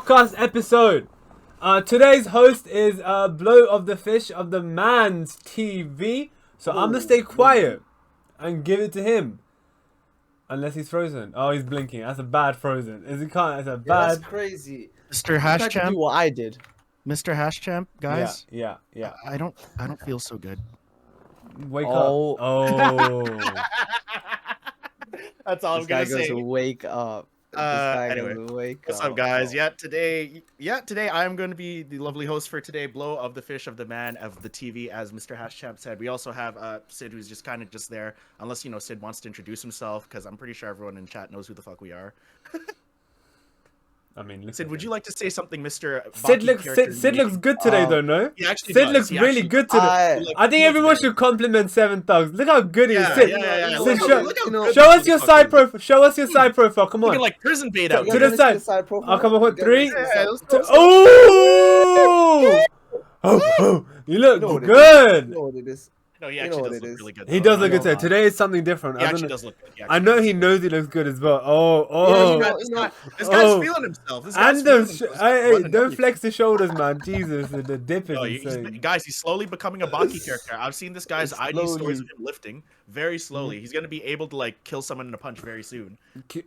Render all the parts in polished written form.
podcast episode. Today's host is Blow of the Fish of the Man's TV. So I'm gonna stay quiet and give it to him. Unless he's frozen. Oh, he's blinking. That's a bad frozen. Is he can't? That's a bad. That's crazy. Mr. Hash Champ. Do what I did. Mr. Hash Champ, guys. Yeah. I don't feel so good. Wake up. Oh. That's all I'm gonna say. Wake up. Anyway, what's up, guys? Today I am going to be the lovely host for today, Blow of the Fish of the Man of the TV, as Mr. Hashchamp said. We also have Sid, who's just kind of just there, unless Sid wants to introduce himself, because I'm pretty sure everyone in chat knows who the fuck we are. I mean, Sid, would you like to say something, Mr. Sid looks good today, though, no? Sid looks really good today. I think everyone should compliment Seven Thugs. Look how good he is. Sid, show us your side profile. Show us your side profile. Come on. Looking like prison bait out to the side. Oh, come on. 3. Oh! You look good. No, he actually does look really good. He does look good today. Today is something different. He actually does look good. I know he knows he looks good as well. This guy's feeling himself. Hey, don't flex the shoulders, man. Jesus, the dip is insane. Guys, he's slowly becoming a Baki character. I've seen this guy's ID stories of him lifting very slowly. He's gonna be able to like kill someone in a punch very soon.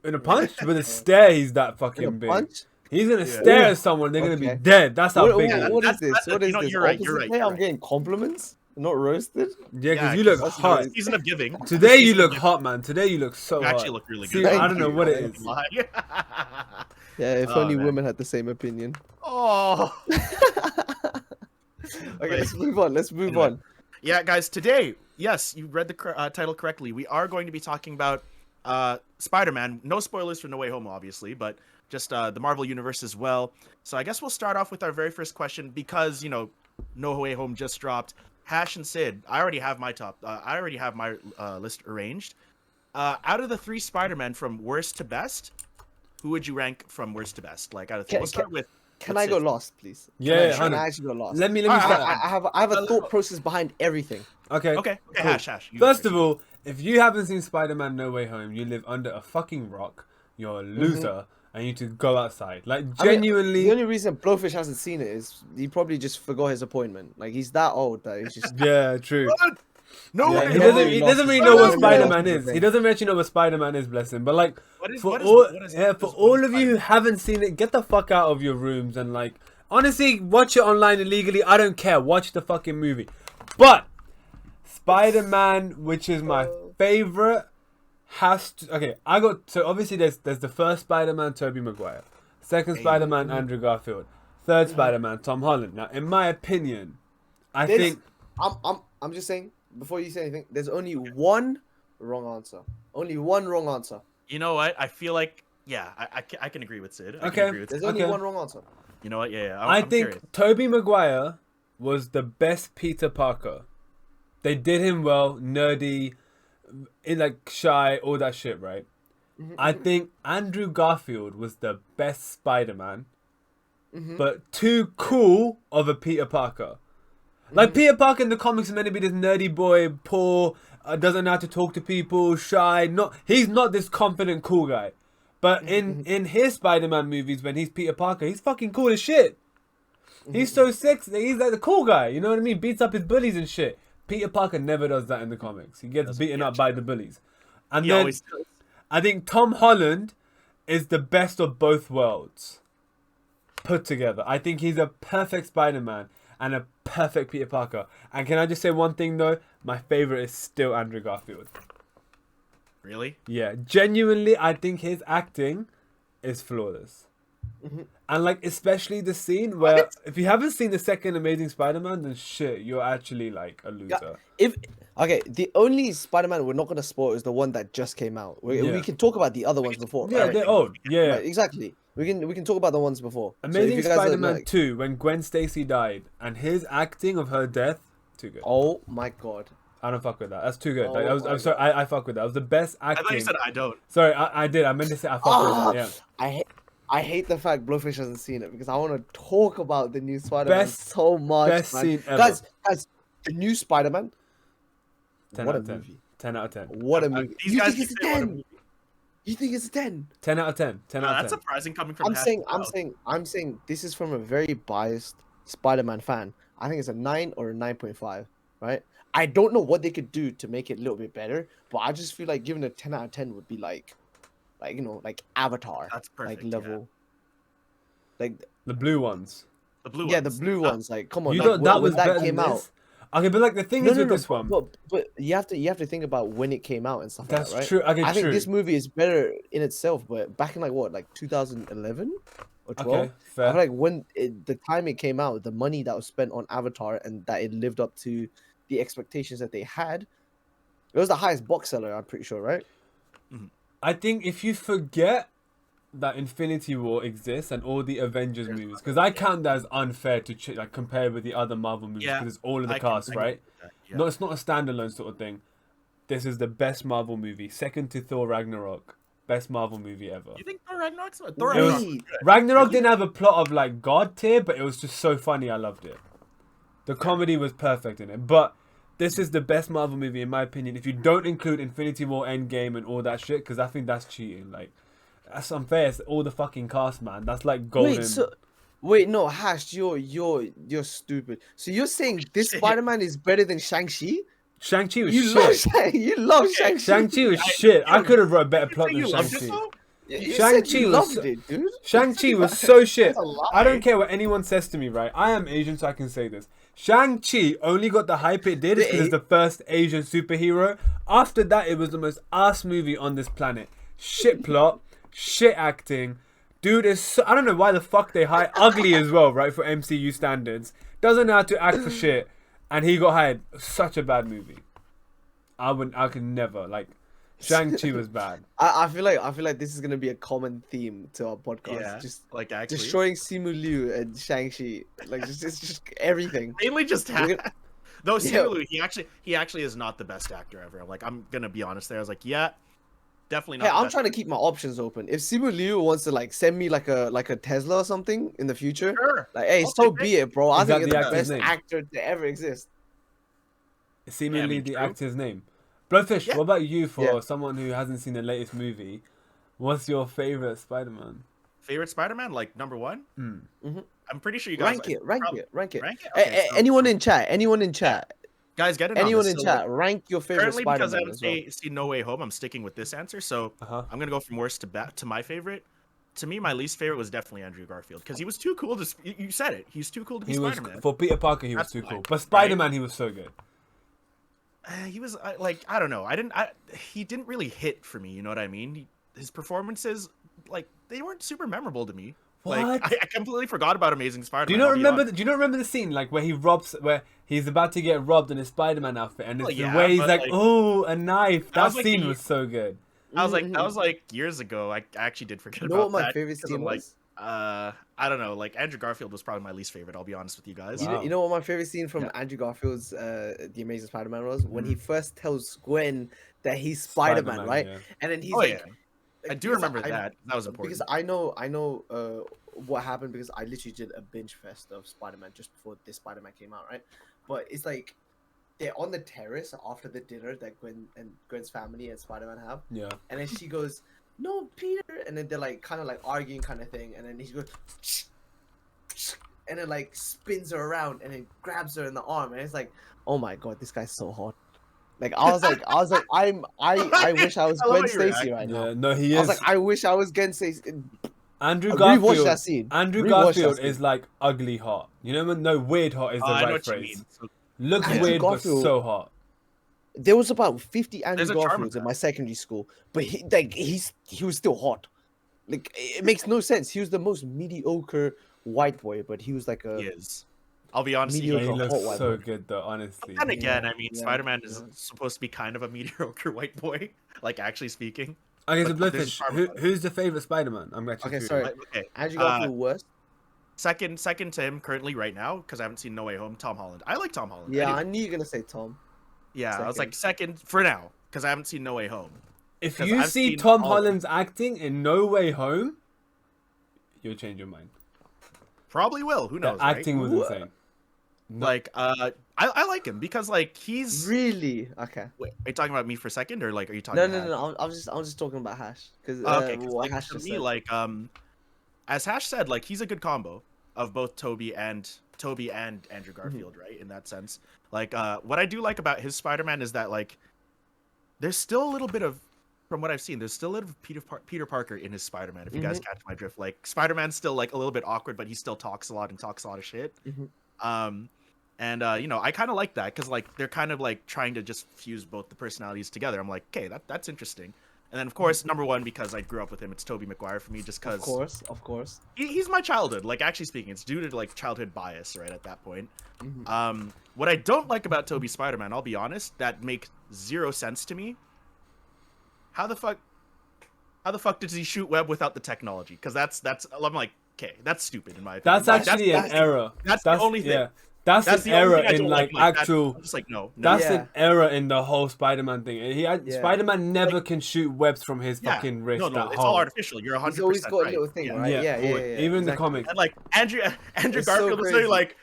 In a punch? With a stare, he's that fucking big. Punch? He's gonna stare at someone. They're gonna be dead. That's how big. What is this? What is this? You're right. I'm getting compliments. Not roasted? Yeah, because you look hot. Season of giving. Today you look hot, man. Today you look so hot. You actually look really good. See, I don't know what it is. Yeah, if only women had the same opinion. Oh. Okay, let's move on. Yeah, guys, today, yes, you read the title correctly. We are going to be talking about Spider-Man. No spoilers for No Way Home, obviously, but just the Marvel Universe as well. So I guess we'll start off with our very first question because, No Way Home just dropped. Hash and Sid, I already have my list arranged. Out of the 3 Spider-Men from worst to best, who would you rank from worst to best? Like, out of 3. We'll start with. Can I go last, please? Yeah, can I actually go last? Let me start. I have a thought process behind everything. Okay. Cool. Hash. First of all, if you haven't seen Spider-Man No Way Home, you live under a fucking rock. You're a loser. And you need to go outside. Like, genuinely. The only reason Blowfish hasn't seen it is he probably just forgot his appointment. Like, he's that old that he's just. Yeah, true. He doesn't really know what Spider-Man is. He doesn't actually know what Spider-Man is, bless him. But, like, for all of you who haven't seen it, get the fuck out of your rooms and, like, honestly, watch it online illegally. I don't care. Watch the fucking movie. But, Spider-Man, which is my favorite. So obviously there's the first Spider-Man, Tobey Maguire, second Spider-Man, Andrew Garfield, third Spider-Man, Tom Holland. Now, in my opinion, I'm just saying, before you say anything, there's only one wrong answer. Only one wrong answer. You know what? I feel like, I can agree with Sid. There's only one wrong answer. You know what? Yeah. I think Tobey Maguire was the best Peter Parker. They did him well, nerdy, shy, all that shit, right? I think Andrew Garfield was the best Spider-Man, but too cool of a Peter Parker. Like, Peter Parker in the comics is meant to be this nerdy boy, poor, doesn't know how to talk to people, shy. He's not this confident, cool guy. But in his Spider-Man movies, when he's Peter Parker, he's fucking cool as shit. He's so sexy. He's like the cool guy, you know what I mean? Beats up his bullies and shit. Peter Parker never does that in the comics. He gets beaten up by the bullies. And then always does. I think Tom Holland is the best of both worlds put together. I think he's a perfect Spider-Man and a perfect Peter Parker. And can I just say one thing though? My favorite is still Andrew Garfield. Really? Yeah, genuinely, I think his acting is flawless. And like, especially the scene where if you haven't seen the second Amazing Spider-Man, then shit, you're actually like a loser. The only Spider-Man we're not gonna spoil is the one that just came out. We can talk about the other ones before. Yeah, they're old. Yeah, right, exactly. We can talk about the ones before. Amazing Spider-Man 2, when Gwen Stacy died, and his acting of her death, too good. Oh my god. I don't fuck with that. That's too good. I'm sorry. I fuck with that. It was the best acting. I thought you said I don't. Sorry, I did. I meant to say I fuck with that. Yeah. I hate the fact Blowfish hasn't seen it because I want to talk about the new Spider-Man so much. Best scene ever. Guys, the new Spider-Man. 10 out of 10. 10 out of 10. What a movie. These guys keep saying what a movie. You think it's a 10? 10 out of 10. 10 out of 10. That's surprising coming from. I'm saying this is from a very biased Spider-Man fan. I think it's a 9 or a 9.5, right? I don't know what they could do to make it a little bit better, but I just feel like giving a 10 out of 10 would be like like Avatar. That's perfect. Like level. Like The blue ones. The blue ones. yeah, the blue ones. Like come on, You like, thought that when was better came than out. this? Okay, but like the thing is with this one. But you have to think about when it came out and stuff That's like that, right? true. Okay, I think true. this movie is better in itself, but back in like 2011 or 12, Okay, I fair. feel like when the time it came out, the money that was spent on Avatar and that it lived up to the expectations that they had, it was the highest box seller. I'm pretty sure, right? I think if you forget that Infinity War exists and all the Avengers movies, because I count that as unfair to like compare with the other Marvel movies Yeah, because it's all of the I can- cast, I can right? do that, yeah. No, it's not a standalone sort of thing. This is the best Marvel movie, second to Thor Ragnarok. Best Marvel movie ever. You think Thor Ragnarok's Thor It Ragnarok's was, good? Ragnarok Really? didn't have a plot of like God tier, but it was just so funny. I loved it. The comedy was perfect in it. But this is the best Marvel movie in my opinion. If you don't include Infinity War, Endgame, and all that shit, because I think that's cheating. Like that's unfair. It's all the fucking cast, man. That's like golden. Wait, no, Hash, you're stupid. So you're saying this Shit. Spider-Man is better than Shang-Chi? Shang-Chi was You love shit. you love Shang-Chi. Shang-Chi was shit. I could have wrote a better You plot say than you loved it, Shang-Chi. though? You Shang-Chi said you was loved it, dude. Shang-Chi was so shit. That's a lie. I don't care what anyone says to me, right? I am Asian, so I can say this. Shang-Chi only got the hype it did because it's the first Asian superhero. After that, it was the most ass movie on this planet. Shit plot, shit acting. Dude is so, I don't know why the fuck they hired ugly as well, right? For MCU standards. Doesn't know how to act for shit. And he got hired. Such a bad movie. I could never. Like, Shang-Chi was bad. I feel like this is gonna be a common theme to our podcast. Yeah, Just like actually. destroying Simu Liu and Shang-Chi. Like just everything. Mainly just We're gonna- though Yeah. Simu Liu, he actually is not the best actor ever. Like I'm gonna be honest there. I was like, yeah, definitely not. Hey, the I'm best. trying to keep my options open. If Simu Liu wants to like send me like a Tesla or something in the future, Sure. like hey, I'll so take be it, bro. I Is that think the you're the actor's best name? actor to ever exist. Seemingly Yeah, I mean, the true. actor's name. Bloodfish, Yeah. what about you for Yeah. someone who hasn't seen the latest movie? What's your favorite Spider-Man? Favorite Spider-Man, like number one. Mm. I'm pretty sure you guys Rank it, rank it. Rank it. Hey, Okay, so- anyone in chat, guys, get it. anyone in chat, rank your favorite Currently, because I Spider-Man haven't as well. seen No Way Home, I'm sticking with this answer. So Uh-huh. I'm gonna go from worst to my favorite. To me, my least favorite was definitely Andrew Garfield because he was too cool to. You said it. He's too cool to be He was Spider-Man. for Peter Parker. He was That's too fine, cool, but Spider-Man, he was so good. He was like I don't know. He didn't really hit for me. You know what I mean? His performances, like they weren't super memorable to me. Like What? I completely forgot about Amazing Spider-Man. Do you not I'll be remember? honest. Do you not remember the scene like where he's about to get robbed in his Spider-Man outfit, and it's Well, yeah, the way he's but, like, like, "Oh, a knife." That was like scene the- was so good. I was like, that was like years ago. I actually did forget You know about what my that favorite 'cause scene I'm like, was? I don't know. Like Andrew Garfield was probably my least favorite. I'll be honest with you guys. Wow. You know what my favorite scene from Yeah. Andrew Garfield's The Amazing Spider-Man was? When he first tells Gwen that he's Spider-Man, right? yeah. And then he's Oh, like, yeah. I do because remember that. That was important. because I know what happened because I literally did a binge fest of Spider-Man just before this Spider-Man came out, right? But it's like they're on the terrace after the dinner that Gwen's family and Spider-Man have, Yeah. and then she goes, "No, Peter," and then they're like kind of like arguing kind of thing, and then he goes, and then like spins her around and then grabs her in the arm, and it's like, oh my god, this guy's so hot. Like I was like, I wish I was I love Gwen how you're Stacy right now. Yeah. No, he I is. was like, I wish I was Gwen Stacy. Andrew Rewatch Garfield. that scene. Andrew Rewatch Garfield that is scene. like ugly hot. You know, no, weird hot is the I know right what you phrase. mean. So, Looks Andrew weird, Garfield- but so hot. There was about 50 Andrew There's a charm Garfields of in that. my secondary school, but he was still hot. Like it makes no sense. He was the most mediocre white boy, but he was like a he is. I'll be honest. Yeah, Mediocre. he He, hot looks white so boy. good though. Honestly. and again, Yeah, I mean, yeah, Spider-Man is yeah. supposed to be kind of a mediocre white boy, like actually speaking. Okay, so But there's a Bloodfish, charm who, about it. who's the favorite Spider-Man? I'm actually Okay, curious. sorry. Like, okay. Andrew Garfield worst. Second to him currently right now because I haven't seen No Way Home. Tom Holland. I like Tom Holland. Yeah, Anyway, I knew you were gonna say Tom. yeah. I was like second for now because I haven't seen No Way Home. If 'Cause you I've see seen Tom all of them. Holland's acting in No Way Home, you'll change your mind. Probably will. Who The knows? Right? acting was Ooh. insane. Like, I like him because like he's. Really? Okay. Wait, are you talking about me for a second, or like are you talking? No, about no, Hash? no, no. I'm just talking about Hash because Okay, 'cause, what like Hash to just me, said. like as Hash said, like he's a good combo of both Toby and Andrew Garfield, right? In that sense, like what I do like about his Spider-Man is that like there's still a little bit of, from what I've seen, there's still a little Peter Parker in his Spider-Man. If you guys catch my drift, like Spider-Man's still like a little bit awkward, but he still talks a lot and talks a lot of shit. And you know, I kind of like that because like they're kind of like trying to just fuse both the personalities together. I'm like, okay, that's interesting. And then of course, number one, because I grew up with him, it's Tobey Maguire for me, just because Of course. he's my childhood. Like actually speaking, it's due to like childhood bias, right? At that point, what I don't like about Tobey Spider-Man, I'll be honest, that makes zero sense to me. How the fuck does he shoot web without the technology? Because that's I'm like, okay, that's stupid in my opinion. That's actually an error. That's the only thing. Yeah. That's an the only error thing I in don't like that. actual. I'm just like no. That's Yeah. an error in the whole Spider-Man thing. Spider-Man never can shoot webs from his fucking wrist. No, at it's home. all artificial. You're 100% He's always got a right. little thing, right? Yeah. Even in the exactly. comics. And like Andrew It's so Garfield is literally crazy. like,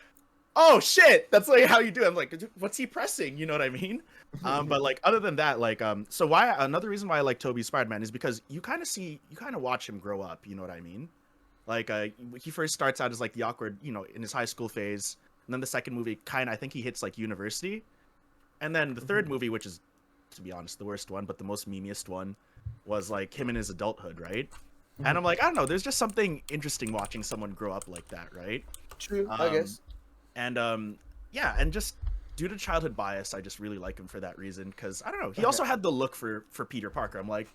oh shit, that's like how you do it. I'm like, what's he pressing? You know what I mean? But like other than that, like so why another reason why I like Tobey Spider-Man is because you kind of watch him grow up. You know what I mean? Like he first starts out as like the awkward, you know, in his high school phase. And then the second movie, I think he hits like university. And then the third movie, which is, to be honest, the worst one, but the most memeiest one, was like him in his adulthood, right? And I'm like, I don't know, there's just something interesting watching someone grow up like that, right? True, I guess. And yeah, and just due to childhood bias, I just really like him for that reason. Because I don't know, he also had the look for Peter Parker. I'm like,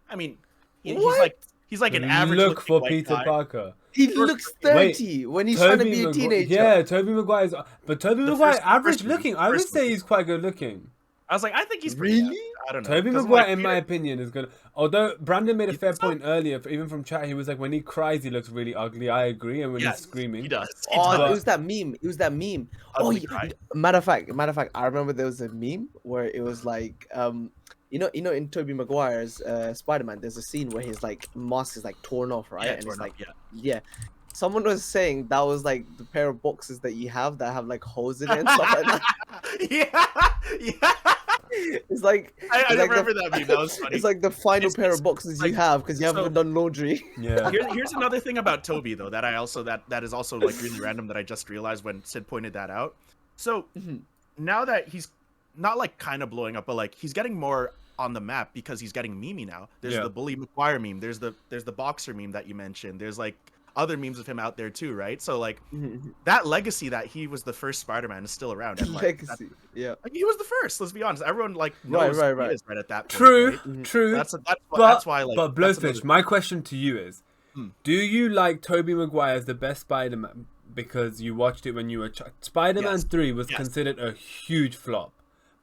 I mean, he's like an average look for white Peter guy. Parker. He looks 30 when he's trying to be a teenager. Yeah, Tobey Maguire's, but Tobey Maguire average movie. looking. I would say he's quite good looking. I was like, I think he's pretty Really? average. I don't know. Tobey 'Cause I'm Maguire, like, in my opinion, is good. Although Brandon made a fair think so? point earlier, even from chat, he was like, when he cries, he looks really ugly. I agree, and when yes, he's screaming, he does. Oh, But- it was that meme. It was that meme. Oh, Ugly yeah. cry. Matter of fact, I remember there was a meme where it was like, you know, in Tobey Maguire's Spider-Man, there's a scene where his like mask is like torn off, right? Yeah, and it's torn like, up, yeah. Someone was saying that was like the pair of boxes that you have that have like holes in it and stuff like that. yeah. It's like I it's like remember that meme. That was funny. it's like the final It's- pair it's of boxes like- you have because you so- haven't done laundry. yeah. Here's another thing about Toby though that I also that is also like really random that I just realized when Sid pointed that out. So now that he's not like kind of blowing up, but like he's getting more on the map because he's getting memey now. There's Yeah. the Bully McGuire meme. There's the boxer meme that you mentioned. There's like other memes of him out there too, right? So like that legacy that he was the first Spider-Man is still around. And, like, Legacy, yeah. like, he was the first. Let's be honest. Everyone like knows Right, who right. he is right at that point. True, right? true. That's but why like but that's Blowfish, another- my question to you is, Hmm. do you like Tobey Maguire as the best Spider-Man because you watched it when you were a child? Spider-Man Yes. 3 was Yes. considered a huge flop.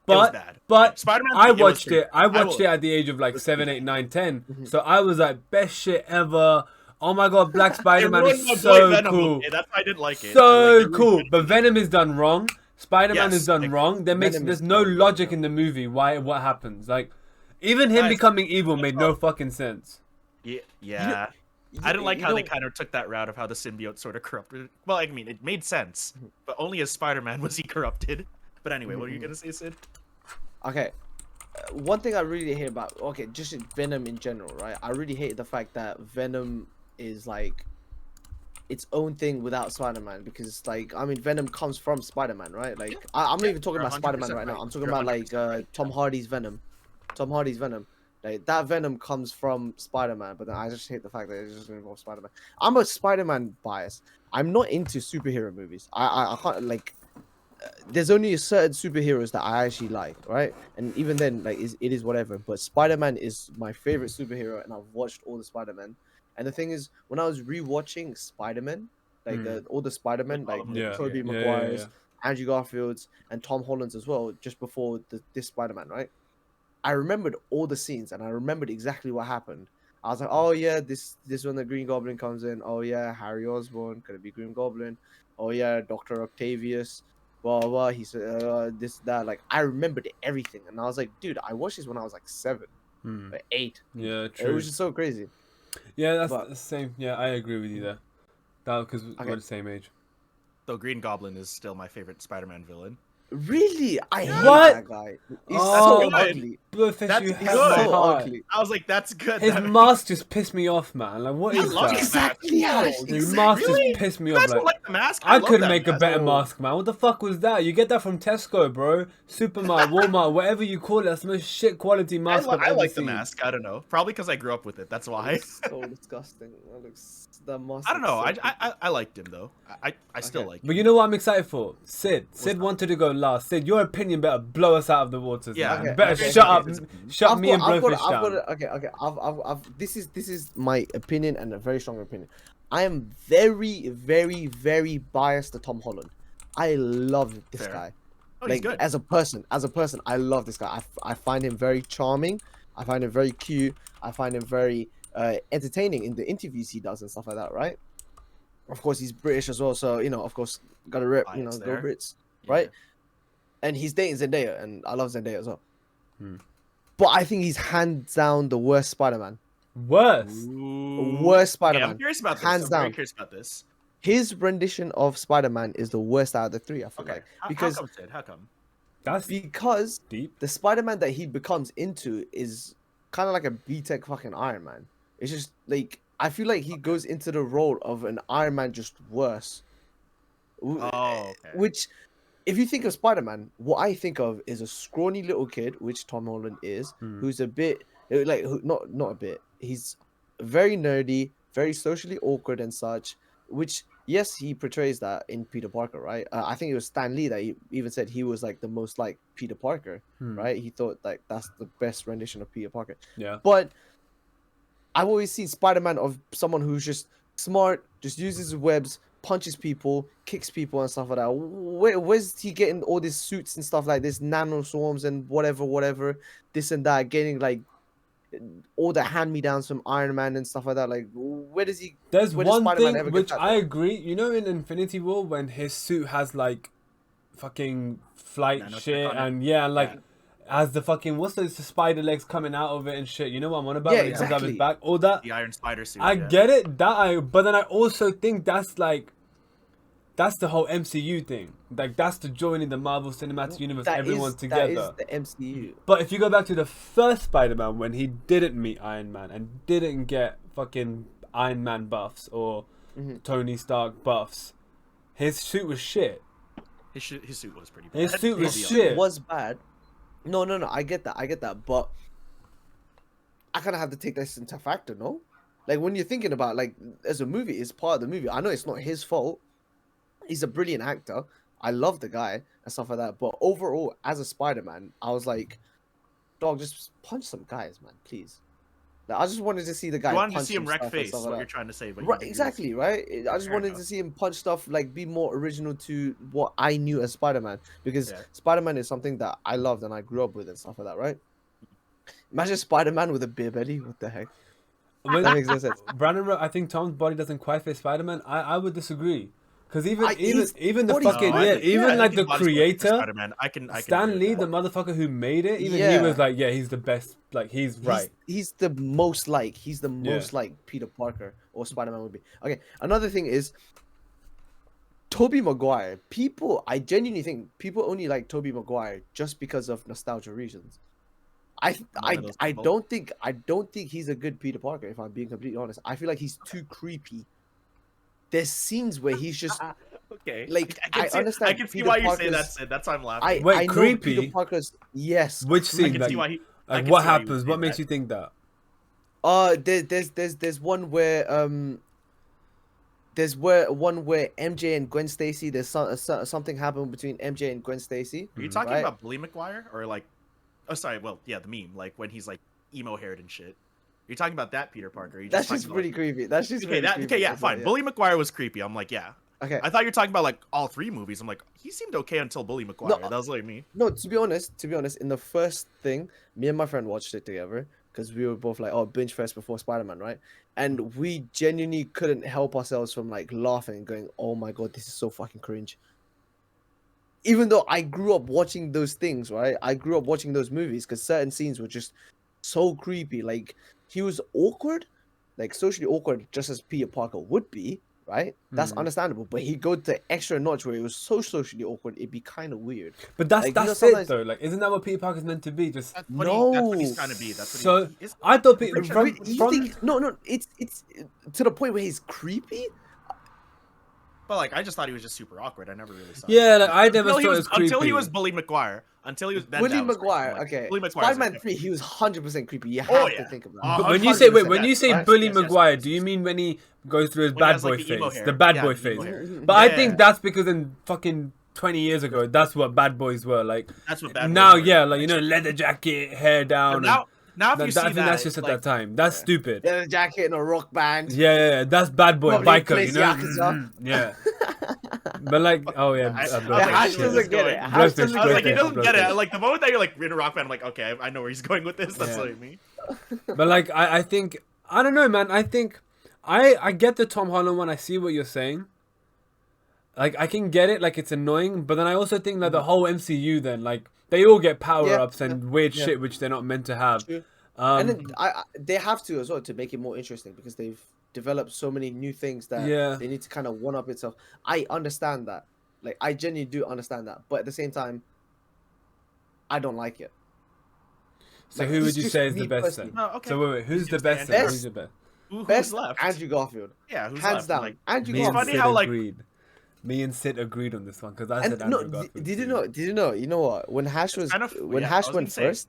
was But bad. but Spider-Man I 3, it was watched pretty it. I bad. I watched will- it at the age of like was 7, pretty 8, 9, 10. So I was like, best shit ever. Oh my god, Black Spider-Man ruined my is boy so Venom, cool. okay? That's why I didn't like it. So Like, they cool. ruined But Venom is done wrong. Spider-Man Yes, is done like, wrong. Venom There's is no done logic wrong, in the movie what happens. Like even him Guys, becoming evil made no fucking sense. Yeah. I didn't like how they kind of took that route of how the symbiote sort of corrupted. Well, I mean, it made sense, but only as Spider-Man was he corrupted. But anyway, what are you gonna say, Sid? Okay. One thing I really hate about just Venom in general, right? I really hate the fact that Venom is like its own thing without Spider-Man because like I mean Venom comes from Spider-Man, right? Like I'm not even talking you're about Spider-Man 100% right now. right. I'm talking You're about like 100% Tom Hardy's Venom. Tom Hardy's Venom. Like that Venom comes from Spider-Man, but then I just hate the fact that it's just involves Spider-Man. I'm a Spider-Man bias. I'm not into superhero movies. I can't like. There's only a certain superheroes that I actually like, right? And even then, like, it is whatever. But Spider-Man is my favorite superhero, and I've watched all the Spider-Man. And the thing is, when I was rewatching Spider-Man, like all the Spider-Man, like Yeah. Tobey Yeah, Maguire's, yeah. Andrew Garfield's, and Tom Holland's as well, just before this Spider-Man, right? I remembered all the scenes, and I remembered exactly what happened. I was like, oh yeah, this when the Green Goblin comes in. Oh yeah, Harry Osborn gonna be Green Goblin. Oh yeah, Dr. Octavius. Blah blah. He said this that. Like I remembered everything, and I was like, dude, I watched this when I was like 7, like 8. Yeah, It true. was just so crazy. Yeah, that's but- the same. Yeah, I agree with you there. That because we're Okay. the same age. Though Green Goblin is still my favorite Spider-Man villain. Really? I hate What? that guy. He's Oh, so good. ugly. Bluefish, That's you good. hurt my So heart. ugly. I was like, that's good. His That- mask just pissed me off, man. Like, what I is love that? his Exactly, mask. Ash. His Exactly. mask Really? just pissed me You off. guys don't Like, like the mask? I love could that make a mask. better No. mask, man. What the fuck was that? You get that from Tesco, bro. Supermart, Walmart, whatever you call it. That's the most shit quality mask I've I ever like seen. the mask. I don't know. Probably because I grew up with it. That's why. It's so disgusting. That looks the mask. I don't know. looks so I liked him though. I still Okay. like him. But you know what I'm excited for? Sid. Sid that? wanted to go last. Sid, your opinion better blow us out of the waters. Yeah, man. okay, Better okay, shut okay. up. Shut me and Blowfish down. This is my opinion and a very strong opinion. I am very, very, very biased to Tom Holland. I love this Fair. guy. Oh, he's Like good. as a person, I love this guy. I find him very charming. I find him very cute. I find him very entertaining in the interviews he does and stuff like that. Right? Of course, he's British as well, so of course, gotta rip. Bias Go there. Brits, Yeah. right? And he's dating Zendaya, and I love Zendaya as well. Hmm. But I think he's hands down the worst Spider-Man. Worse. Ooh. Worst Okay, Spider-Man. I'm curious about this. Hands I'm very down. curious about this. His rendition of Spider-Man is the worst out of the three. I feel Okay. like How come, Sid? How come? That's because deep. the Spider-Man that he becomes into is kind of like a B-Tech fucking Iron Man. It's just like I feel like he goes into the role of an Iron Man, just worse. Oh, okay. Which, if you think of Spider-Man, what I think of is a scrawny little kid, which Tom Holland is, Hmm. who's a bit not a bit. He's very nerdy, very socially awkward and such. Which yes, he portrays that in Peter Parker, right? I think it was Stan Lee that he even said he was like the most like Peter Parker, Hmm. right? He thought like that's the best rendition of Peter Parker. Yeah. But I've always seen Spider-Man of someone who's just smart, just uses his webs, punches people, kicks people and stuff like that. Where's he getting all these suits and stuff like this, nano swarms and whatever, this and that, getting like all the hand-me-downs from Iron Man and stuff like that. Like, where does he? There's where does one Spider-Man thing ever get which that I from? agree. You know, in Infinity War, when his suit has like fucking flight Nanotech shit on it. and yeah, and like Yeah. has the fucking what's those spider legs coming out of it and shit. You know what I'm on about? Yeah, when he comes out of his exactly. back, all that. The Iron Spider suit. I yeah. get it. But then I also think that's the whole MCU thing. Like that's the joining the Marvel Cinematic Universe, everyone together. That is the MCU. But if you go back to the first Spider-Man when he didn't meet Iron Man and didn't get fucking Iron Man buffs or Mhm. Tony Stark buffs, his suit was shit. His suit was pretty bad. His suit was His shit. suit was bad. No. I get that. But I kind of have to take this into factor, no? Like when you're thinking about like as a movie, it's part of the movie. I know it's not his fault. He's a brilliant actor. I love the guy and stuff like that. But overall, as a Spider-Man, I was like, dog, just punch some guys, man, please. Like, I just wanted to see the guy. You wanted to punch see him some wreck stuff and face. stuff What like you're that. trying to say, but Right, exactly, right? I just Fair wanted enough. to see him punch stuff, like be more original to what I knew as Spider-Man, because Yeah. Spider-Man is something that I loved and I grew up with and stuff like that, right? Imagine Spider-Man with a beer belly. What the heck? When- That makes no sense. Brandon wrote, I think Tom's body doesn't quite fit Spider-Man. I would disagree. Because even his the body's fucking fine. even like his the body's perfect for creator Spider-Man. I can Stan agree Lee, with the that. motherfucker who made it, even he Yeah. was like, yeah, he's the best. Like he's right. He's the most like Yeah. like Peter Parker or Spider-Man would be. Okay, another thing is Tobey Maguire. I genuinely think people only like Tobey Maguire just because of nostalgia reasons. One of those I people. don't think he's a good Peter Parker, if I'm being completely honest. I feel like he's too creepy. There's scenes where he's just Okay. like I understand. can see Peter why you say Parker's- that, Sid. That's why I'm laughing. I Wait, I know creepy? Peter Parker's yes. Which I scene? can Like, see why he. I like can what see why you would happens? say What makes that. you think that? There's one where MJ and Gwen Stacy, there's something happened between MJ and Gwen Stacy. Are you talking Right. about Bully McGuire or like? Oh, sorry. Well, yeah, the meme, like when he's like emo haired and shit. You're talking about that Peter Parker. You're That's talking just about, pretty like- creepy. That's just Okay, pretty creepy. yeah, That's fine. it, Bully McGuire was creepy. I'm like, yeah. Okay. I thought you were talking about like all three movies. I'm like, he seemed okay until Bully McGuire. No, That was like me. No, to be honest, in the first thing, me and my friend watched it together because we were both like, oh, binge first before Spider-Man, right? And we genuinely couldn't help ourselves from like laughing and going, oh my god, this is so fucking cringe. Even though I grew up watching those things, right? I grew up watching those movies because certain scenes were just so creepy. Like he was awkward, like socially awkward, just as Peter Parker would be, right? That's understandable. But he go to extra notch where it was so socially awkward, it'd be kind of weird. But that's Like, you know, it sometimes- though. Like, isn't that what Peter Parker's meant to be? Just That's what he's No. trying to be. That's what so. he is. I thought Peter You think, no, it's to the point where he's creepy. But like, I just thought he was just super awkward. I never really saw. Yeah, it. like, I never Until thought he it was was creepy. until he was Bully McGuire. Until he was then Willie that was creepy. McGuire, Like, okay. Bully McGuire's Spider-Man like, 3, he was 100% creepy. You have Oh, to yeah. think about Uh, that. But when you say 100%, when you say right? Bully Yes, yes, McGuire, yes, do you yes. mean when he goes through his When he bad has, boy like, the emo phase, hair. the bad Yeah, boy the phase? emo hair. But I Yeah. think that's because in fucking 20 years ago, that's what bad boys were like. That's what bad Now, boys were. yeah, like you know, leather jacket, hair down. But now if you I see think that, that's just at like, that time. That's stupid. Leather jacket and a rock band. Yeah, that's bad boy Probably biker, plays you know. Yakuza. Yeah. But like, oh yeah, I- blood I- Yeah, Hash fish, doesn't get it. Blood Hash fish, doesn't I was blood like, he fish, doesn't blood get it. fish. Like the moment that you're like in a rock band, I'm like, okay, I know where he's going with this. That's Yeah. what I mean. But like, I think I don't know, man. I think I get the Tom Holland one. I see what you're saying. Like I can get it. Like it's annoying, but then I also think that the whole MCU then like they all get power ups and weird shit which they're not meant to have. True. And then they have to as well to make it more interesting because they've developed so many new things that Yeah. they need to kind of one up itself. I understand that. Like I genuinely do understand that. But at the same time, I don't like it. So Like, who this would you just say is me the best personally. then? No, okay. So wait, who's the Just say best Andrew then? Garfield. Who's the best? Who's Best left? Andrew Garfield. Yeah, who's Hands left? down. Like, Andrew Me and Garfield. funny Sid how, like- agreed. Me and Sid agreed on this one because I And said no, Andrew Garfield. did you too. know? Did you know? You know what? When Hash was kind of- when yeah, I Hash was went gonna say- first.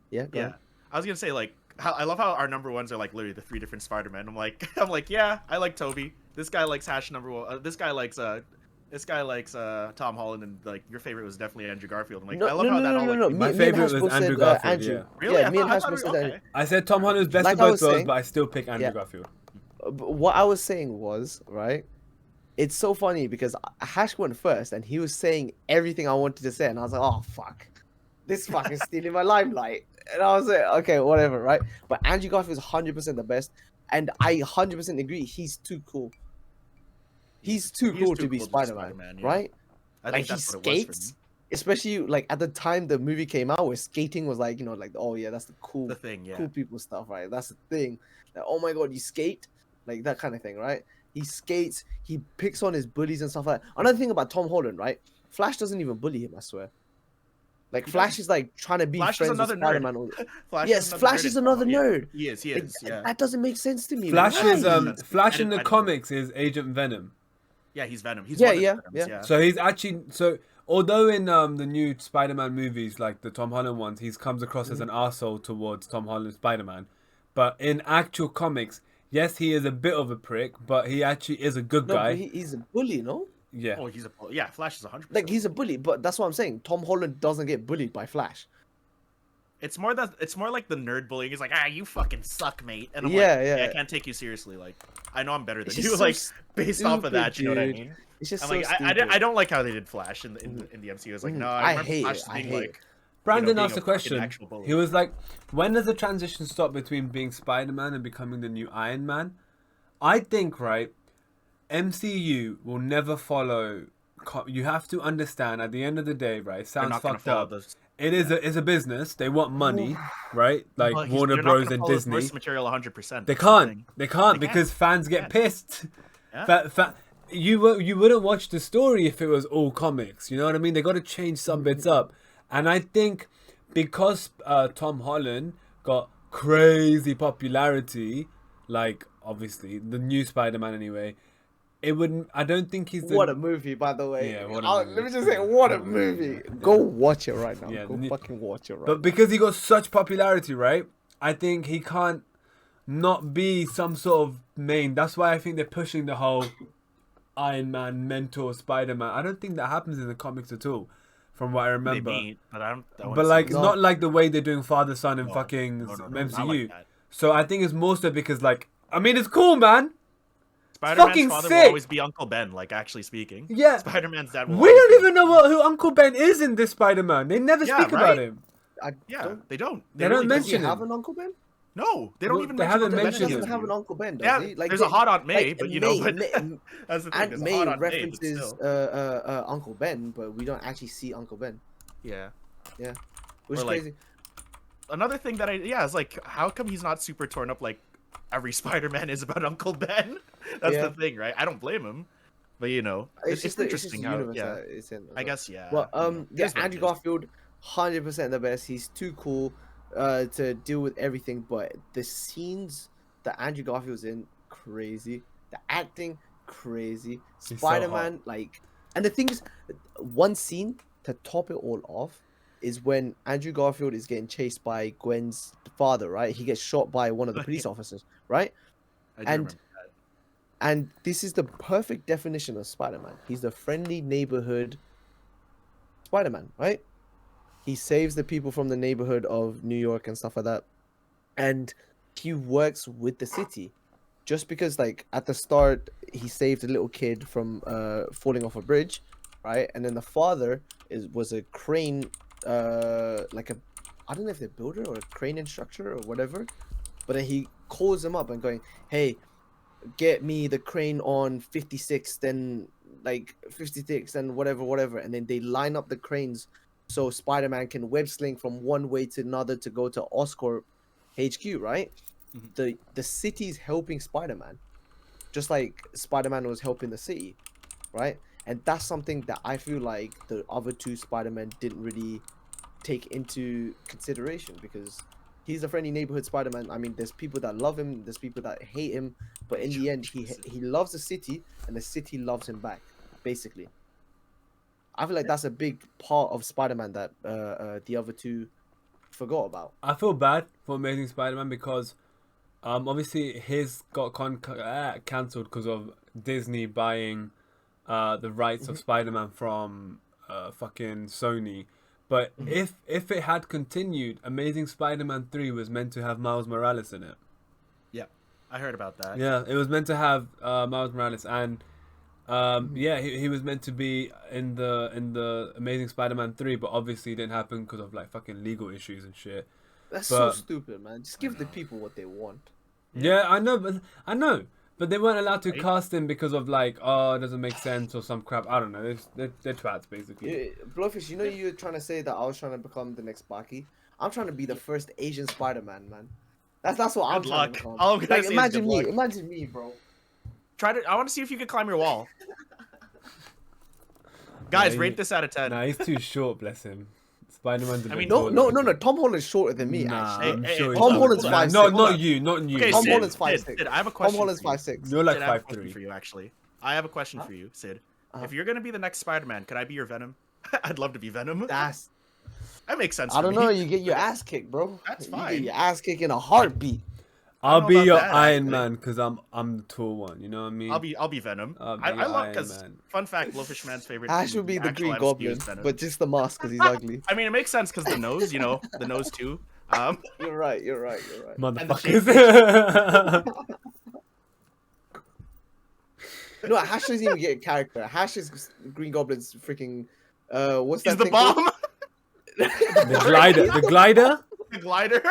Yeah. Go yeah, ahead. I was gonna say like, I love how our number ones are like literally the 3 different Spider-Man. I'm like, yeah, I like Toby. This guy likes Hash number 1. This guy likes Tom Holland, and like your favorite was definitely Andrew Garfield. I'm like, No, I love how that all like. My Me and favorite Hash was both Andrew said, Garfield, Andrew. yeah. Really? Yeah, I me and thought- I Hash thought both it said was- that. okay. I said Tom Holland's best Like of I both was worlds, saying- but I still pick Andrew Yeah. Garfield. But what I was saying was, right? It's so funny because Hash went first and he was saying everything I wanted to say, and I was like, oh fuck, this fucking stealing my limelight. And I was like, okay, whatever, right? But Andrew Garfield is 100% the best, and I 100% agree. He's too cool. He's too He is cool too to be cool to be Spider-Man, Spider-Man, yeah. right? I Like think he that's what it was skates, for me. especially like at the time the movie came out, where skating was like, you know, like, oh yeah, that's the cool, The thing, yeah. cool people stuff, right? That's the thing. Like, oh my god, you skate, like that kind of thing, right? He skates, he picks on his bullies and stuff like that. Another thing about Tom Holland, right? Flash doesn't even bully him, I swear. Like He Flash doesn't. is like trying to be Flash is friends with another nerd. Spider-Man. all- Flash Yes, Flash nerd is in another Tom- yeah. nerd. He is. Like, Yeah. that doesn't make sense to me. Flash man. is Why? Flash in the I don't- comics is Agent Venom. Yeah, he's Venom. He's Yeah, one of the yeah, Venoms, yeah. So he's actually although in the new Spider-Man movies, like the Tom Holland ones, he comes across as an arsehole towards Tom Holland Spider-Man. But in actual comics, yes, he is a bit of a prick, but he actually is a good No, guy. but he's a bully, no? Yeah. Oh, he's a Flash is 100%. Like he's a bully, but that's what I'm saying. Tom Holland doesn't get bullied by Flash. It's more like the nerd bullying. He's like, you fucking suck, mate. And I'm Yeah, like, yeah. I can't take you seriously. Like, I know I'm better than It's you. just so Like, based off of stupid, that, you know what I dude. mean? It's just I'm so like, stupid. I don't like how they did Flash in the MCU. I was like, no, I I remember hate Flash it. I being hate like, it. Brandon being asked a a fucking question. actual bully. He was like, when does the transition stop between being Spider-Man and becoming the new Iron Man? I think, right, MCU will never follow. You have to understand, at the end of the day, right, it they're sounds not gonna fucked follow up. those. It's a business. They want money, right? Like Well, Warner they're not Bros. gonna and follow the Disney. source material 100%. They That's the can't. thing. They can't They because fans get can't. pissed. Yeah. You wouldn't watch the story if it was all comics. You know what I mean? They got to change some bits up, and I think because Tom Holland got crazy popularity, like obviously the new Spider-Man anyway, it wouldn't. I don't think he's the. What a movie, by the way. Yeah, what a movie. Let me just say, what a movie. Go watch it right now. Yeah, Go fucking watch it right But because he got such popularity, right? I think he can't not be some sort of main. That's why I think they're pushing the whole Iron Man mentor Spider-Man. I don't think that happens in the comics at all, from what I They remember. meet, but I wouldn't But say like, it's- No. not like the way they're doing father son and No, fucking no, not MCU. like that. So I think it's more so because like, I mean, it's cool, man. Spider-Man's fucking father sick. will always be Uncle Ben, like actually speaking. Yeah. Spider-Man's dad will We always don't be even know who Uncle Ben is in this Spider-Man. They never Yeah, speak about right? him. Yeah, they don't. They don't really Does he mention have him. an Uncle Ben? No, they don't Well, even. they mention haven't Uncle Ben in mentioned He the doesn't him. have an MCU. Uncle Ben, does Yeah, he? Like, there's a hot Aunt May, like, but you know, but May- that's the thing. Aunt There's a May hot Aunt May, but references still. Uncle Ben, but we don't actually see Uncle Ben. Yeah. Which Or, is like, crazy. Another thing that is like, how come he's not super torn up like every Spider-Man is about Uncle Ben. That's Yeah. the thing, right? I don't blame him, but you know, it's interesting the how. universe Yeah, that it's in. I guess yeah. Well, you know, it yeah, is what it Andrew is. Garfield, 100% the best. He's too cool, to deal with everything. But the scenes that Andrew Garfield's in, crazy. The acting, crazy. so Spider-Man, like, and the thing is, one scene to top it all off is when Andrew Garfield is getting chased by Gwen's father. Right, he gets shot by one of the police officers. Right, I do and remember that. and this is the perfect definition of Spider-Man. He's the friendly neighborhood Spider-Man, right? He saves the people from the neighborhood of New York and stuff like that. And he works with the city. Just because, like, at the start, he saved a little kid from falling off a bridge, right? And then the father was a crane, like a, I don't know if they're builder or a crane instructor or whatever. But then he calls him up and going, hey, get me the crane on 56, then like 56 and whatever. And then they line up the cranes so Spider-Man can web sling from one way to another to go to Oscorp HQ, right? The city's helping Spider-Man, just like Spider-Man was helping the city, right? And that's something that I feel like the other two Spider-Men didn't really take into consideration, because he's a friendly neighborhood Spider-Man. I mean, there's people that love him, there's people that hate him, but in the end, he loves the city, and the city loves him back, basically. I feel like that's a big part of Spider-Man that the other two forgot about. I feel bad for Amazing Spider-Man because obviously his got cancelled because of Disney buying the rights of Spider-Man from fucking Sony. But if it had continued, Amazing Spider-Man 3 was meant to have Miles Morales in it. Yeah, I heard about that. Yeah, it was meant to have Miles Morales, and yeah, he was meant to be in the Amazing Spider-Man 3, but obviously it didn't happen because of like fucking legal issues and shit. That's But- so stupid, man. Just give the people what they want. Yeah, I know, but they weren't allowed to Right. cast him because of like, oh, it doesn't make sense or some crap. I don't know. They're twats basically. Blowfish, you know you're trying to say that I was trying to become the next Baki. I'm trying to be the first Asian Spider-Man, man. That's what I'm Good trying luck. to become. All I'm gonna Like, say is imagine good me, luck. imagine me, bro. I want to see if you can climb your wall. Guys, Nah, rate this out of 10. Nah, he's too short. Bless him. Spider-Man's. I mean, No. Tom Holland's shorter than me, Nah, actually. I'm Hey, sure hey, he's Tom not. Holland's Nah, 5'6". No, Hold not on. you, not you. Okay, Tom Sid, Holland's 5'6". Sid, I have a Tom question. Holland's for you. 5'6". You're like Sid, I have a question 5'3". for you, actually. I have a question for you, Sid. Uh-huh. If you're gonna be the next Spider-Man, could I be your Venom? I'd love to be Venom. That's That makes sense. I don't for know. me. You get your ass kicked, bro. That's You fine. get your ass kicked in a heartbeat. I'll know be about your that, Iron actually. Man because I'm the tall one. You know what I mean? I'll be Venom. I'll be I your love Iron because Man. fun fact, Blowfish Man's favorite. Ash would be the actual Green MCU Goblin, is Venom. but just the mask because he's ugly. I mean, it makes sense because the nose, you know, the nose too. You're right. Motherfuckers. No, Hash doesn't even get a character. Hash is Green Goblin's freaking. What's He's that the thing called? bomb. The glider. The glider.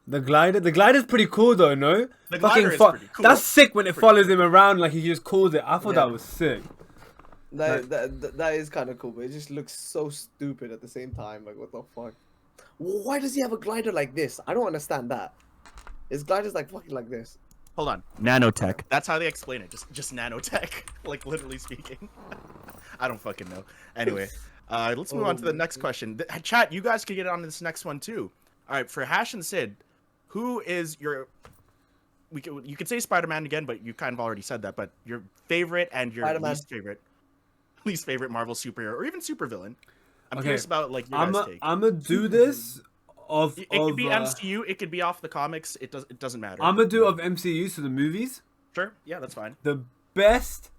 The glider's pretty cool though, no? The Fucking glider is pretty cool. That's sick when it Pretty follows him around like he just calls it. I thought Yeah. that was sick. That is kind of cool, but it just looks so stupid at the same time. Like, what the fuck? Why does he have a glider like this? I don't understand that. His glider's like fucking like this. Hold on. Nanotech. That's how they explain it. Just nanotech. Like literally speaking. I don't fucking know. Anyway, let's move on to the next question. Chat, you guys can get on this next one too. All right, for Hash and Sid, who is your? You could say Spider-Man again, but you kind of already said that. But your favorite and your Spider-Man. least favorite Marvel superhero or even supervillain. I'm Okay, curious about like your guys' take. I'm gonna do this of It could be of, MCU. It could be off the comics. It doesn't matter. I'm gonna do of MCU, so the movies. Sure. Yeah, that's fine. The best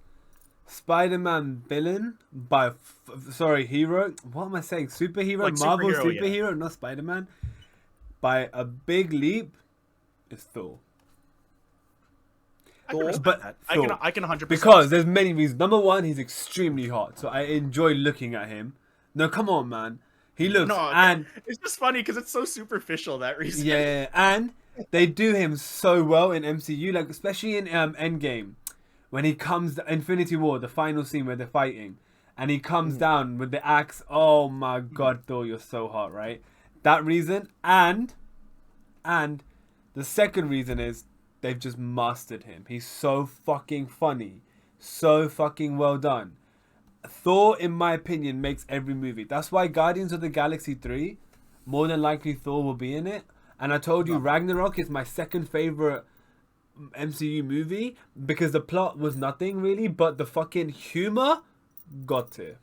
Spider-Man villain by hero. What am I saying? Superhero, Like Marvel superhero, yeah. superhero, not Spider-Man. By a big leap, is Thor. I can Thor, respect but that. Thor. I can 100%. Because there's many reasons. Number one, he's extremely hot, so I enjoy looking at him. No, come on, man. He looks No, and it's just funny because it's so superficial that reason. yeah, and they do him so well in MCU, like especially in Endgame, when he comes Infinity War, the final scene where they're fighting, and he comes down with the axe. Oh my God, Thor, you're so hot, right? That reason, and the second reason is they've just mastered him. He's so fucking funny. So fucking well done. Thor, in my opinion, makes every movie. That's why Guardians of the Galaxy 3, more than likely Thor will be in it. And I told you Ragnarok is my second favorite MCU movie because the plot was nothing really, but the fucking humor got it.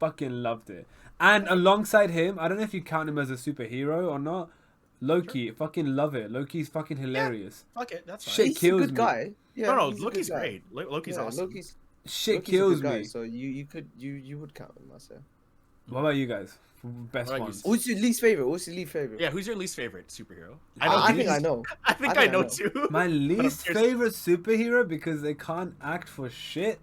Fucking loved it. And alongside him, I don't know if you count him as a superhero or not, Loki. Sure. Fucking love it. Loki's fucking hilarious. Fuck it, that's fine. Shit He's a kills good me. guy. Yeah, No, he's a Loki's good guy. great. Loki's awesome. Loki's Shit a good kills guy, me. so you would count him, I say. What about you guys? Best What about you, ones. What's your least favorite? What's your least favorite? Yeah, who's your least favorite superhero? I think I know. I think I know too. My least curious. favorite superhero because they can't act for shit.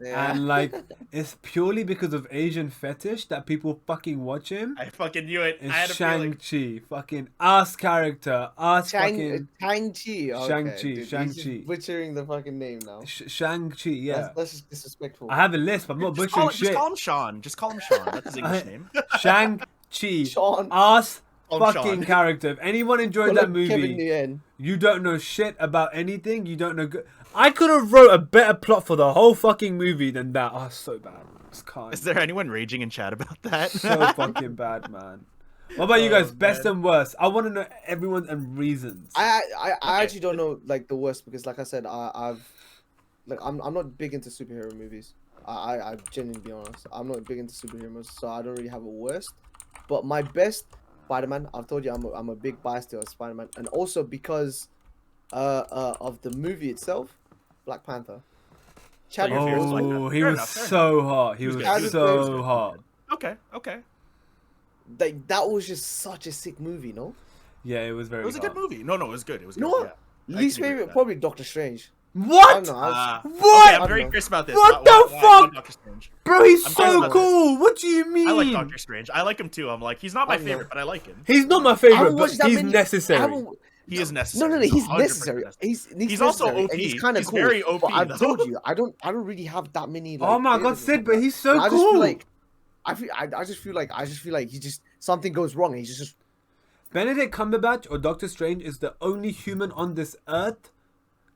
Yeah. And like it's purely because of Asian fetish that people fucking watch him. I fucking knew it. I had It's a feeling. Shang-Chi. Fucking ass character. Ass fucking Shang-Chi. Okay, Shang-Chi, dude, he's just Shang-Chi. butchering the fucking name now. Shang-Chi, yeah. That's just disrespectful. I have a list, but I'm not Just butchering just shit. call him Sean. Just call him Sean. That's his English name. Shang-Chi. Sean. Ass Call him fucking Sean. character. If anyone enjoyed Call that him Kevin movie, Nguyen. you don't know shit about anything. You don't know good. I could have wrote a better plot for the whole fucking movie than that. Oh, so bad. I just can't. Is there anyone raging in chat about that? So fucking bad, man. What about you Oh, guys? Best man. and worst. I want to know everyone and reasons. I actually don't know like the worst because like I said I'm not big into superhero movies. I genuinely be honest. I'm not big into superhero movies, so I don't really have a worst. But my best Spider-Man. I've told you I'm a big bias to Spider-Man, and also because of the movie itself, Black Panther. Chadwick your favorite Black Boseman. Panther. Oh, he Fair was enough, fair so hot. He He was was good. He was so good. hot. Okay. Like that was just such a sick movie, no? Yeah, it was very It was a hot. good movie. No, it was good. It was good. You know what? Yeah. Least can agree with favorite that. probably Doctor Strange. I What? don't know. I was- What? Okay, I'm I very don't know. curious about this. What Why- the why fuck? Doctor Strange? Bro, he's I'm so talking about cool. What do you mean? I like Doctor Strange. I like him too. I'm like, he's not my I don't know. favorite, but I like him. He's not my I favorite, haven't but watched that he's many- I necessary. haven't- He is necessary. No, he's 100% necessary. He's also necessary, OP. and he's kind of He's cool. very OP, But I've though. told you, I don't really have that many. Like, Oh my god, favorites and Sid, stuff but like he's that. so I just cool. feel like I just feel like he just something goes wrong. And he's just Benedict Cumberbatch or Doctor Strange is the only human on this earth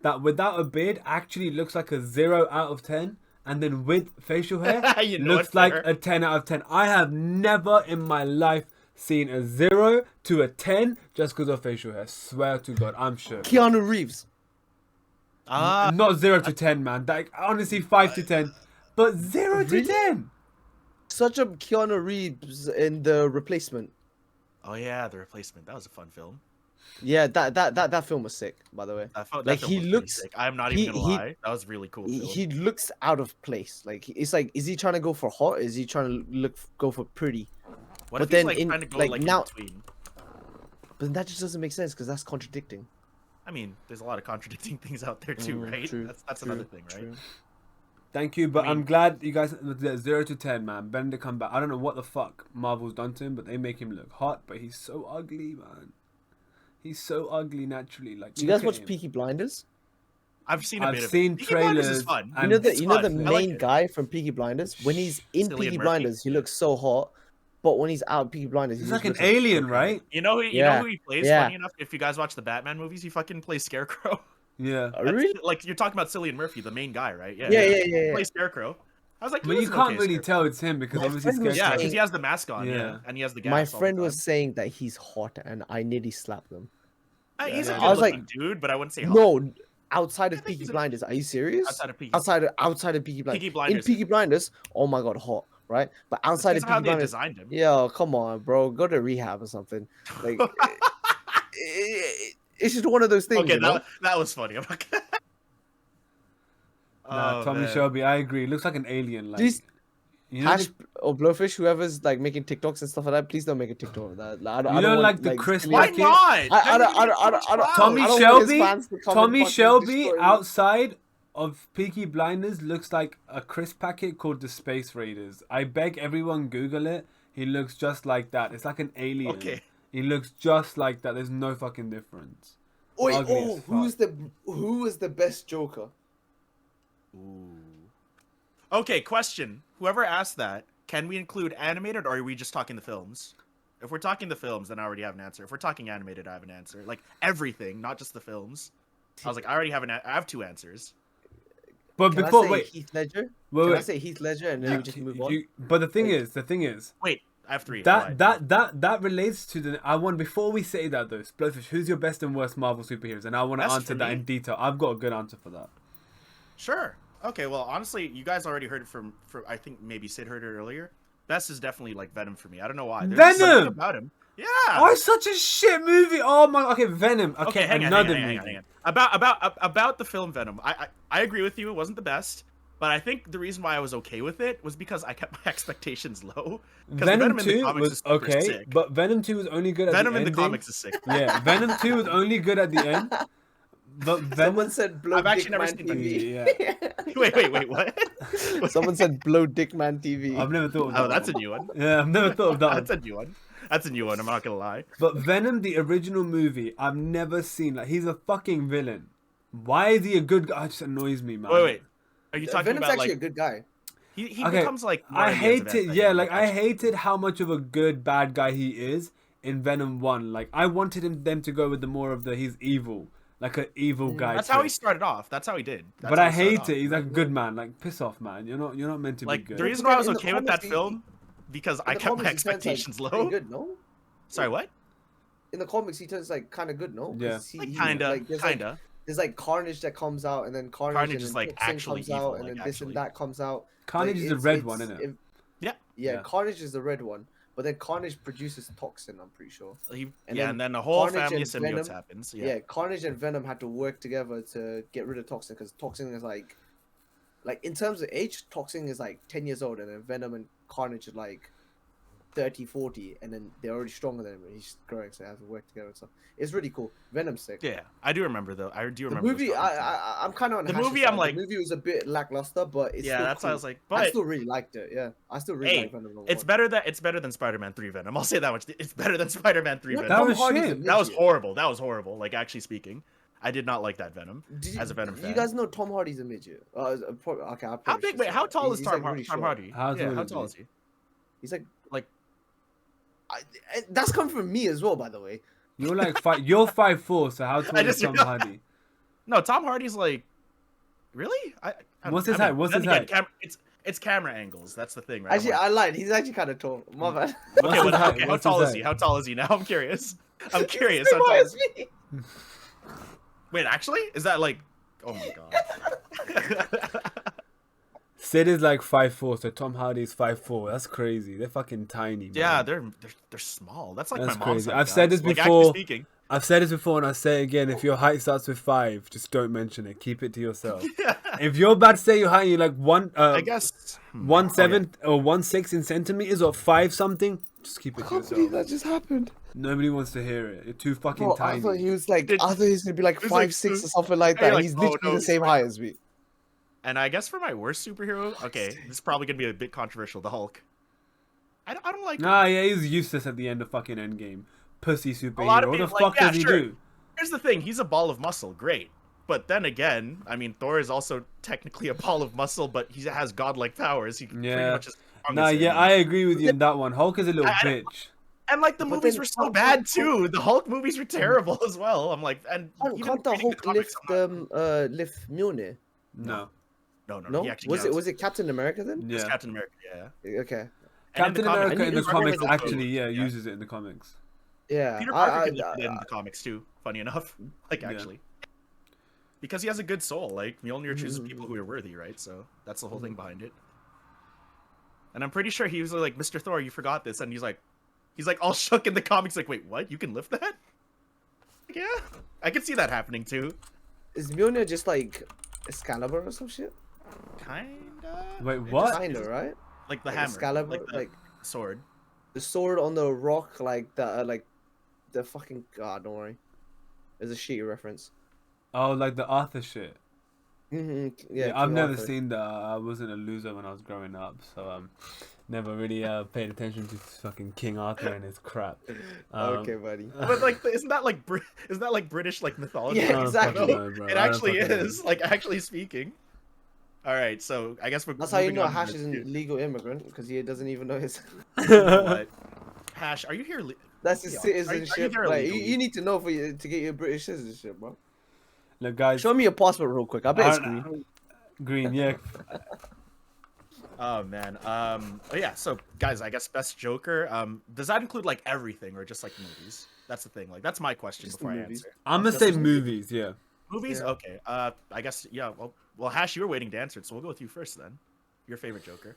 that without a beard actually looks like a 0 out of 10, and then with facial hair You know looks it's like fair. a 10 out of 10. I have never in my life seen a 0 to a 10 just because of facial hair. Swear to God, I'm sure. Keanu Reeves. Not 0 to 10, man. Like honestly, 5 to 10, but 0 to Really? 10. Such a Keanu Reeves in The Replacement. Oh yeah, The Replacement. That was a fun film. Yeah, that film was sick, by the way. That film Like, was he pretty looks- sick. I'm not he- even gonna he- lie. That was a really cool. He, Film. he looks out of place. Like it's like, is he trying to go for hot? Is he trying to go for pretty? What but if then he's like in- trying to go like, like now- in between? But that just doesn't make sense because that's contradicting. I mean, there's a lot of contradicting things out there too, right? True, That's true, another thing, right? true. Thank you, but I mean- I'm glad you guys 0 to 10, man. Benedict Cumberbatch. I don't know what the fuck Marvel's done to him, but they make him look hot. But he's so ugly, man. He's so ugly naturally. Like, Do you guys look at watch him. Peaky Blinders? I've seen a I've bit of seen it. Peaky Blinders trailers is fun. and- You It's know the fun. I like main it. guy from Peaky Blinders. When he's in Cillian Peaky Murphy. Blinders, he looks so hot, but when he's out of Peaky Blinders, He's he like just an looks alien, so right? You know who Yeah. he plays? Yeah. Funny enough, if you guys watch the Batman movies, he fucking plays Scarecrow. Yeah. Oh, That's- really? Like you're talking about Cillian Murphy, the main guy, right? Yeah. He plays Scarecrow. I was like, he But you was an can't okay really Scarecrow. tell it's him because My obviously friend was Yeah, Scarecrow. because he has the mask on. Yeah. Yeah, and he has the gas. My all the friend was time. saying that he's hot, and I nearly slapped him. He's a Yeah. good I was looking like, dude, but I wouldn't say hot. No, outside of I think Peaky he's a- Blinders, are you serious? Outside of Peaky. Outside of Peaky Blinders. Peaky Blinders. In Peaky Blinders, oh my god, hot, right? But outside That's of how Peaky they Blinders, designed him. yo, come on, bro, go to rehab or something. Like, it's just one of those things. Okay, you know? that was funny. I'm not gonna... Nah, Oh, Tommy man. Shelby, I agree. Looks like an alien. Like, These you know, Hash or Blowfish, whoever's like making TikToks and stuff like that, please don't make a TikTok of that. Like, I You don't want, like the Chris silly- Why Packet? not? I don't- Tommy I don't want his Shelby, fans to come and Tommy fucking Shelby destroy me. outside of Peaky Blinders looks like a crisp packet called the Space Raiders. I beg everyone Google it. He looks just like that. It's like an alien. Okay. He looks just like that. There's no fucking difference. Wait, Ugly oh, as fuck. who is the best Joker? Ooh. Okay, question. Whoever asked that, can we include animated or are we just talking the films? If we're talking the films, then I already have an answer. If we're talking animated, I have an answer. Like everything, not just the films. I was like, I already have I have two answers. But Can before, I say wait, Heath Ledger? wait, Can I wait. say Heath Ledger and then we just move on? But the thing Like- is, Wait, I have three. that relates to the. I want before we say that though, Splurfish, who's your best and worst Marvel superheroes? And I want to Best answer for that me? in detail. I've got a good answer for that. Sure. Okay. Well, honestly, you guys already heard it from I think maybe Sid heard it earlier. Best is definitely like Venom for me. I don't know why. There's just something Venom! about him. Yeah. Oh, it's such a shit movie. Oh my. Okay, Venom. Okay, hang on, another hang movie. on, hang on. About the film Venom. I agree with you. It wasn't the best, but I think the reason why I was okay with it was because I kept my expectations low. 'Cause Venom in the 2 comics was is super okay, sick. but Venom 2 was only good at Venom the in the ending. comics is sick. Yeah, Venom 2 was only good at the end. But Venom. Someone said blow I've Dick actually never Man seen TV. Wait, what? Someone said blow Dick Man TV. I've never thought of that. Oh, that's a one. new one. Yeah, I've never thought of that That's one. a new one. That's a new one. I'm not gonna lie. But Venom, the original movie, I've never seen. Like, he's a fucking villain. Why is he a good guy? It just annoys me, man. Wait. Are you talking Venom's about actually like a good guy. he Okay, becomes like? more I at the ends of hated, Venom, yeah, like I actually. hated how much of a good bad guy he is in Venom 1. Like, I wanted them to go with the more of the he's evil, like an evil guy. That's how he trick. started off. That's how he did. That's But how I he started hate off. it. He's like a good man. Like, piss off, man. You're not meant to be Like good. the reason why I was In the okay with that comics, film because I In the kept my comics, he turns, like, expectations pretty low. Good, no? Sorry, what? In the comics, he turns like kind of good, no? 'Cause Yeah. there's like Carnage that comes out, and then Carnage and is, then like, Toxin actually comes evil, out, and like, then this actually. and that comes out. Carnage Like, is the red one, isn't it? Yeah. Yeah. Carnage is the red one, but then Carnage produces Toxin, I'm pretty sure. And then the whole Carnage family of and symbiotes Venom- happens. Yeah. Carnage and Venom had to work together to get rid of Toxin, because Toxin is like in terms of age, Toxin is like 10 years old, and then Venom and Carnage are like 30, 40, and then they're already stronger than him, and he's growing, so they have to work together and stuff. It's really cool. Venom's sick. Yeah, I do remember though. I do The remember. movie, those comics. I'm kind of on The Hash's movie, I'm side. like- the movie was a bit lackluster, but it's Yeah, still that's cool. why I was like, I but still really liked it. Yeah, I still really Hey, like Venom. number it's one. better than Spider-Man 3 Venom. I'll say that much. It's better than Spider-Man 3 You know, Venom. That was Hardy's a shit. That was midget. horrible. That was horrible. Like actually speaking, I did not like that Venom Did as a Venom fan. You guys know Tom Hardy's a midget. Okay, I'll How probably big? should Wait, say how that. tall is He's, Tom, like, really Tom short. Hardy? How Yeah, tall how is tall he? is he? He's like, Like- that's come from me as well, by the way. You're like you're 5'4", so how tall I is just Tom realized- Hardy? No, Tom Hardy's like, really? What's his height? What's then his again, height? it's camera angles. That's the thing, right? Actually, I'm I lied. He's actually kind of tall. My bad. What's like, his okay, height? how What's tall his is he? height? How tall is he now? I'm curious. I'm curious. Same How tall height is as he? me. Wait, actually, is that like? Oh my god. Sid is like 5'4", so Tom Hardy is 5'4". That's crazy. They're fucking tiny. Man. Yeah, they're small. That's like That's my mom's crazy. height, I've said guys. this Like, before. actually speaking. I've said this before and I say it again. If your height starts with 5, just don't mention it. Keep it to yourself. If you're about to say your height, you're like I guess 1'7" or 1'6" in centimeters or 5 something. Just keep it I to can't believe yourself. that just happened. Nobody wants to hear it. You're too fucking Bro, I tiny. thought he was like, Did- I thought he was gonna be like He was like 5'6" or two- something like Hey, that. like, He's oh, literally no, the it's same fine. height as me. And I guess for my worst superhero, okay, this is probably gonna be a bit controversial. The Hulk. I don't like. him. Nah, yeah, he's useless at the end of fucking Endgame. Pussy A lot superhero. of What the people fuck like, yeah, does he sure. do? Here's the thing: he's a ball of muscle, great. But then again, I mean, Thor is also technically a ball of muscle, but he has godlike powers. He pretty Yeah. much is. strong Nah, as yeah, him. I agree with you in that one. Hulk is a little I- bitch. And like the But movies then were so Hulk- bad Hulk- too. The Hulk movies were terrible as well. I'm like, and even Can't the reading Hulk comics, lift I'm not- lift Mjolnir? No. No, No, he actually was can't. it Captain America then? It's Yeah. Captain America, yeah. Okay, And Captain in the America comics- in the I comics remember actually, yeah. uses it in the comics. yeah. Peter Parker can lift it in the comics too. Funny enough, like Yeah. actually, because he has a good soul. Like Mjolnir chooses people who are worthy, right? So that's the whole thing behind it. And I'm pretty sure he was like, "Mr. Thor, you forgot this," and he's like all shook in the comics, like, "Wait, what? You can lift that?" Like, yeah, I can see that happening too. Is Mjolnir just like Excalibur or some shit? Kinda. Wait, It what? just- Kinda, right? Like the Like hammer, Excalibur, like the like sword. the sword on the rock, like the fucking. God, don't worry. There's a shitty reference. Oh, like the Arthur shit. Yeah, I've King never Arthur. seen that. I wasn't a loser when I was growing up, so never really paid attention to fucking King Arthur and his crap. Okay, buddy. But like, isn't that like British like mythology? Yeah, I don't exactly. fucking know, bro. It I don't actually fucking know. is, like, actually speaking. All right, so I guess we're. That's how you moving know on to Hash this is an too. illegal immigrant, because he doesn't even know his. What? Hash, are you here? That's his Yeah, are you citizenship. there Like, illegally? you need to know to get your British citizenship, bro. Look, guys. Show me your passport real quick. I bet it's I- green. Green, yeah. Oh man. Oh yeah. So guys, I guess best Joker. Does that include like everything or just like movies? That's the thing. Like that's my question Just before I movies. answer. I'm gonna Just say the movies, yeah. Movies? Yeah. Okay. I guess yeah. Well, Hash, you were waiting to answer it, so we'll go with you first then. Your favorite Joker?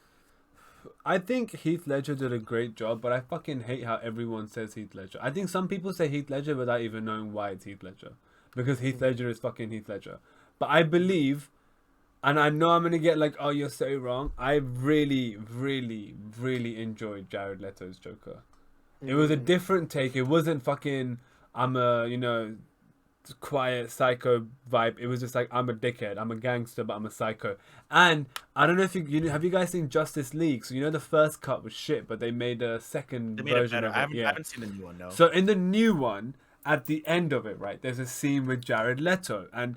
I think Heath Ledger did a great job, but I fucking hate how everyone says Heath Ledger. I think some people say Heath Ledger without even knowing why it's Heath Ledger. Because Heath Ledger is fucking Heath Ledger. But I believe, and I know I'm gonna get like, oh, you're so wrong. I really, really, really enjoyed Jared Leto's Joker. It was a different take. It wasn't fucking, I'm a, quiet psycho vibe. It was just like, I'm a dickhead, I'm a gangster, but I'm a psycho. And I don't know if have you guys seen Justice League? So the first cut was shit, but they made a second They made it version better. of it. I haven't seen the new one. No. So in the new one, at the end of it, right, there's a scene with Jared Leto, and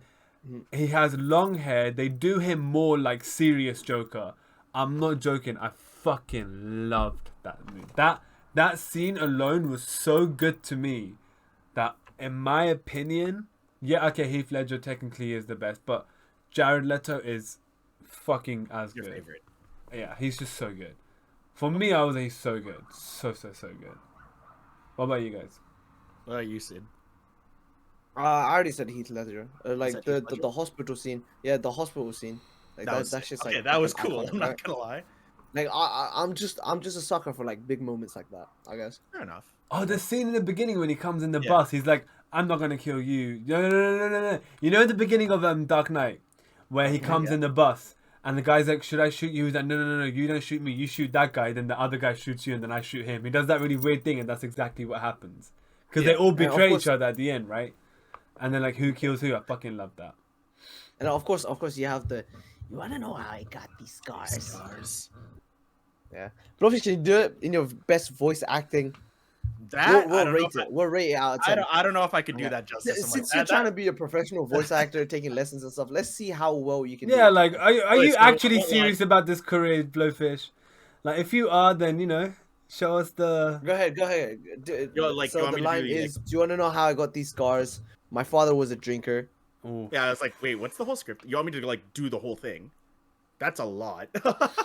he has long hair. They do him more like serious Joker. I'm not joking. I fucking loved that movie. That scene alone was so good to me that, in my opinion, yeah, okay, Heath Ledger technically is the best, but Jared Leto is fucking as Your good. favorite? Yeah, he's just so good. For me, I was like, he's so good. So good. What about you guys? What about you, Sid? I already said Heath Ledger. Like said the, Heath the Ledger? the hospital scene. Yeah, the hospital scene. Like that's just like okay. That was fucking cool. iconic, I'm right? not gonna lie. Like I'm just a sucker for like big moments like that, I guess. Fair enough. Oh, the scene in the beginning when he comes in the Yeah. bus, he's like, I'm not gonna kill you. No. You know the beginning of Dark Knight, where he comes in the bus, and the guy's like, should I shoot you? He's like, no, you don't shoot me. You shoot that guy, then the other guy shoots you, and then I shoot him. He does that really weird thing, and that's exactly what happens. Because they all of betray course- each other at the end, right? And then like, who kills who? I fucking love that. And of course you have the. You wanna know how I got these scars? Yeah. But obviously, you do it in your best voice acting. That We'll I don't know rate if I- it. We'll rate it out of 10. I don't know if I could do Yeah. that justice. I'm like, Since you're that- trying that- to be a professional voice actor, taking lessons and stuff, let's see how well you can do Yeah, it. like, are Wait, you so actually what, like- serious about this career, Blowfish? Like, if you are, then show us the. Go ahead. Yo, like, you So want the me to line do, like- is, do you want to know how I got these scars? My father was a drinker. Ooh. Yeah, I was like, wait, what's the whole script? You want me to like do the whole thing? That's a lot.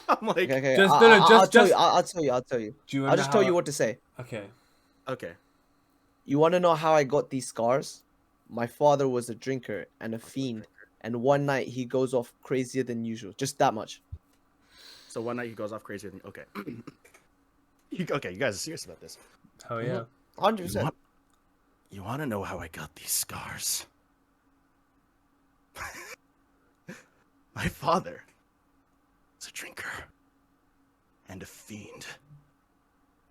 I'm like, Okay. Just- I'll, no, no, I'll just- tell just- you. I'll tell you. I'll tell you. Do you I'll wanna just tell how- you what to say. Okay. okay. You want to know how I got these scars? My father was a drinker and a fiend, and one night he goes off crazier than usual. Just that much. So one night he goes off crazy. Okay. Okay, you guys are serious about this. Oh yeah. 100%. You want to know how I got these scars? My father was a drinker and a fiend.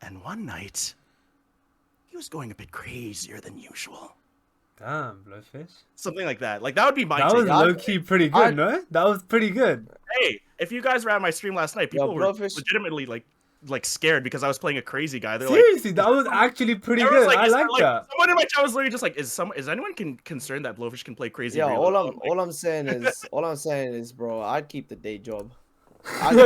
And one night, he was going a bit crazier than usual. Damn, Blowfish. Something like that. Like, that would be my That take. was low key pretty good, no? That was pretty good. Hey, if you guys were at my stream last night, people were Blowfish- legitimately like scared because I was playing a crazy guy. They're like, Seriously, that was actually pretty everyone's good. I is- like that. Someone in my chat was literally just like, is anyone concerned that Blowfish can play crazy? Yeah, real?" all I'm saying is, bro, I'd keep the day job. I'd keep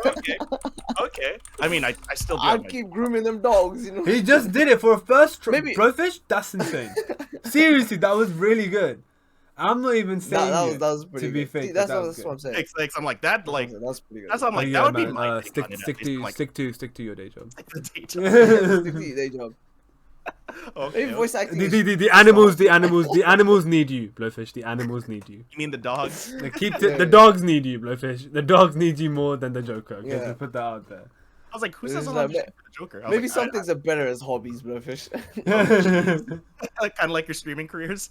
the day job. Okay. I mean, I still do. I'd keep grooming them dogs, you know. He just did it for a first try. Maybe- Blowfish? That's insane. Seriously, that was really good. I'm not even saying That it was pretty to be good. fake. See, that's that what, was that's what I'm saying. Thanks. I'm like that. Like That's pretty good. that's what I'm like. Oh, that yeah, would be man, my take stick on it, at stick least. to Like, stick to your day job. the detail. Stick to your day job. Okay. Maybe voice acting. The animals need you, Blowfish. The animals need you. You mean the dogs? Like, Yeah. the dogs need you, Blowfish. The dogs need you more than the Joker. Okay, Yeah. just put that out there. I was like, who It's says a like, lot of shit for the Joker? I was Maybe like, some things are better as hobbies, Blowfish. kind of like your streaming careers.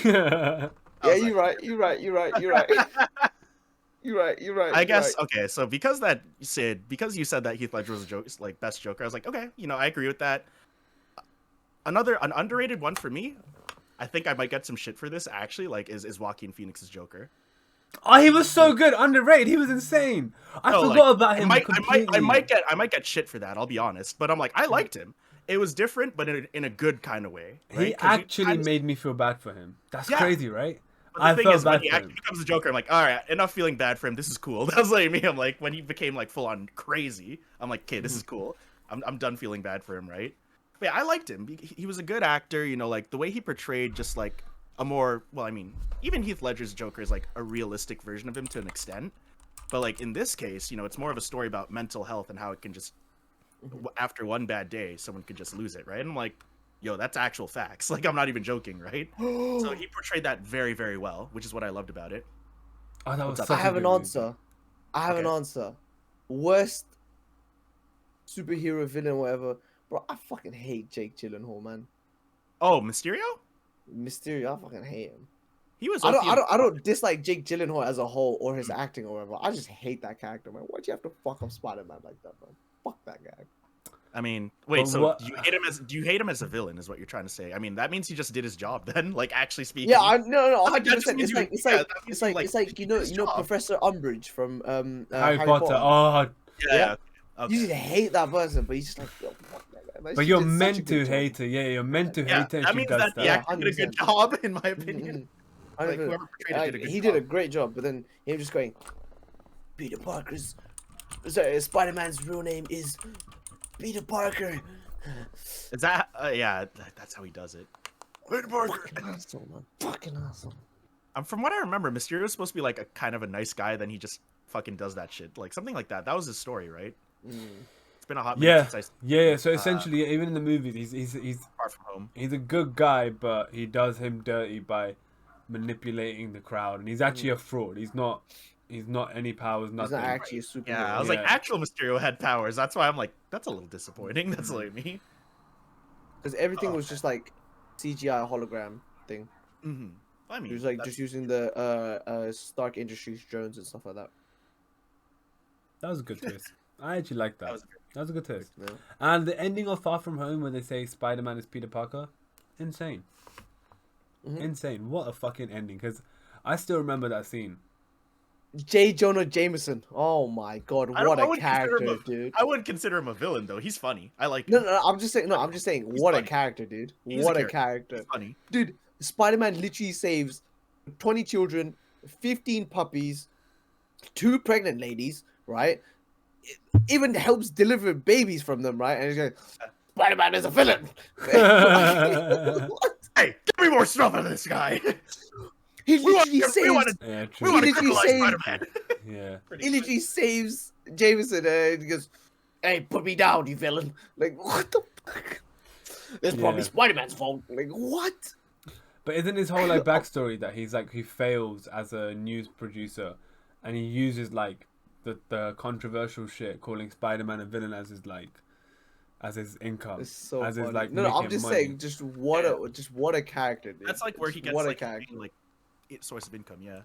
Yeah, was you're right. You're right. You're right. You're right. You're right. I you're guess right. okay. So because you said that Heath Ledger was a joke, like best Joker, I was like, okay, I agree with that. An underrated one for me, I think I might get some shit for this actually. Like, is Joaquin Phoenix's Joker? Oh, he was so good, underrated. He was insane. I No, forgot like, about him completely. I might get shit for that. I'll be honest, but I'm like, I liked him. It was different, but in a good kind of way. Right? He 'Cause you actually kinda- made me feel bad for him. That's Yeah. crazy, right? But I the thing felt is, when bad he for actually him. becomes a Joker, I'm like, all right, enough feeling bad for him. This is cool. That's like me. I'm like, when he became like full on crazy, I'm like, okay, this is cool. I'm done feeling bad for him, right? But yeah, I liked him. He was a good actor, you know, like the way he portrayed just like a more, well, I mean, even Heath Ledger's Joker is like a realistic version of him to an extent. But like in this case, you know, it's more of a story about mental health and how it can just after one bad day, someone could just lose it, right? And I'm like, yo, that's actual facts. Like I'm not even joking, right? So he portrayed that very, very well, which is what I loved about it. Oh, that was I such I a have good an movie. answer. I have an Okay. answer. Worst superhero villain, whatever. Bro, I fucking hate Jake Gyllenhaal, man. Oh, Mysterio? Mysterio, I fucking hate him. He was. I OP in- don't dislike Jake Gyllenhaal as a whole or his acting or whatever. I just hate that character, man. Why'd you have to fuck up Spider-Man like that, man? Fuck that guy. I mean, wait. But So what- do you hate him as a villain? Is what you're trying to say? I mean, that means he just did his job then. Like actually speaking. Yeah, no, That just 100%. means It's like you- yeah, that means you, it's like he did his job. Professor Umbridge from Harry Potter. Oh, Yeah. Okay. You just hate that person, but he's just like, yo, fuck that guy. Man, but she you're did such a meant good to job. hate her. Yeah, you're meant to Yeah, hate her. And that she means does that that. the actor did a good 100%. job, in my opinion. Like 100%. whoever portrayed it did a good He job. did a great job, but then him just going, Peter Parker's, sorry, Spider-Man's real name is Peter Parker. Is that? Yeah, that's how he does it. Peter Parker. Fucking asshole, man. Fucking asshole. From what I remember, Mysterio was supposed to be like a kind of a nice guy. Then he just fucking does that shit, like something like that. That was his story, right? It's been a hot minute Yeah, since yeah. So essentially, even in the movies, he's Far From Home. he's a good guy, but he does him dirty by manipulating the crowd, and he's actually a fraud. He's not any powers, He's nothing. not actually a superhero. Yeah, I was like, Yeah. actual Mysterio had powers. That's why I'm like, that's a little disappointing. That's like me. Because everything was just like CGI hologram thing. Mm-hmm. I mean, He was like that's- just using the Stark Industries drones and stuff like that. That was a good twist. I actually like that. That was That was a good twist. Yeah. And the ending of Far From Home, when they say Spider-Man is Peter Parker, insane. Mhm. Insane. What a fucking ending. Because I still remember that scene. J. Jonah Jameson. Oh my god, I don't- what I a wouldn't consider him character, dude. I wouldn't consider him a villain though. He's funny. I like No, him. no, I'm just saying. No, I'm just saying. He's What a funny. character, dude. He's What a a character, He's funny. dude. Spider-Man literally saves 20 children, 15 puppies, 2 pregnant ladies, right? It even helps deliver babies from them, right? And he's going, Spider-Man is a villain. What? Hey, give me more stuff out of this guy. He We want literally to saves. Yeah, we true. want to literally criminalize saved- Spider-Man. Yeah. He literally saves Jameson, and he goes, "Hey, put me down, you villain!" Like, what the fuck? It's probably Yeah. Spider-Man's fault. Like, what? But isn't his whole like backstory that he's like he fails as a news producer, and he uses like the controversial shit, calling Spider-Man a villain as his like as his income, It's so as his funny. like No, I'm making just money. saying, just what a character, dude. That's like where he Just gets what a like, character. like source of income. Yeah.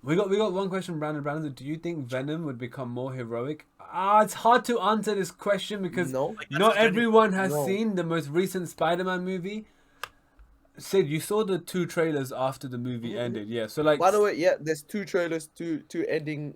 We got one question, Brandon. Do you think Venom would become more heroic? It's hard to answer this question because No, Like, that's not a genuine- everyone has No. seen the most recent Spider-Man movie. Sid, you saw the 2 trailers after the movie ended, yeah. So like, by the way, yeah, there's 2 trailers, two ending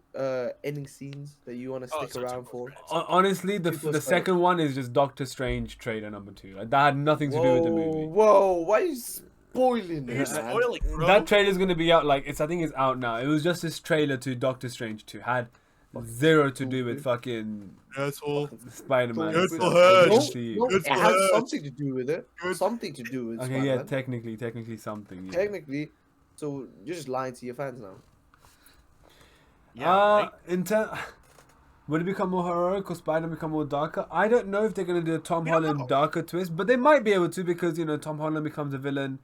scenes that you want to Oh, stick so it's around a for. honestly, the Two the second one is just Doctor Strange trailer number 2. Like, that had nothing to do with the movie. Whoa, why are you spoiling You're it, man? spoiling, bro. That trailer's gonna be out like I think it's out now. It was just this trailer to Doctor Strange 2. Had zero to do with fucking asshole. Spider-Man. Don't and do stuff. that. It's No, just the- no, Good it has for something to do with it. Something to do with Okay, Spider-Man. yeah, technically something. Yeah. Technically, so you're just lying to your fans now. Yeah. right? Would it become more heroic or Spider-Man become more darker? I don't know if they're gonna do a Tom We don't Holland know. darker twist, but they might be able to because Tom Holland becomes a villain,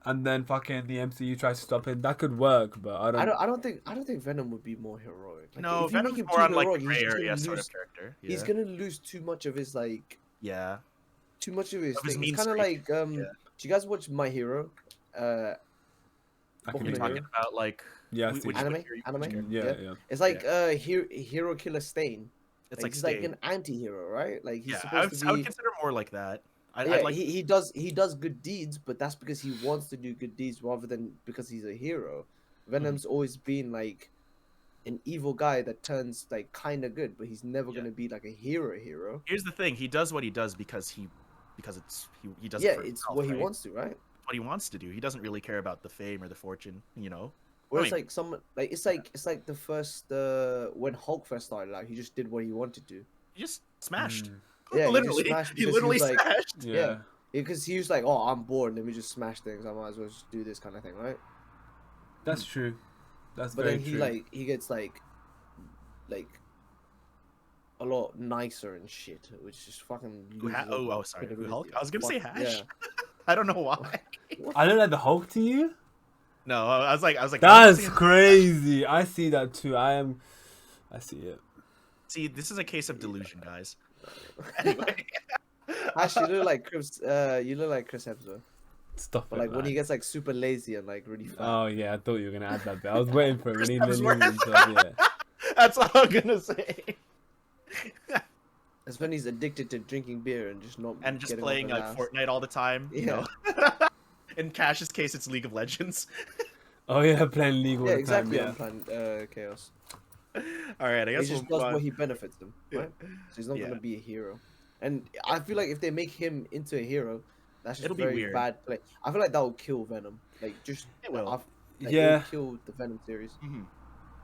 and then fucking the MCU tries to stop him. That could work, but I don't. I don't think Venom would be more heroic. Like, No, if you make Venom's him more too on like heroic, the he's gray just area gonna sort lose- of character. Yeah. He's gonna lose too much of his Yeah. too much of his Of his thing. mean It's kind of streak. like Yeah. Do you guys watch My Hero? I Boku can no do Hero? it. Talking about like Yeah, I've which- seen which it. Anime? character- Anime? which character? Yeah. It's like Hero Killer Stain. It's like he's like Sting. an anti-hero, right? Like he's Yeah, supposed to I would be. consider more like that. Yeah, I'd like he does good deeds, but that's because he wants to do good deeds rather than because he's a hero. Venom's always been like an evil guy that turns like kind of good, but he's never Yeah. gonna be like a hero. Here's the thing: he does what he does because he does Yeah, it for it's himself, what he right? wants to, right? What he wants to do. He doesn't really care about the fame or the fortune. Whereas mean- like someone like it's like the first when Hulk first started out, he just did what he wanted to. He just smashed. Yeah, literally, he literally like, smashed. Yeah. because he was like, oh, I'm bored. Let me just smash things. I might as well just do this kind of thing, right? That's true. That's But very then true. he gets like a lot nicer and shit, which is fucking. Sorry. Who Hulk? I was gonna say Hash. Yeah. I don't know why. I look like the Hulk to you? No, I was like, That's crazy. I see that too. I see it. See, this is a case of delusion, guys. Anyway, Actually, you look like Chris. You look like Chris Hemsworth. Stop But it, like when man. he gets like super lazy and like really fat. Oh yeah, I thought you were gonna add that bit. I was waiting for it when he Chris literally Hemsworth. said, yeah. that's all I'm gonna say. That's when he's addicted to drinking beer and just not And just getting playing off like his ass. Fortnite all the time. You Yeah. know? In Cash's case, it's League of Legends. Oh yeah, playing League all Yeah, the exactly. time. I'm playing Chaos. All right, I He guess just we'll does move on. what he benefits him, right? So he's not Yeah. gonna be a hero. And I feel like if they make him into a hero, that's just It'll be very weird. bad play. I feel like that will kill Venom. Like just It will. like, Yeah. it'll kill the Venom series. Mhm.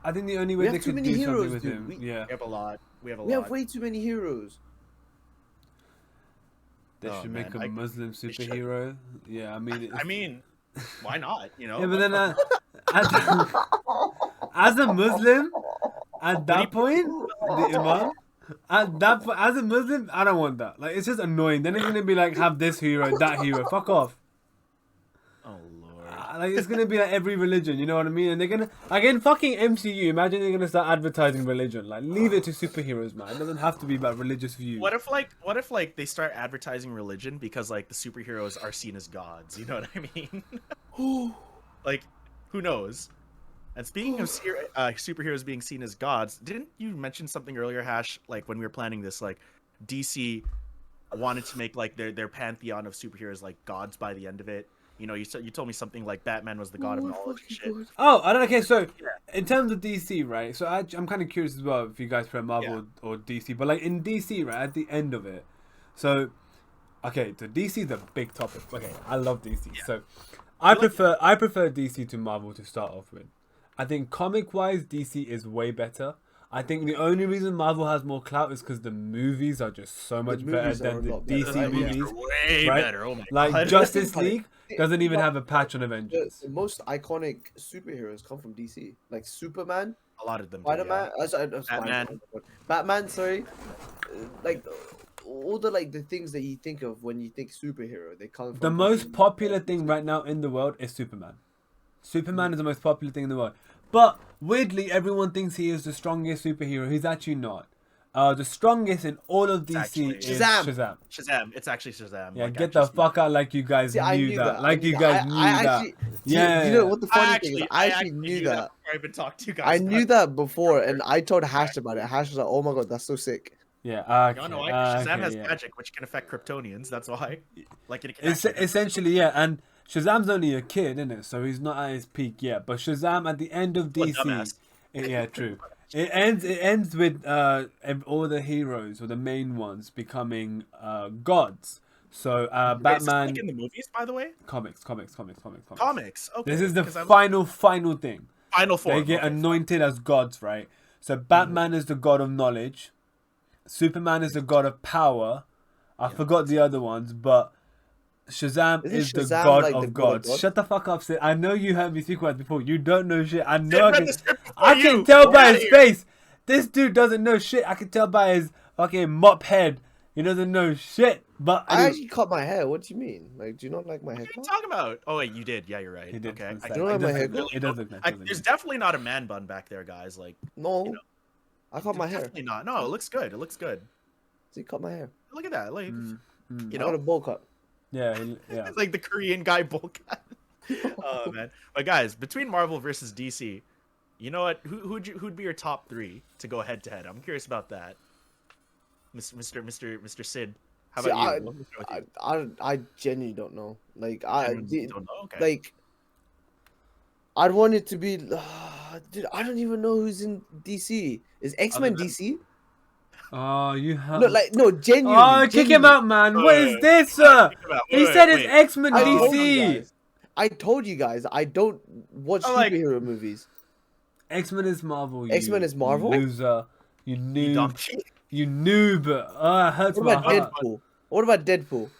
I think the only way We have they too could many do heroes, something with dude. him, We- yeah, We have a lot. We have a We lot. have way too many heroes. they Oh, should make man, a Muslim should. superhero. Yeah, I mean, I mean, why not? You know. yeah, but then as a Muslim, at that point, the Imam, at that point, as a Muslim, I don't want that. Like, it's just annoying. Then it's gonna be like, have this hero, that hero. Fuck off. Oh lord. Like, it's gonna be like every religion, you know what I mean? And they're gonna, like in fucking MCU, imagine they're gonna start advertising religion. Like, leave it to superheroes, man. It doesn't have to be about religious views. What if like they start advertising religion because like the superheroes are seen as gods? You know what I mean? Like, who knows? And speaking of superheroes being seen as gods, didn't you mention something earlier, Hash? Like when we were planning this, like DC wanted to make like their pantheon of superheroes like gods by the end of it. You know, you told me something like Batman was the god of knowledge and shit. Oh, I don't know. Okay, so in terms of DC, right? So I'm kind of curious as well if you guys prefer Marvel or DC. But like in DC, right, at the end of it, so okay, so DC is a big topic. Okay, I love DC. Yeah. So I prefer DC to Marvel to start off with. I think comic-wise, DC is way better. I think the only reason Marvel has more clout is because the movies are just so much better movies are than a the lot better. DC Like, yeah. movies. Way right? better. Oh my Like god. Justice Like, League doesn't even have a patch on The Avengers. most iconic superheroes come from DC, like Superman, A lot of them. do, Spider-Man, Batman. Batman. Sorry, like all the the things that you think of when you think superhero, they come from The DC. most popular thing right now in the world is Superman. Superman is the most popular thing in the world. But weirdly, everyone thinks he is the strongest superhero. He's actually not. The strongest in all of DC actually is Shazam. Shazam. Shazam. It's actually Shazam. Yeah, Like, get the actually fuck out like you guys See, I knew knew that. that. Like you guys knew that. Actually, Yeah. you know what the funny I thing is? actually, I actually knew that. before I even talked to you guys. I knew that before, and I told Hash about it. Hash was like, "Oh my god, that's so sick." Yeah, okay. You know why? Shazam okay, has yeah. magic, which can affect Kryptonians. That's why. Like it can It's actually- essentially, yeah, and Shazam's only a kid, isn't it? So he's not at his peak yet. But Shazam at the end of What a DC, dumbass. yeah, true. It ends with all the heroes or the main ones becoming gods. So Wait, is this, Batman, like in the movies, by the way. comics. Comics. Okay. This is the 'cause I'm- final thing. final form. They get okay. anointed as gods, right? So Batman is the god of knowledge. Superman is the god of power. I forgot the other ones, but Shazam Isn't is the Shazam god like the of god of gods. gods? Shut the fuck up, Sid. I know you heard me speak about it before. You don't know shit. I Sid know read the script before I you. can tell Get by outta his here. face. This dude doesn't know shit. I can tell by his fucking mop head. He doesn't know shit. But I actually cut my hair. What do you mean? Like, do you not like my What are you haircut? talking about? Oh wait, you did. Yeah, you're right. he did. Okay. It's I like- don't it have my does hair look- good. It does look nice. I, doesn't there's it? definitely not a man bun back there, guys. Like, No, You know. I cut my hair. definitely not. No, it looks good. It looks good. See, cut my hair. Look at that. Like, Mm. you I got a know, bowl cut. Yeah, yeah. it's like the Korean guy bull cut. Oh man. But guys, between Marvel versus DC, you know what? Who'd be your top 3 to go head to head? I'm curious about that. Mr. Sid. How See, about you? What's with you? I genuinely don't know. Like, You don't know? Okay. like, I'd want it to be. Dude, I don't even know who's in DC. Is X-Men than- DC? Oh, you have. No, genuinely. Oh, kick him genuinely. out, man. What is Wait, this, sir? Think about- He wait, said wait. it's X-Men I told you DC. guys. I told you guys I don't watch Oh, like- superhero movies. X-Men is Marvel. You X-Men is Marvel? Loser. You You noob. donkey. You noob. It hurts What my about heart. Deadpool? What about Deadpool?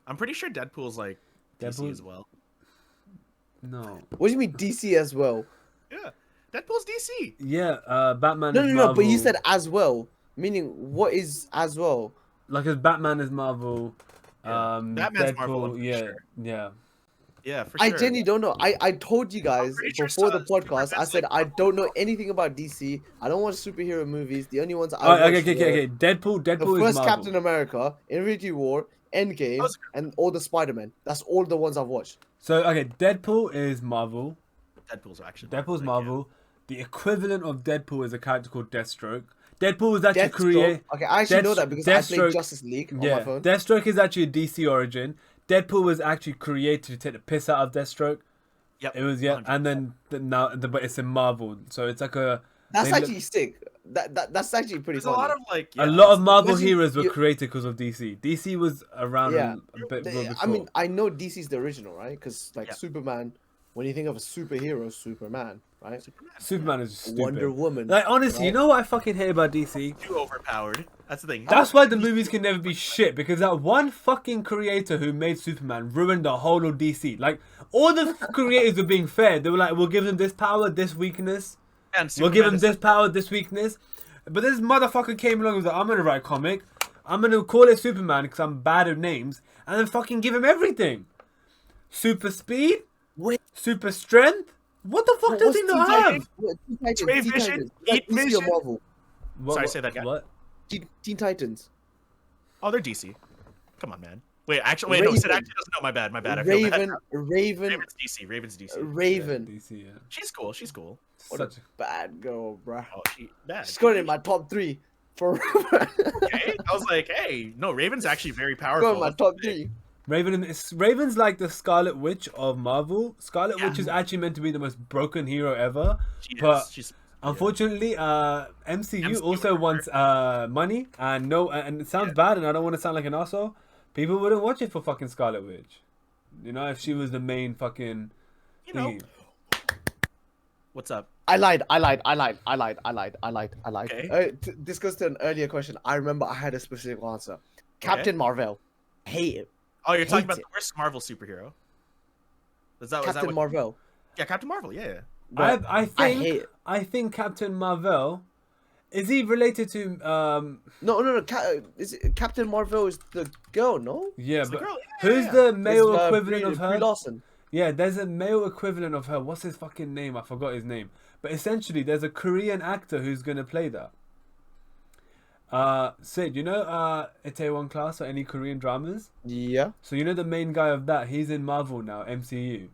I'm pretty sure Deadpool's like DC Deadpool? as well. No. What do you mean DC as well? Yeah, Deadpool's DC. Yeah, Batman No, is no, Marvel. no. But you said as well, meaning what is as well? Like, as Batman is Marvel. Yeah. Batman's Deadpool, Marvel, I'm pretty yeah, sure. yeah. Yeah, for I sure. genuinely don't know. I told you guys pretty sure before the Superman's podcast. I said like I Marvel don't know Marvel. anything about DC. I don't watch superhero movies. The only ones I Oh, watch okay. Deadpool the is first Marvel. Captain America, Infinity War, Endgame, Those and all the Spider-Man. That's all the ones I've watched. So, okay, Deadpool is Marvel. Deadpool's actually Deadpool's like, Marvel. The equivalent of Deadpool is a character called Deathstroke. Deadpool was actually Deathstroke. created. Okay, I actually know that because I Deathstroke- played Justice League on my phone. Deathstroke is actually a DC origin. Deadpool was actually created to take the piss out of Deathstroke. Yep. It was, yeah, 100%. and then but it's in Marvel, so it's like a. That's they actually sick. That's actually pretty There's a funny. lot of like A lot of it's- Marvel because you- heroes were you- created because of DC. DC was around Yeah. a bit before. I mean, I know DC's the original, right? Because like Yeah. Superman, when you think of a superhero, Superman, right? Superman is stupid. Wonder Woman. Like, honestly, you right? know what I fucking hate about DC? too overpowered. That's the thing. That's why the movies can never be shit, because that one fucking creator who made Superman ruined the whole of DC. Like, all the creators were being fair. They were like, we'll give him this power, this weakness. And We'll give him Superman this power, this weakness. But this motherfucker came along and was like, I'm gonna write a comic. I'm gonna call it Superman because I'm bad at names. And then fucking give him everything. Super speed? Wait, Super strength? What the fuck does what's he not Teen have? Titans? What, Teen Titans, Trade Teen vision, Titans. eat Like, DC or vision. Marvel? Sorry, say that again. What? Teen Titans. Oh, they're DC. Come on, man. Wait, actually, no. Sid Raven. actually doesn't know. My bad. My bad. I feel bad. Raven, Raven's DC. Raven. DC, yeah. She's cool. She's cool. What a Such a- bad girl, bruh. Oh, she bad. She's going in my top 3 for Okay. I was like, hey, no, Raven's actually very going powerful. in my That's top the thing. 3. Raven's like the Scarlet Witch of Marvel. Scarlet Yeah. Witch is actually meant to be the most broken hero ever. She But is. She's unfortunately, MCU MCU also wants money, and and it sounds bad, and I don't want to sound like an asshole. People wouldn't watch it for fucking Scarlet Witch. You know, if she was the main fucking you know. thingy. What's up? I lied. Okay. This goes to an earlier question. I remember I had a specific answer. Captain Marvel. Hate it. Oh, you're talking Hate about it. the worst Marvel superhero. Is that Captain what? Marvel. Yeah, Captain Marvel. Yeah. But I I hate it. think Captain Marvel. Is he related to No. Is it, Captain Marvel is the girl, no? Yeah, It's the but girl, who's yeah. the male It's, equivalent Brie- of Brie her? Larson. Yeah, there's a male equivalent of her. What's his fucking name? I forgot his name. But essentially, there's a Korean actor who's gonna play that. Sid, you know Itaewon Class or any Korean dramas? Yeah. So you know the main guy of that, he's in Marvel now, MCU.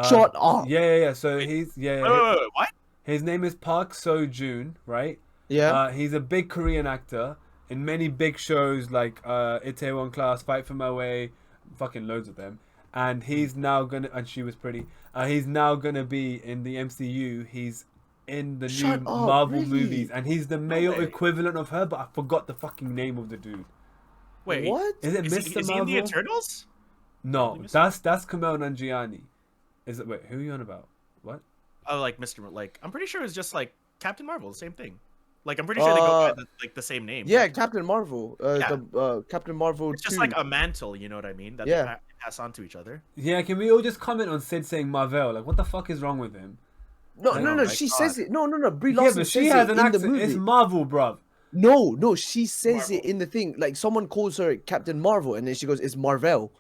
Shut up. Yeah. So he's Wait, what? his name is Park So Joon, right? Yeah. He's a big Korean actor in many big shows like Itaewon Class, Fight for My Way, fucking loads of them. And he's now gonna, and she was pretty. He's now gonna be in the MCU. He's in the Shut new up, Marvel really? movies, and he's the male way. equivalent of her. But I forgot the fucking name of the dude. Wait. What? Is it Is Mr. he in the Marvel? Eternals? No, Mr. that's Kumail Nanjiani. Is it? Wait, who are you on about? What? Oh, like Mr. Like, I'm pretty sure it's just like Captain Marvel, the same thing. Like, I'm pretty sure they go by like the same name. Yeah, Captain Marvel. Yeah. The Captain Marvel It's 2. just like a mantle, you know what I mean? That Yeah. they pass on to each other. Yeah, can we all just comment on Sid saying Marvel? Like, what the fuck is wrong with him? No. Oh my She God. says it. No. Brie Yeah, Larson but she says has it an in the accent. movie. It's Marvel, bruv. No. She says it Marvel. in the thing. Like someone calls her Captain Marvel, and then she goes, "It's Marvel."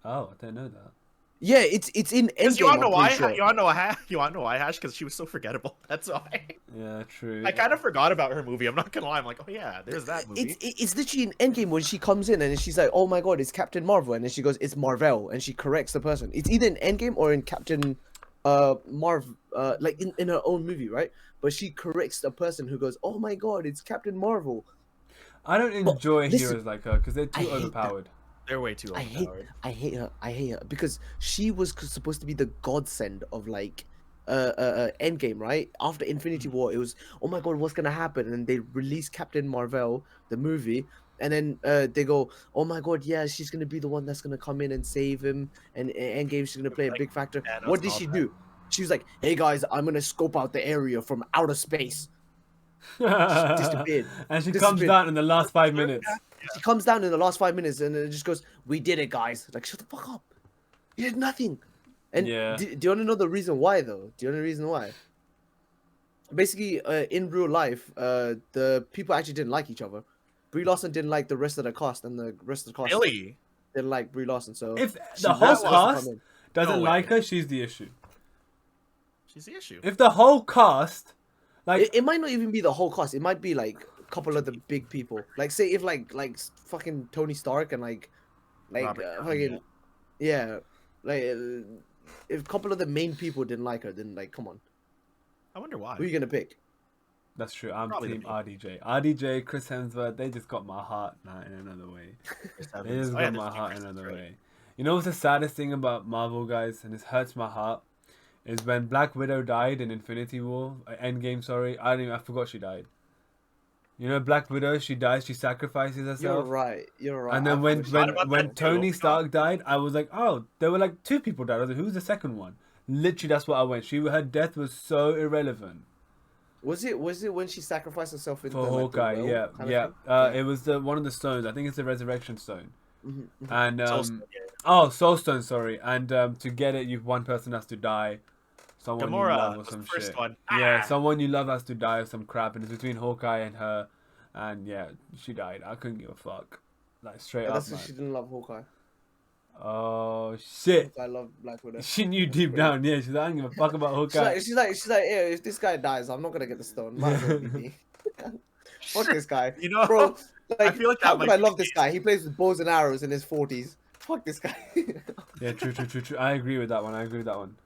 Oh, I didn't know that. Yeah, it's in Because Endgame. you wanna know I'm why? pretty sure. You wanna know why? You wanna know why, Hash? Because she was so forgettable. That's why. Yeah, true. I kind of forgot about her movie. I'm not gonna lie. I'm like, oh yeah, there's that movie. It's literally in Endgame when she comes in and she's like, "Oh my god, it's Captain Marvel," and then she goes, "It's Marvel," and she corrects the person. It's either in Endgame or in Captain like in her own movie, right? But she corrects the person who goes, "Oh my god, it's Captain Marvel." I don't enjoy listen, heroes like her because they're I too hate that. overpowered. They're way too I hate overpowered. I hate her because she was supposed to be the godsend of like Endgame, right? After Infinity War, it was, oh my god, what's gonna happen? And they release Captain Marvel, the movie, and then they go, oh my god, yeah, she's gonna be the one that's gonna come in and save him, and Endgame she's gonna play a Like big factor. Thanos What did and all she that. do? She was like, hey guys, I'm gonna scope out the area from outer space. disappeared. And she comes Disappeared. down in the last 5 minutes. She comes down in the last 5 minutes and it just goes, "We did it, guys." Like, shut the fuck up. You did nothing. And Yeah. do you want to know the reason why, though? Do you know the reason why? Basically, in real life, the people actually didn't like each other. Brie Larson didn't like the rest of the cast, and the rest of the cast Really? didn't like Brie Larson. So If she the whole was supposed to come cast in. doesn't No way. like her, she's the issue. She's the issue. If the whole cast, like, It might not even be the whole cast. It might be like a couple of the big people. Like, say if like fucking Tony Stark and like Robert Downey, fucking yeah, like if a couple of the main people didn't like her, then like, come on, I wonder why. who are you gonna pick? that's true. I'm Probably the team main. RDJ. RDJ, Chris Hemsworth, they just got my heart now in another way. They just Oh, yeah, got my there's heart in Chris, another right. way. You know what's the saddest thing about Marvel, guys, and this hurts my heart, is when Black Widow died in Infinity War, Endgame, sorry. I forgot she died. You know, Black Widow, she dies, she sacrifices herself. You're right. You're right. And I then when forgot about when that too. Tony Oh, Stark died, I was like, oh, there were like 2 people died. I was like, who's the second one? Literally, that's what I went. Her death was so irrelevant. Was it when she sacrificed herself in For the, Hawkeye, well yeah, kind of yeah. thing? Yeah. It was one of the stones. I think it's the Resurrection Stone. Mhm, mhm. And Soulstone, Soul Stone, sorry. And to get it, one person has to die. Someone you Gamora love or was some the first shit. one. Yeah, Ah! someone you love has to die or some crap, and it's between Hawkeye and her. And yeah, she died. I couldn't give a fuck. Like straight Yeah, up, that's why man. she didn't love Hawkeye. Oh shit. I love Black Widow. She knew deep down, yeah. She's like, I don't give a fuck about She's Hawkeye. like, yeah, if this guy dies, I'm not gonna get the stone. Might as well be me. Fuck this guy, You know, bro. Like, feel like that how might could I be love the this guy? He plays with bows and arrows in his 40s. Fuck this guy. Yeah, true. I agree with that one.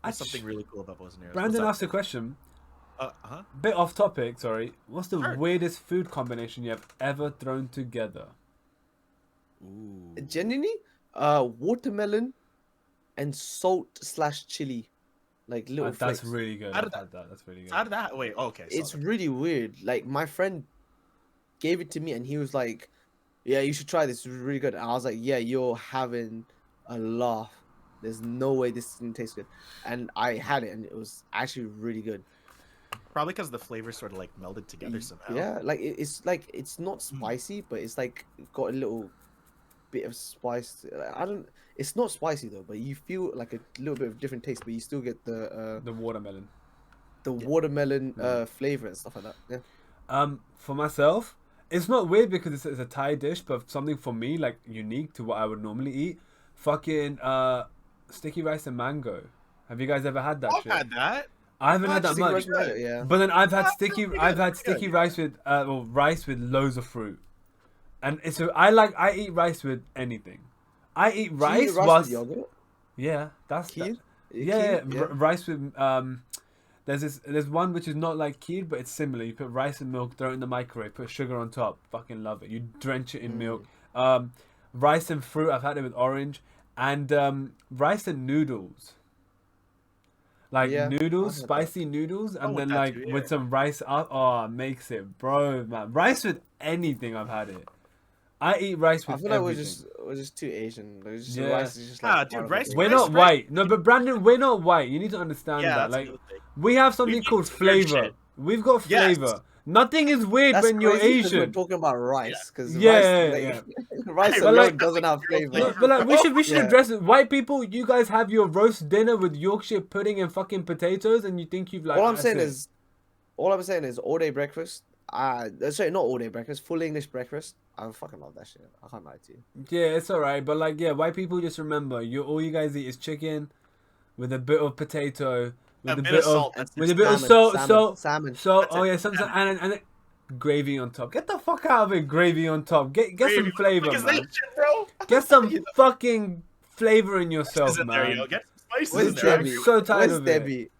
There's something really cool about bows and arrows. Brandon What's asked a question. up? Uh-huh. Bit off topic, sorry. What's the Sure. weirdest food combination you have ever thrown together? Ooh. Genuinely, watermelon and salt/chili, like little That's flakes. really good. How I've did had that. That's really good. How did that? Wait. Oh, okay. It's sorry. really weird. Like, my friend gave it to me and he was like, "Yeah, you should try this. It's really good." And I was like, "Yeah, you're having a laugh. There's no way this is gonna taste good." And I had it and it was actually really good. Probably because the flavors sort of like melded together somehow. Yeah, like it's not spicy, but it's like got a little bit of spice. It's not spicy though, but you feel like a little bit of different taste, but you still get the watermelon. watermelon flavor and stuff like that. Yeah. For myself, it's not weird because it's a Thai dish, but something for me like unique to what I would normally eat. Fucking sticky rice and mango. Have you guys ever had that I've shit? had that. I haven't had that Sticky much. rice tomato, yeah. But then I've had pretty sticky good. rice with rice with loads of fruit, and I eat rice with anything. I eat Do you rice eat rice whilst with yogurt? yeah, that's Kheer? yeah, Kheer? rice with there's one which is not like kheer, but it's similar. You put rice and milk, throw it in the microwave, put sugar on top. Fucking love it. You drench it in milk. Rice and fruit. I've had it with orange and rice and noodles. Like Yeah, noodles, I've had spicy noodles, and with then that like too, with yeah. some rice. Oh, makes it, bro, man. Rice with anything, I've had it. I eat rice I with feel like everything. we're just too Asian. Like, it's just Yeah. rice is just like Ah, dude, part of rice- it. We're rice not bread- white. No, but Brandon, we're not white. You need to understand Yeah, that. that's Like, another thing. we have something We called eat weird flavor. shit. We've got Yes. flavor. Nothing is weird That's when you're crazy 'cause we're Asian. talking about rice because Yeah, rice, rice But alone like- doesn't have Real flavor. flavor. But like, we should Yeah. address it. White people, you guys have your roast dinner with Yorkshire pudding and fucking potatoes, and you think you've like. all I'm that's saying it. is, all day breakfast. Sorry, not all day breakfast. Full English breakfast. I fucking love that shit. I can't lie to you. Yeah, it's alright, but like, yeah, white people just remember, all you guys eat is chicken, with a bit of potato, with a bit of salt. That's with a it. bit of Salmon. salt. That's Oh it. yeah, some and gravy on top. Get the fuck out of it, gravy on top. Get some Gravy. flavor, What the fuck man. is that shit, bro? Get some fucking flavor in yourself, Spices in there, man. yo. Get some spices Where's in there. I'm Debbie? so tired Where's of it. Debbie?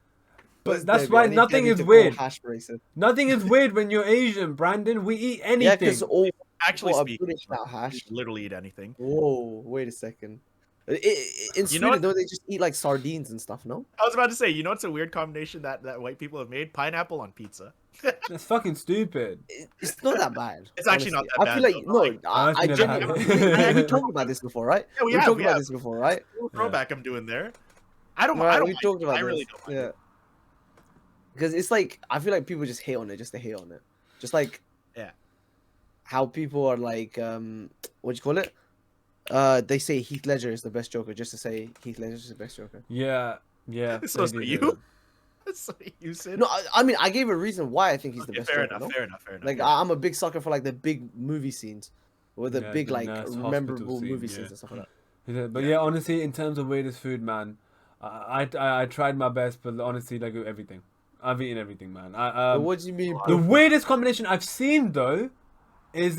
But Where's that's Debbie? why I need nothing Debbie is to weird. call hash racing. Nothing is weird when you're Asian, Brandon. We eat Yeah, anything. because all Actually people are speaking, British now, you hash. can literally eat anything. Whoa, wait a second. In You Sweden, know what? don't they just eat like sardines and stuff? No. I was about to say, you know what's a weird combination that white people have made? Pineapple on pizza. That's fucking stupid. It's not that bad. It's actually not honestly. that I feel bad, like though. no. Like, I've I never genuinely. had it. We talked about this before, right? Yeah, we we have, talked we about have. this before, right? Little throwback I'm doing there. I don't. Right, I don't. we mind talked it. about I really this. don't. Mind Yeah. it. Because it's like I feel like people just hate on it just to hate on it. Just like Yeah. how people are like what do you call it? They say Heath Ledger is the best Joker just to say Heath Ledger is the best Joker. Yeah. So they do you? that. That's what you said. No, I mean I gave a reason why I think he's the Okay, best fair Joker. enough. No? Fair enough. Fair enough. Like yeah. I'm a big sucker for like the big movie scenes, or the Yeah, big the like nurse hospital memorable scene, movie yeah. scenes and stuff like that. Yeah, but yeah, honestly, in terms of weirdest food, man, I tried my best, but honestly, like everything, I've eaten everything, man. But what do you mean? The bro? weirdest combination I've seen though, is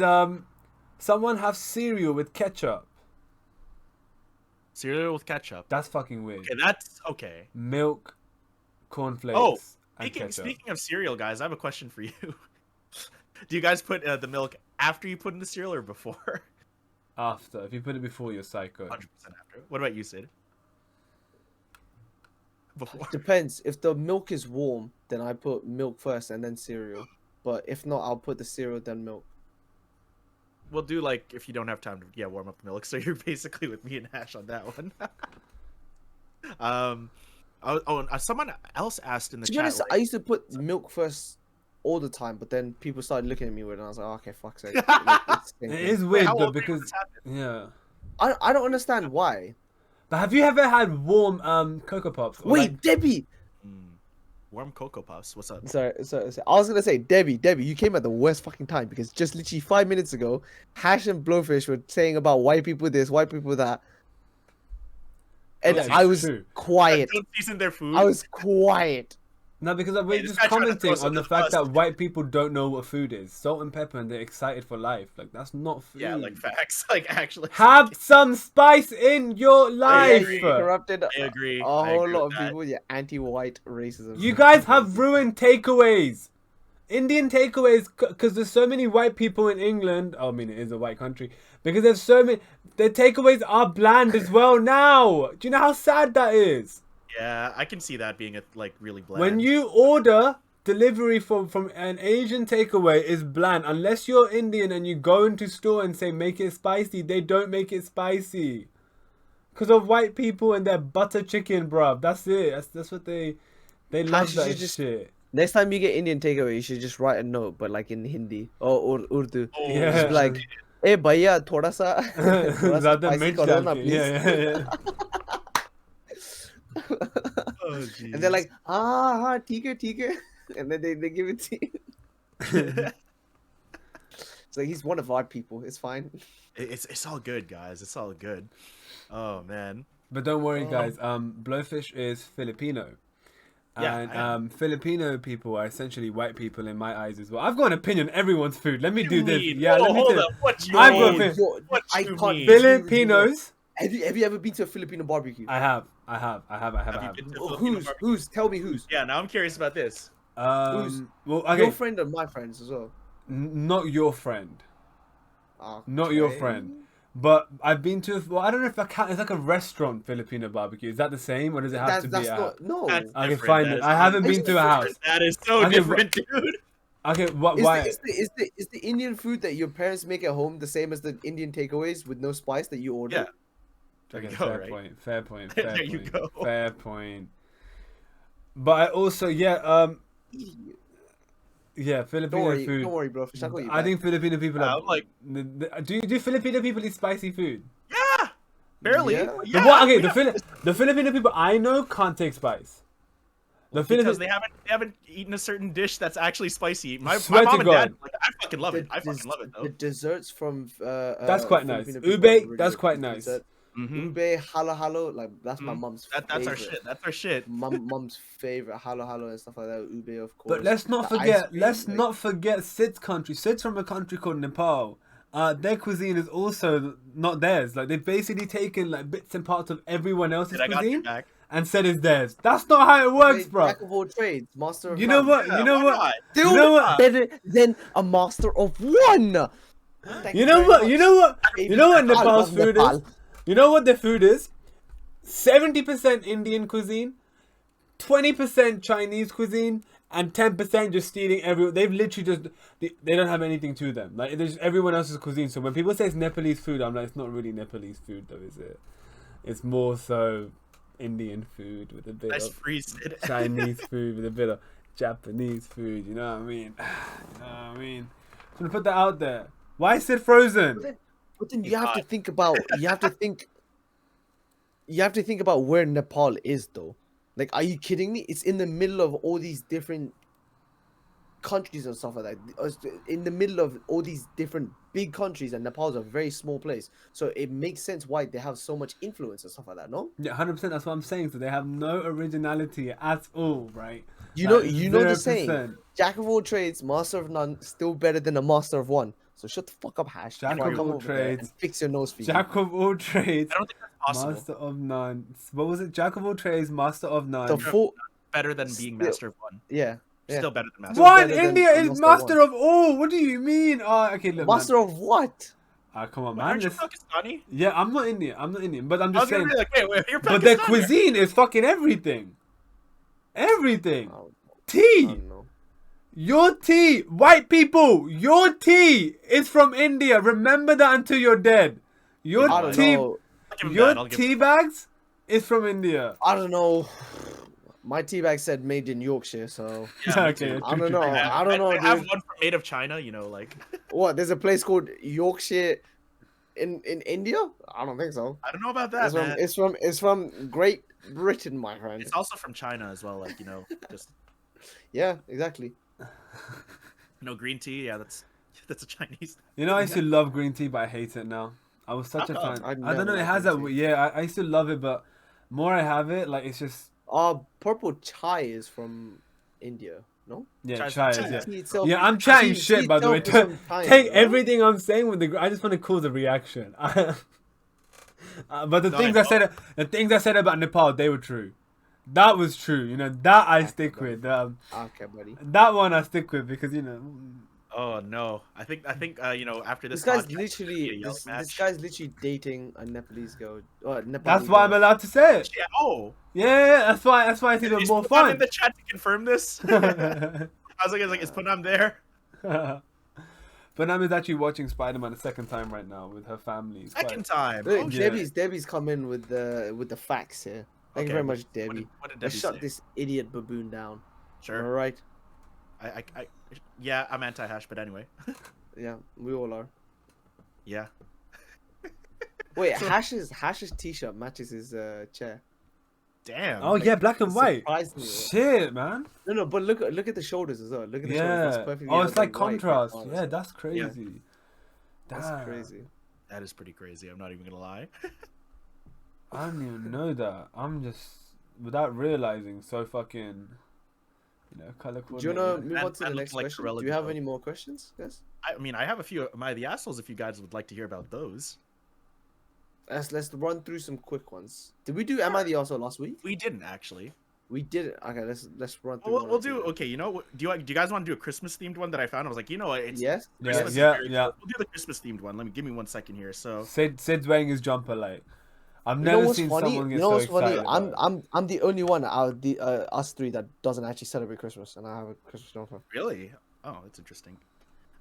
someone have cereal with ketchup. Cereal with ketchup. That's fucking weird. Okay, that's okay. Milk, cornflakes. Oh, and ketchup. speaking of cereal, guys, I have a question for you. Do you guys put the milk after you put in the cereal or before? After, if you put it before, you're psycho. 100% after. What about you, Sid? Before. Depends. If the milk is warm, then I put milk first and then cereal. But if not, I'll put the cereal then milk. We'll do like if you don't have time to warm up the milk. So you're basically with me and Ash on that one. Someone else asked in the To be chat. honest, I used to put milk first all the time, but then people started looking at me weird, and I was like, oh, okay, fuck's sake. Like, it's the same It thing. is Wait, weird how though old were you when because this happened? yeah. I don't understand why. But have you ever had warm Cocoa Pops? Or, Wait, like, Debbie. Warm Cocoa Puffs. What's up? Sorry. I was gonna say, Debbie, you came at the worst fucking time because just literally 5 minutes ago, Hash and Blowfish were saying about white people this, white people that, and Yeah, I it's was true. quiet. Don't season their food. I was quiet. No, because we're this just guy trying to commenting throw us on the under the fact bus. that white people don't know what food is. Salt and pepper, and they're excited for life. Like that's not food. Yeah, like facts. Like actually. Have some spice in your Yeah, life. you corrupted I agree. a I whole agree lot with of that. people. Yeah, anti-white racism. You guys have ruined takeaways. Indian takeaways, because there's so many white people in England. Oh, I mean, it is a white country. Because there's so many. Their takeaways are bland as well now. Do you know how sad that is? Yeah, I can see that being like really bland. When you order delivery from an Asian takeaway is bland. Unless you're Indian and you go into store and say make it spicy, they don't make it spicy. Because of white people and their butter chicken, bruv. That's it. That's what they love Actually, that just- shit. Next time you get Indian takeaway, you should just write a note, but like in Hindi or Urdu. Oh, Yeah. Just be like, hey, bhaiya, thoda sa, thoda sa Zyada spicy mirch karo डाल na, के. please. Yeah. Oh, And they're like, हाँ, ठीक है. And then they give it to you. It's like, he's one of our people. It's fine. it's all good, guys. It's all good. Oh man. But don't worry, guys. Blowfish is Filipino. Yeah, And I am. Filipino people are essentially white people in my eyes as well. I've got an opinion on everyone's food. Let me do You this. mean- Yeah, Whoa, let me hold do up. What you I've got mean? Fil- Yo, What I you can't mean? believe- Filipinos. Have you ever been to a Filipino barbecue? I have. Have you been to Oh, Filipino who's? barbecue? Who's? Tell me who's. Yeah, now I'm curious about this. Who's? Well, Your okay, friend and my friends as well. not your friend. Okay. Not your friend. But I've been to. Well, I don't know if I count. It's like a restaurant Filipino barbecue. Is that the same, or does it have to That's be a not. No. That's I can different. find That it. is I haven't so been to a house. different. That is so Okay, different, dude. Okay, what? Is Why? is the Indian food that your parents make at home the same as the Indian takeaways with no spice that you order? Yeah. There Okay, you go, fair right? point. Fair point. There Fair point. you go. Fair point. But I also, yeah, Filipino Don't food. worry, bro. I'll call you I back. think Filipino people Yeah, are I'm like- Do Filipino people eat spicy food? Yeah. Barely. Yeah. The what? Okay, the Filipino people I know can't take spice. The Because Filipino they haven't eaten a certain dish that's actually spicy. My Swear mom to and dad, God. like, I fucking love it. I fucking love it The though. desserts from That's quite nice. Filipino people Ube, are really that's good. quite The nice. dessert- Mhm. Ube, halo halo, like that's my Mhm. mom's. That's our favorite. shit. That's our shit. Mom's favorite halo halo and stuff like that. Ube, of course. But let's not The ice forget. cream, Let's like- not forget Sid's country. Sid's from a country called Nepal. Their cuisine is also not theirs. Like they've basically taken like bits and parts of everyone else's Did I got your cuisine back? and said it's theirs. That's not how it works, Hey, bro. Jack of all trades, master of You know none. what? Yeah, You know why what? not? Dude, You know what? better than a master of one. Thank You know very what? much. You know what? Baby You know what Nepal, Nepal's love food Nepal. is? You know what their food is? 70% Indian cuisine, 20% Chinese cuisine, and 10% just stealing everyone. They've literally just they don't have anything to them. Like there's everyone else's cuisine. So when people say it's Nepalese food, I'm like, it's not really Nepalese food though, is it? It's more so Indian food with a bit Nice of freeze it. Chinese food with a bit of Japanese food. You know what I mean? You know what I mean? I'm gonna put that out there. Why is it frozen? But then you have to think about where Nepal is though. Like, are you kidding me? It's in the middle of all these different countries and stuff like that. In the middle of all these different big countries, and Nepal's a very small place, so it makes sense why they have so much influence and stuff like that. No, Yeah, 100%. That's what I'm saying. So they have no originality at all, right? you know, Like, you know the 0%. saying: "Jack of all trades, master of none, still better than a master of one." So shut the fuck up, Hash. Jack before I of come all over there and trades, fix your nose for you. Jack of all trades, I don't think that's possible. master of none. What was it? Jack of all trades, master of none. The full, Better than being master of one. yeah. Still better than master. What? better than India a is master master one. of all. What do you mean? Okay, look, Master of what? man. Come on, man. Aren't you This- Pakistani? Yeah, I'm not Indian. I'm not Indian. But I'm I just was gonna saying. be like, wait, you're Pakistani. But their cuisine is fucking everything. Everything. I Tea. don't know. Your tea. White people. Your tea is from India. Remember that until you're dead. Your I don't tea. know. I'll give him Your that, I'll give him tea bags is from India. I don't know. My tea bag said made in Yorkshire, so Yeah, me Okay. too. I don't know. that. I don't know, I have dude. one from made of China, you know, like What? There's a place called Yorkshire in India? I don't think so. I don't know about that, It's man. from it's from Great Britain, my friend. It's also from China as well, like, you know, just Yeah, exactly. no green tea. Yeah, that's a Chinese. You know, I used to love green tea, but I hate it now. I was such a Oh, fan. I've I don't know. never It liked has that. green tea. Yeah, I used to love it, but more I have it, like it's just Purple chai is from India, no? yeah, Chai's chai. from Yeah. Tea itself- Yeah, I'm chatting tea shit, by the way. itself is from China, Take no? everything I'm saying with the. I just want to cause a reaction. But the No, things I I said, the things I said about Nepal, they were true. That was true. You know that I stick Okay, with. Okay, buddy. That one I stick with because you know. Oh no, I think you know, after This this guy's podcast, it's gonna be a literally yelling this match. guy's literally dating a Nepalese girl. Nepalese That's why I'm girl. allowed to say it. Yeah, oh, Yeah, that's why. That's why it's even is more Punam fun. in the chat to confirm this? I was like, is Punam there? But Nam is actually watching Spider-Man a second time right now with her family. It's quite- Second time. Look, Oh, yeah. Debbie's come in with the facts here. Thank you Okay, very much, what Debbie. what did Let's Debbie shut say? this idiot baboon down. All Sure. right. I yeah, I'm anti-hash, but anyway. Yeah, we all are. Yeah. Wait, Hash's t-shirt matches his chair. Damn. Oh yeah, black and white. Surprisingly. Shit, man. No, but look at the shoulders as well. Look at the shoulders. Yeah. That's perfectly Oh, it's like white, contrast. honestly. Yeah, that's crazy. That's Damn. crazy. That is pretty crazy. I'm not even gonna lie. I didn't even know that. I'm just without realizing so fucking, color Do you wanna coordinated. move on to that the looks next like question? Corella Do you have Deville. any more questions, guys? I mean, I have a few. Am I the assholes? If you guys would like to hear about those, Let's run through some quick ones. Did we do Am I the Arsehole last week? we didn't actually. We didn't. Okay, let's run through. We'll, one we'll or two do. then. Okay, you know, do you guys want to do a Christmas themed one that I found? I was like, you know what? It's Yes. Yeah, Christmas is yeah, very- yeah. We'll do the Christmas themed one. Give me 1 second here. So Sid's wearing his jumper like. I've You know never what's seen funny? someone get You know so what's funny? excited. about it. I'm the only one out of the us three that doesn't actually celebrate Christmas, and I have a Christmas jumper. really, oh, that's interesting.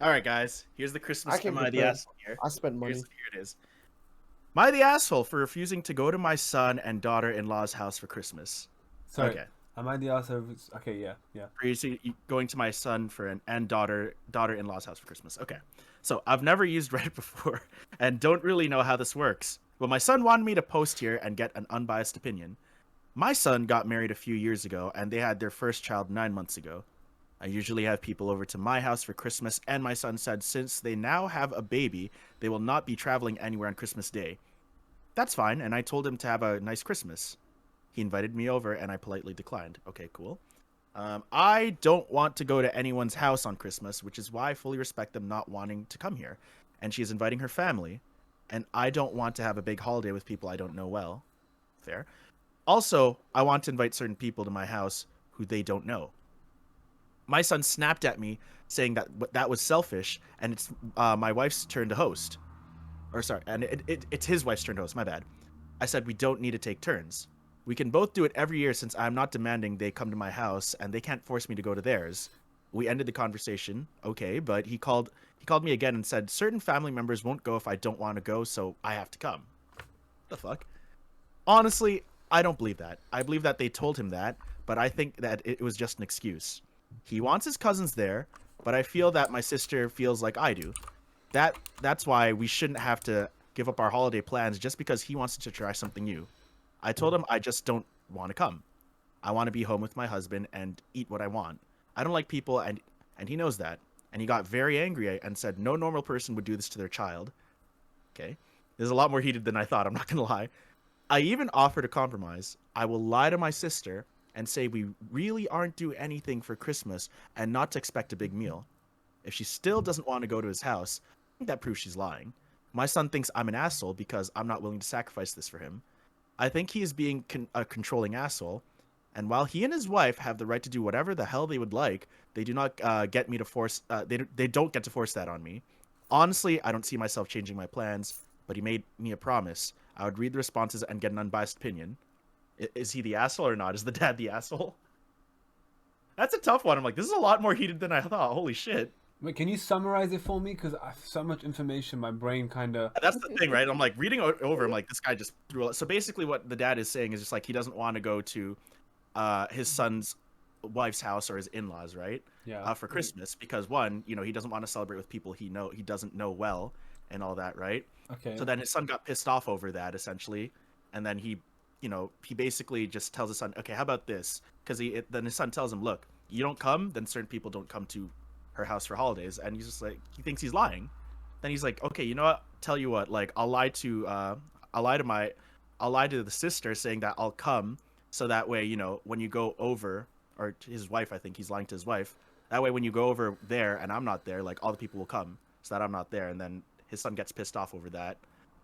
All right, guys, here's the Christmas. I can Am I the prepare. asshole here? I spent money. Here it is. Am I the asshole for refusing to go to my son and daughter-in-law's house for Christmas? Sorry. Okay. Am I the asshole? Okay, yeah. Previously going to my son for and daughter-in-law's house for Christmas. Okay. So I've never used Reddit before and don't really know how this works. Well, my son wanted me to post here and get an unbiased opinion. My son got married a few years ago and they had their first child 9 months ago. I usually have people over to my house for Christmas, and my son said since they now have a baby, they will not be traveling anywhere on Christmas Day. That's fine, and I told him to have a nice Christmas. He invited me over, and I politely declined. Okay, cool. I don't want to go to anyone's house on Christmas, which is why I fully respect them not wanting to come here. And she's inviting her family, and I don't want to have a big holiday with people I don't know well. Fair. Also, I want to invite certain people to my house who they don't know. My son snapped at me saying that was selfish, and it's my wife's turn to host. Or sorry, and it's his wife's turn to host, my bad. I said we don't need to take turns. We can both do it every year since I'm not demanding they come to my house and they can't force me to go to theirs. We ended the conversation, okay, but he called me again and said certain family members won't go if I don't want to go, so I have to come. The fuck? Honestly, I don't believe that. I believe that they told him that, but I think that it was just an excuse. He wants his cousins there, but I feel that my sister feels like I do. That's why we shouldn't have to give up our holiday plans just because he wants to try something new. I told him I just don't want to come. I want to be home with my husband and eat what I want. I don't like people, and he knows that. And he got very angry and said no normal person would do this to their child. Okay. This is a lot more heated than I thought, I'm not going to lie. I even offered a compromise. I will lie to my sister and say we really aren't due anything for Christmas and not to expect a big meal. If she still doesn't want to go to his house, I think that proves she's lying. My son thinks I'm an asshole because I'm not willing to sacrifice this for him. I think he is being a controlling asshole. And while he and his wife have the right to do whatever the hell they would like, they do not get me to force. They don't get to force that on me. Honestly, I don't see myself changing my plans. But he made me a promise. I would read the responses and get an unbiased opinion. Is he the asshole or not? Is the dad the asshole? That's a tough one. I'm like, this is a lot more heated than I thought. Holy shit. Wait, can you summarize it for me? Because I have so much information, my brain kind of... That's the thing, right? I'm like reading over. I'm like, this guy just threw. So basically, what the dad is saying is just like he doesn't want to go to his son's wife's house or his in-laws, right? Yeah. For Christmas because one, he doesn't want to celebrate with people he doesn't know well and all that, right? Okay. So then his son got pissed off over that essentially, and then he basically just tells his son, okay, how about this? Because then his son tells him, look, you don't come, then certain people don't come to her house for holidays, and he's just like, he thinks he's lying. Then he's like, okay, you know what? Tell you what, like I'll lie to the sister saying that I'll come, so that way when you go over, or to his wife, I think he's lying to his wife. That way when you go over there and I'm not there, like all the people will come, so that I'm not there, and then his son gets pissed off over that.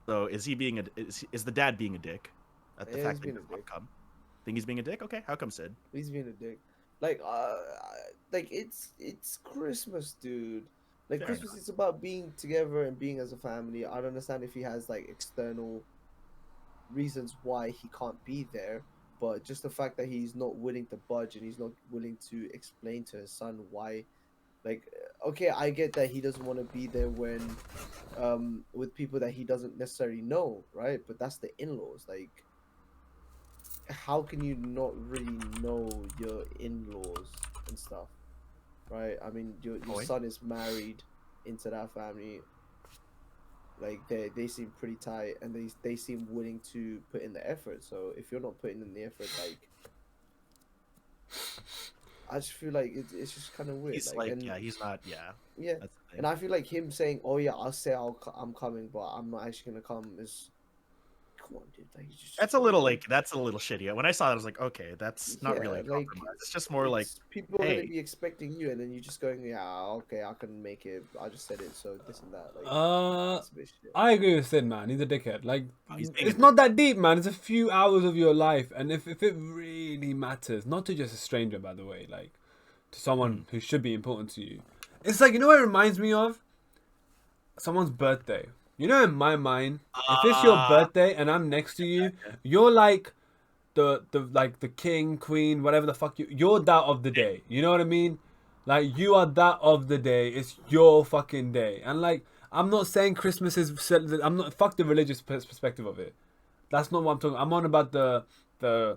So is he being is the dad being a dick at the fact that he doesn't want to come? Think he's being a dick? Okay, how come, Sid? He's being a dick. Like it's Christmas, dude. Like Fair Christmas is about being together and being as a family. I don't understand if he has like external reasons why he can't be there, but just the fact that he's not willing to budge and he's not willing to explain to his son why. Like, okay, I get that he doesn't want to be there when, with people that he doesn't necessarily know, right? But that's the in-laws. Like, how can you not really know your in-laws and stuff, right? I mean, your son is married into that family. Like, they seem pretty tight, and they seem willing to put in the effort. So if you're not putting in the effort, like, I just feel like it's just kind of weird. He's he's not. Yeah, and I feel like him saying, "Oh yeah, I'll say I'm coming, but I'm not actually gonna come," is, come on, dude. Like, that's a little shitty. When I saw that, I was like, okay, that's not really a like, compromise. It's just more like, people are hey. gonna be expecting you, and then you're just going, "Yeah, okay, I can make it. I just said it, so this and that." Like, it's a bit shit. I agree with Sid, man. He's a dickhead. Like, He's being a it's not that deep, man. It's a few hours of your life, and if it really matters, not to just a stranger, by the way, like to someone who should be important to you, it's like, what it reminds me of? Someone's birthday. In my mind, if it's your birthday and I'm next to you, you're like the king, queen, whatever the fuck you're that of the day. You know what I mean? Like, you are that of the day. It's your fucking day. And like, I'm not saying Christmas is. I'm not. Fuck the religious perspective of it. That's not what I'm talking. I'm on about the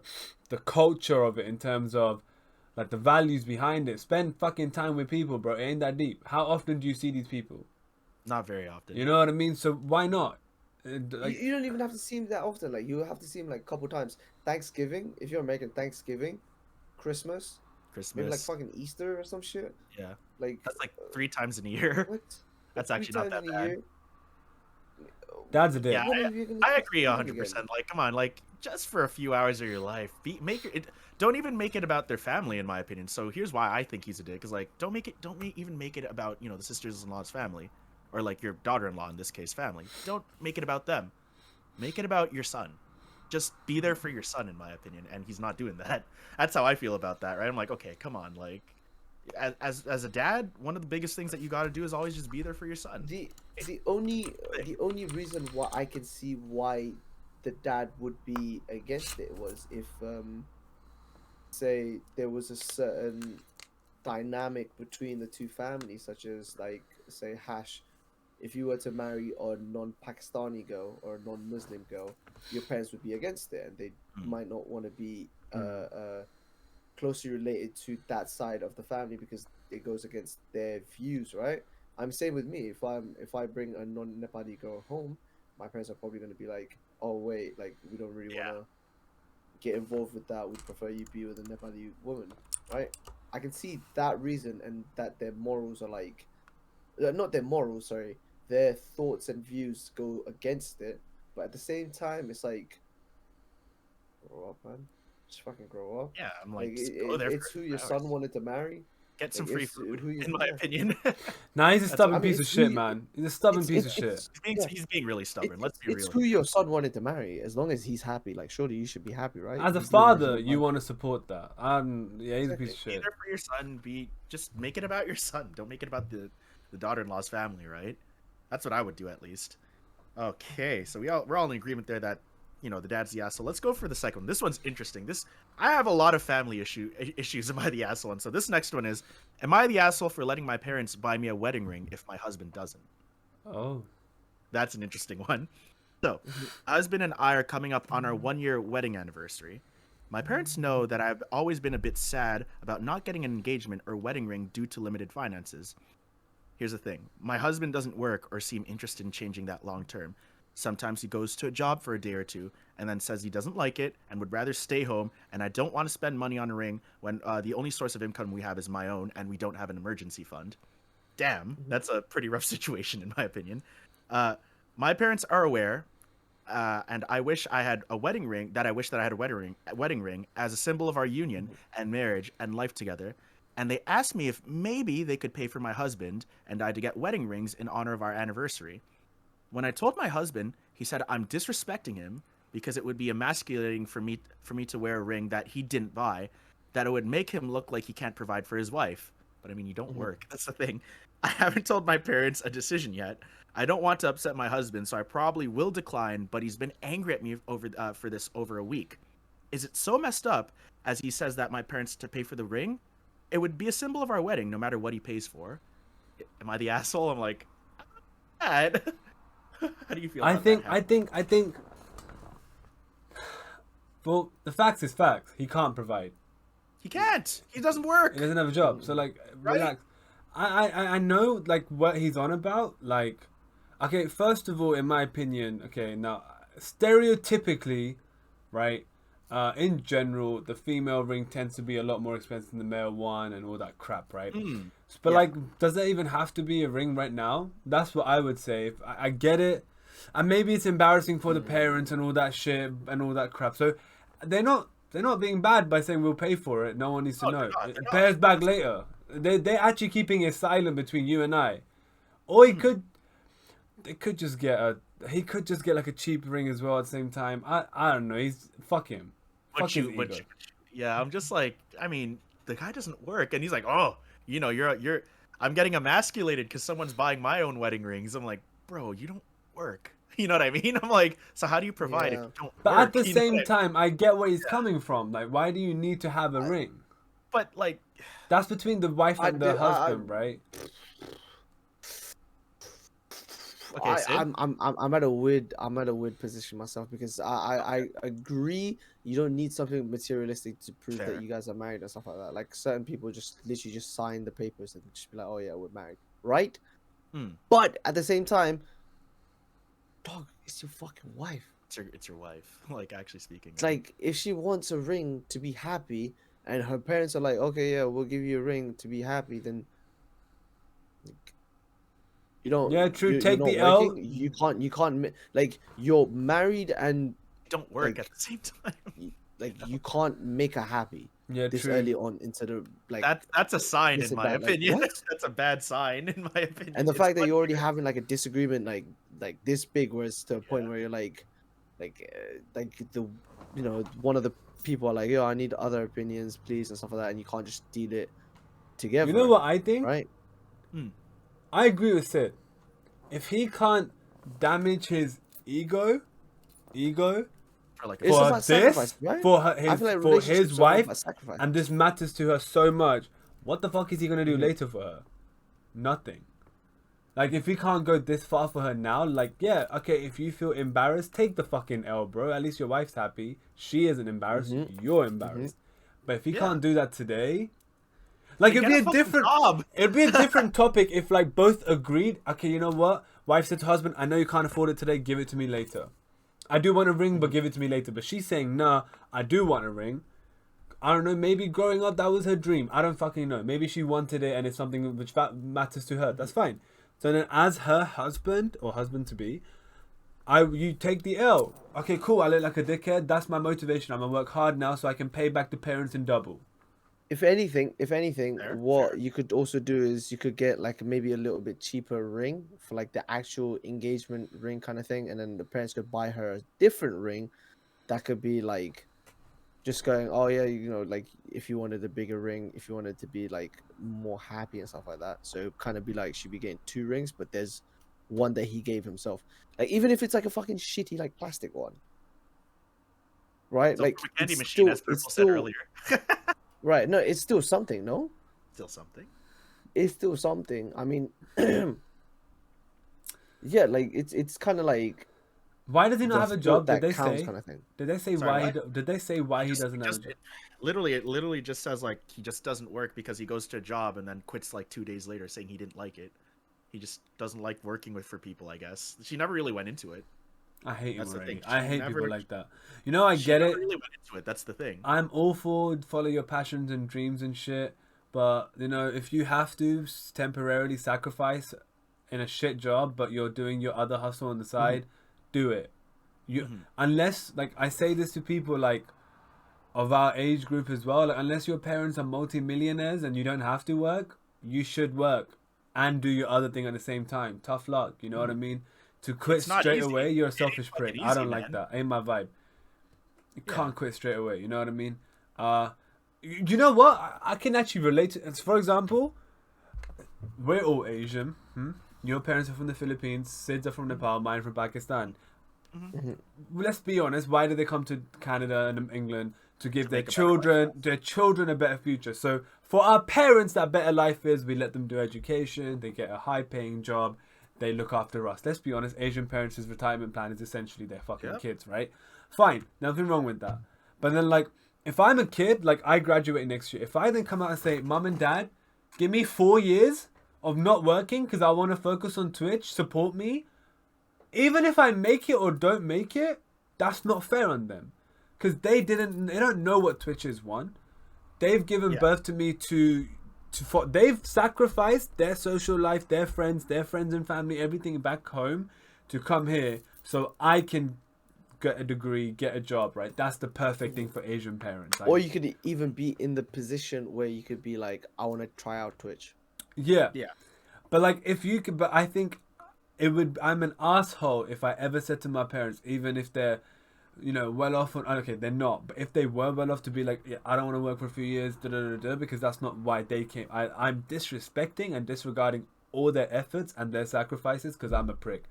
culture of it in terms of like the values behind it. Spend fucking time with people, bro. It ain't that deep. How often do you see these people? Not very often. You know what I mean? So why not? Like, you don't even have to see him that often. Like, you have to see him like a couple times. Thanksgiving, if you're American, Thanksgiving, Christmas, maybe like fucking Easter or some shit. Yeah. Like, that's like 3 times in a year. What? That's actually not that bad. Dad's a dick. Yeah, I agree 100%. Like, come on, like, just for a few hours of your life, don't even make it about their family, in my opinion. So here's why I think he's a dick: is like, don't even make it about the sisters-in-law's family, or like your daughter-in-law in this case family. Don't make it about them. Make it about your son. Just be there for your son, in my opinion. And he's not doing that. That's how I feel about that, right? I'm like, okay, come on, like, as a dad, one of the biggest things that you got to do is always just be there for your son. The only reason why I can see why the dad would be against it was if say there was a certain dynamic between the two families, such as like, say, Hash, if you were to marry a non-Pakistani girl or a non-Muslim girl, your parents would be against it, and they might not want to be closely related to that side of the family because it goes against their views, right? I'm same with me. If I bring a non-Nepali girl home, my parents are probably going to be like, oh wait, like we don't really want to get involved with that. We prefer you be with a Nepali woman, right? I can see that reason and that their morals are like, not their morals, sorry, their thoughts and views go against it. But at the same time, it's like, grow up, man. Just fucking grow up. Yeah, I'm Like like, just go there it's for who your hours. son wanted to marry. Get some Like, free it's food, who you- in my yeah. opinion. Nah, he's a stubborn I mean, piece of it's shit, who- man. He's a stubborn piece of it's- shit. He's being really stubborn. Let's be it's real. who your son wanted to marry. As long as he's happy, like surely you should be happy, right? As a He's living his father, own you life. want to support that. Yeah, he's a piece of Be shit. there for your son. Just make it about your son. Don't make it about the daughter-in-law's family, right? That's what I would do at least. Okay, so we're all in agreement there that the dad's the asshole. Let's go for the second one. This one's interesting. I have a lot of family issues. Am I the asshole? one? So this next one is, am I the asshole for letting my parents buy me a wedding ring if my husband doesn't? Oh. That's an interesting one. So, husband and I are coming up on our 1-year wedding anniversary. My parents know that I've always been a bit sad about not getting an engagement or wedding ring due to limited finances. Here's the thing. My husband doesn't work or seem interested in changing that long term. Sometimes he goes to a job for a day or two and then says he doesn't like it and would rather stay home, and I don't want to spend money on a ring when the only source of income we have is my own and we don't have an emergency fund. Damn, that's a pretty rough situation in my opinion. My parents are aware, and I wish I had a wedding ring. I wish that I had a wedding ring as a symbol of our union and marriage and life together. And they asked me if maybe they could pay for my husband and I to get wedding rings in honor of our anniversary. When I told my husband, he said I'm disrespecting him because it would be emasculating for me to wear a ring that he didn't buy, that it would make him look like he can't provide for his wife. But I mean, you don't work. That's the thing. I haven't told my parents a decision yet. I don't want to upset my husband, so I probably will decline, but he's been angry at me for this over a week. Is it so messed up, as he says, that my parents to pay for the ring? It would be a symbol of our wedding, no matter what he pays for. Am I the asshole? I'm like, Dad. How do you feel? I about think. that? Well, the facts is facts. He can't provide. He can't. He doesn't work. He doesn't have a job. So like, Right? relax. I know like what he's on about. Like, okay, first of all, in my opinion, okay, now stereotypically, right? In general, the female ring tends to be a lot more expensive than the male one and all that crap, right? But yeah. like, does there even have to be a ring right now? That's what I would say. If I get it, and maybe it's embarrassing for the parents and all that shit and all that crap. So they're not being bad by saying we'll pay for it. No one needs to know. They're not. Pay us back later. They're actually keeping it silent between you and I. Or he could just get like a cheap ring as well at the same time. I don't know. Fuck him. Fuck his ego. Yeah, I'm just like, I mean, the guy doesn't work, and he's like, oh, I'm getting emasculated because someone's buying my own wedding rings. I'm like, bro, you don't work. You know what I mean? I'm like, so how do you provide if you don't But work? at the You know same what I mean? time, I get where he's coming from. Like, why do you need to have a ring? But like, That's between the wife and the husband, right? okay, Sid? I'm at a weird position myself because I agree you don't need something materialistic to prove Fair. that you guys are married and stuff like that. Like certain people just literally just sign the papers and just be like, oh yeah, we're married, right? But at the same time, dog, it's your fucking wife. It's your wife. Like, actually speaking. It's like if she wants a ring to be happy and her parents are like, okay, yeah, we'll give you a ring to be happy, then you don't. Yeah, true. You're Take not the L. working. You can't like you're married and don't work like, at the same time. like you can't make her happy Yeah, this true. early on into the like. That's a sign Listen, in my like, opinion. what? That's a bad sign in my opinion. And the It's fact that funny. you're already having like a disagreement like this big, where it's to a point where you're like the one of the people are like, yo, I need other opinions, please, and stuff like that, and you can't just deal it together. You know what I think? Right? I agree with Sid. If he can't damage his ego For like It's for about this, sacrifice, right? for I feel like for relationships his are all wife, about sacrifice. and this matters to her so much, what the fuck is he gonna do later for her? Nothing. Like, if he can't go this far for her now, like, yeah, okay, if you feel embarrassed, take the fucking L, bro. At least your wife's happy. She isn't embarrassed. You're embarrassed. But if he Yeah. can't do that today, like Get it'd be a fucking different, job. it'd be a different topic if like both agreed. Okay, you know what? Wife said to husband, "I know you can't afford it today. Give it to me later. I do want a ring, but give it to me later." But she's saying, "Nah, I do want a ring." I don't know. Maybe growing up that was her dream. I don't fucking know. Maybe she wanted it, and it's something which matters to her. That's fine. So then, as her husband or husband to be, you take the L. Okay, cool. I look like a dickhead. That's my motivation. I'm gonna work hard now so I can pay back the parents in double. If anything, Fair, what fair. you could also do is you could get like maybe a little bit cheaper ring for like the actual engagement ring kind of thing, and then the parents could buy her a different ring that could be like just going, oh yeah, like if you wanted a bigger ring, if you wanted to be like more happy and stuff like that. So kind of be like she'd be getting 2 rings, but there's one that he gave himself. Like even if it's like a fucking shitty like plastic one, right? So Like from a candy it's machine, still, as Purple it's said still earlier. right. No, it's still something. No, Still something. it's still something. I mean, yeah, like it's kind of like Why does he not the have a thought job? that Did they counts say? kind of thing. Did they say Sorry, why? what? Did they say why he doesn't have a job? It literally just says like he just doesn't work because he goes to a job and then quits like 2 days later, saying he didn't like it. He just doesn't like working for people, I guess. She never really went into it. I hate That's him the already. thing. I She hate never- people like that. You know, I She get never it. really went into it. That's the thing. I'm all for follow your passions and dreams and shit. But, you know, if you have to temporarily sacrifice in a shit job, but you're doing your other hustle on the side, do it. Unless, like, I say this to people, like, of our age group as well. Like, unless your parents are multi-millionaires and you don't have to work, you should work and do your other thing at the same time. Tough luck, you know what I mean? To quit It's not straight easy. away, you're a It ain't selfish fucking prick. I easy, don't like man. that. Ain't my vibe. You Yeah. can't quit straight away, you know what I mean? You know what? I can actually relate to. For example, we're all Asian. Your parents are from the Philippines. Sid's are from Nepal. Mine from Pakistan. Let's be honest. Why do they come to Canada and England to give their make a better life. children a better future? So for our parents, that better life is we let them do education. They get a high-paying job. They look after us. Let's be honest. Asian parents' retirement plan is essentially their fucking Yep. kids, right? Fine. Nothing wrong with that. But then, like, if I'm a kid, like, I graduate next year. If I then come out and say, Mum and Dad, give me 4 years of not working because I want to focus on Twitch, support me. Even if I make it or don't make it, that's not fair on them. Because they don't know what Twitch is, one. They've given birth to me they've sacrificed their social life, their friends and family, everything back home to come here so I can get a degree, get a job, right? That's the perfect thing for Asian parents. Or you could even be in the position where you could be like, I want to try out Twitch. Yeah. Yeah. But like if you could, but I think I'm an asshole if I ever said to my parents, even if they're, you know, well off on, okay, they're not, but if they were well off to be like, yeah, I don't want to work for a few years, because that's not why they came. I'm disrespecting and disregarding all their efforts and their sacrifices because I'm a prick.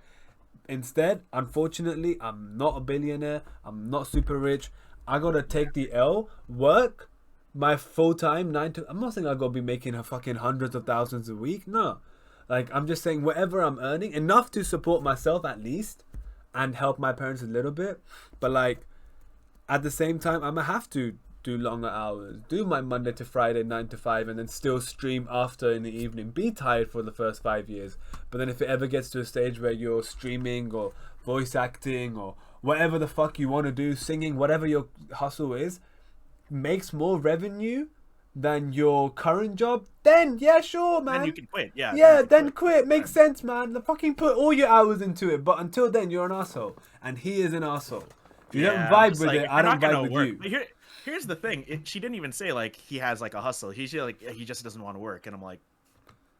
Instead, unfortunately, I'm not a billionaire. I'm not super rich. I gotta take the L, work my full time 9 to. I'm not saying I gotta be making a fucking hundreds of thousands a week. No, like I'm just saying whatever I'm earning, enough to support myself at least, and help my parents a little bit. But like at the same time, I'm gonna have to do longer hours, do my Monday to Friday 9 to 5, and then still stream after in the evening. Be tired for the first 5 years, but then if it ever gets to a stage where you're streaming or voice acting or whatever the fuck you want to do, singing, whatever your hustle is, makes more revenue than your current job, then yeah, sure, man. Then you can quit. Yeah. Yeah, you can then quit. Makes sense, man. Fucking put all your hours into it. But until then, you're an asshole, and he is an asshole. If you don't I'm vibe just with like, it, if I you're don't not gonna vibe with work- you. But here's the thing. She didn't even say like he has like a hustle. He's like he just doesn't want to work, and I'm like,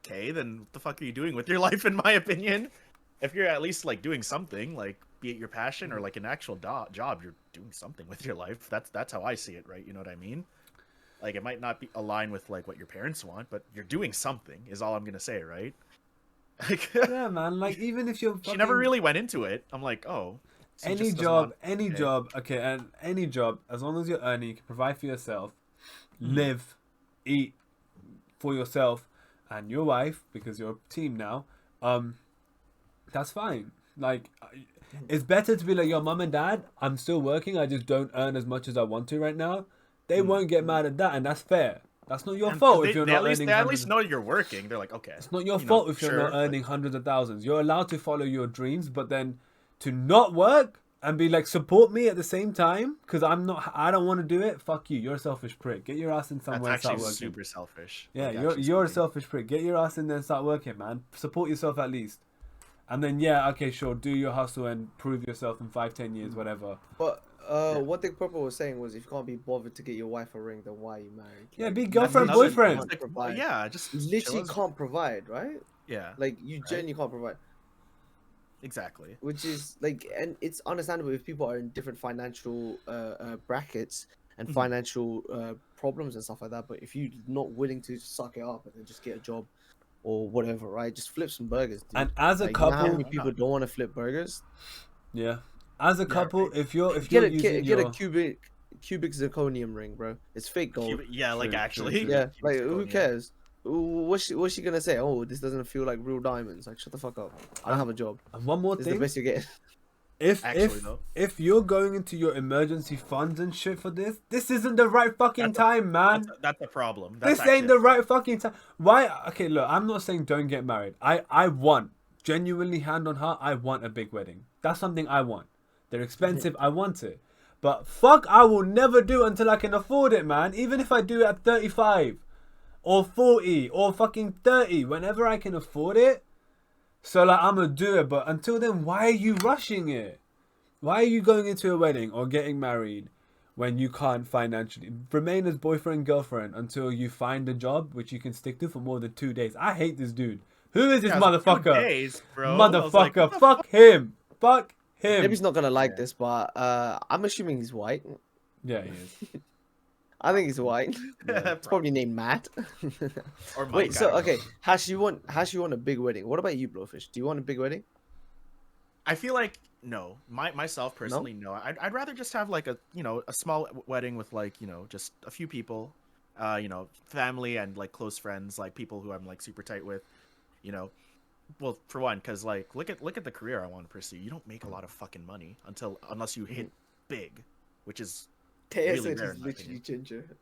okay, then what the fuck are you doing with your life? In my opinion, if you're at least like doing something, like be it your passion or like an actual job, you're doing something with your life. That's how I see it, right? You know what I mean? Like it might not be aligned with like what your parents want, but you're doing something. Is all I'm gonna say, right? Like, Yeah, man. Like even if you're she never really went into it. I'm like, oh. she any just doesn't job, want- any okay. job, okay, and any job, as long as you're earning, you can provide for yourself, live, eat for yourself and your wife because you're a team now. That's fine. Like, it's better to be like, your mum and dad, I'm still working, I just don't earn as much as I want to right now. they won't get mad at that, and that's fair. That's not your And fault they, if you're they not at least earning they at hundreds. least know you're working. They're like, okay. It's not your you know, fault if you're sure, not but- earning hundreds of thousands. You're allowed to follow your dreams, but then to not work and be like, support me at the same time because I don't want to do it. Fuck you. You're a selfish prick. Get your ass in That's somewhere and start actually working. super selfish. Yeah, like, you're actually a speaking. selfish prick. Get your ass in there and start working, man. Support yourself at least. And then okay, sure, do your hustle and prove yourself in 5-10 years, whatever. But what Dick Purple was saying was, if you can't be bothered to get your wife a ring, then why are you married? Yeah, Like, be you girlfriend, That's another- boyfriend. it's like, Provide. yeah, just You literally chill as- can't provide, right? Yeah, Like you genuinely can't provide, exactly. which is like, and it's understandable if people are in different financial brackets and Mhm. financial problems and stuff like that. But if you're not willing to suck it up and then just get a job or whatever, right? Just flip some burgers, dude. And as a Like, you know how couple, many people don't want to flip burgers? yeah, as a couple, right. if you're Get using get your a cubic zirconium ring, bro. It's fake gold. Yeah, like True, actually. true, Yeah, Keep like it who going, yeah. cares? What's she gonna say? Oh, this doesn't feel like real diamonds. Like, shut the fuck up. I don't have a job. and one more This is the thing, best you're getting. Actually, though. if you're going into your emergency funds and shit for this isn't the right fucking time, man. That's a problem. That's This ain't the right fucking time. Why? Okay, look, I'm not saying don't get married. I want, genuinely, hand on heart, I want a big wedding. That's something I want. They're expensive. I want it. But fuck, I will never do until I can afford it, man. Even if I do it at 35 or 40 or fucking 30, whenever I can afford it. So like, I'm gonna do it. But until then, why are you rushing it? Why are you going into a wedding or getting married when you can't financially remain as boyfriend girlfriend until you find a job which you can stick to for more than 2 days? I hate this dude. Who is this motherfucker? Days, bro. I was like, Motherfucker, fuck him. Fuck him. Maybe he's not gonna like this, but I'm assuming he's white. Yeah, he is. I think he's white. Yeah. It's probably named Matt. Or Mike, Wait, I so don't know. okay, Hash, you want a big wedding. What about you, Blowfish? Do you want a big wedding? I feel like no. Myself personally, no. I'd rather just have like a a small wedding with like just a few people, family and like close friends, like people who I'm like super tight with, Well, for one, because like look at the career I want to pursue. You don't make a lot of fucking money unless you hit big, which is Taya really said rare he's in my literally opinion. ginger.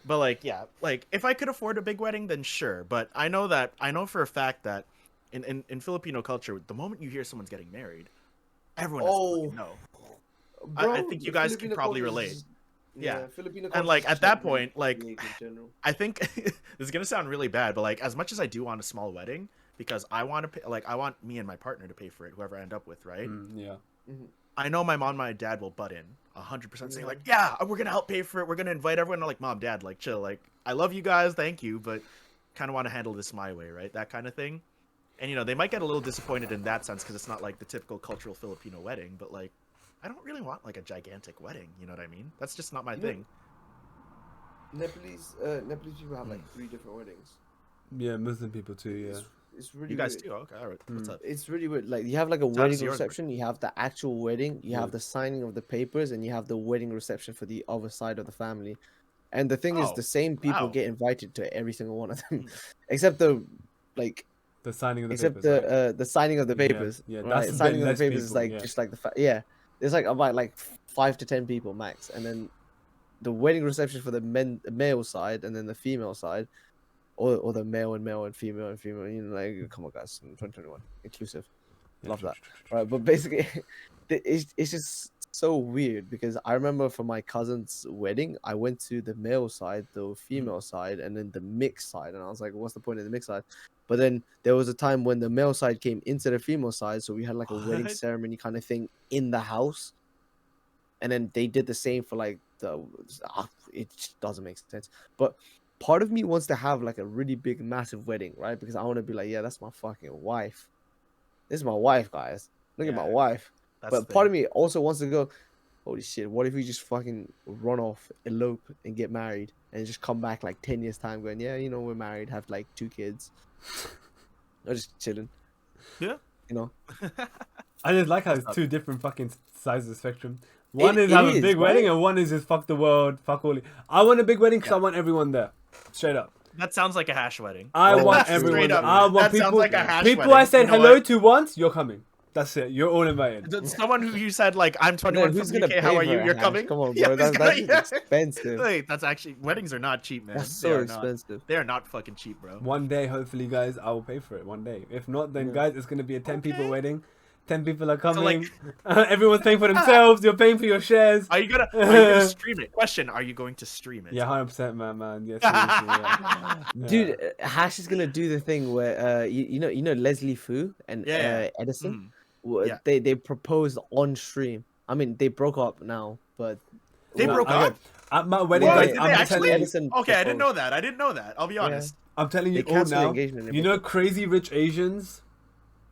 But like yeah, like if I could afford a big wedding, then sure. But I know for a fact that in Filipino culture, the moment you hear someone's getting married, everyone has to fucking know. I think you the guys can Filipino probably culture is relate. just- Yeah. Filipino And culture like is at just, that really point, like big in general. I think this is gonna sound really bad, but like as much as I do want a small wedding, because I want to pay, like I want me and my partner to pay for it, whoever I end up with, right? Yeah. I know my mom and my dad will butt in 100%, saying like, yeah, we're gonna help pay for it. We're gonna invite everyone. I'm like, mom, dad, like chill. Like I love you guys, thank you, but kind of want to handle this my way, right? That kind of thing. And they might get a little disappointed in that sense because it's not like the typical cultural Filipino wedding, but like I don't really want like a gigantic wedding. You know what I mean? That's just not my thing. Nepalese people have like 3 different weddings. Yeah, Muslim people too, yeah. It's really You guys weird. too? Okay, all right. What's up? It's really weird. Like you have like a does wedding yours work? reception, you have the actual wedding, you have the signing of the papers, and you have the wedding reception for the other side of the family. And the thing is, Oh, the same people wow. get invited to every single one of them, except the like, The signing of the except papers. right? the signing of the Yeah, papers. yeah, right? that's a bit Signing of the less papers is people, like yeah. just like yeah. There's like about like 5 to 10 people max, and then the wedding reception for the male side, and then the female side. Or the male and female and female. Like, come on, guys, 2021, inclusive. Yeah, Love true, that. true, true, true. Right, but basically, it's just so weird because I remember for my cousin's wedding, I went to the male side, the female side, and then the mixed side, and I was like, what's the point of the mixed side? But then there was a time when the male side came into the female side, so we had like a wedding What? ceremony kind of thing in the house, and then they did the same for like it just doesn't make sense, but. Part of me wants to have like a really big, massive wedding, right? Because I want to be like, yeah, that's my fucking wife. This is my wife, guys. Look at my Yeah, wife. That's But the part of thing. me also wants to go, holy shit, what if we just fucking run off, elope, and get married, and just come back like 10 years' time going, yeah, we're married, have like 2 kids. Or just chilling. Yeah. I just like how it's up? 2 different fucking sides of the spectrum. One It is have a is, big wedding, right? and one is just fuck the world, fuck all. I want a big wedding because I want everyone there. Straight up. That sounds like a hash wedding. I Oh, want that's everyone. straight there. up. I want That people. sounds like a hash People wedding. I said You know hello what? to once, you're coming. That's it. You're all invited. Someone who you said like I'm No, 21 who's from gonna UK. How pay are for you? a You're hash? coming. Come on, Yeah, bro. who's That's gonna- just expensive. Wait, that's actually weddings are not cheap, man. That's They so are not. expensive. They are not fucking cheap, bro. One day, hopefully, guys, I will pay for it. One day. If not, then Yeah. guys, it's gonna be a 10 people Okay. wedding. 10 people are coming. like- Everyone's paying for themselves. You're paying for your shares. Are you gonna stream it? Question: Are you going to stream it? Yeah, 100%, man. Yeah, seriously, yeah. Yeah. Dude, Hash is gonna do the thing where you know Leslie Fu and Yeah. Edison. Yeah. They proposed on stream. I mean, they broke up now, but They No, broke I up. got- At my wedding, Yeah, guys, did they I'm actually? telling you, Edison Okay, I didn't know proposed. that. I didn't know that. I'll be honest. I'm telling you They all cancelled the now. engagement and You know, everything. Crazy Rich Asians,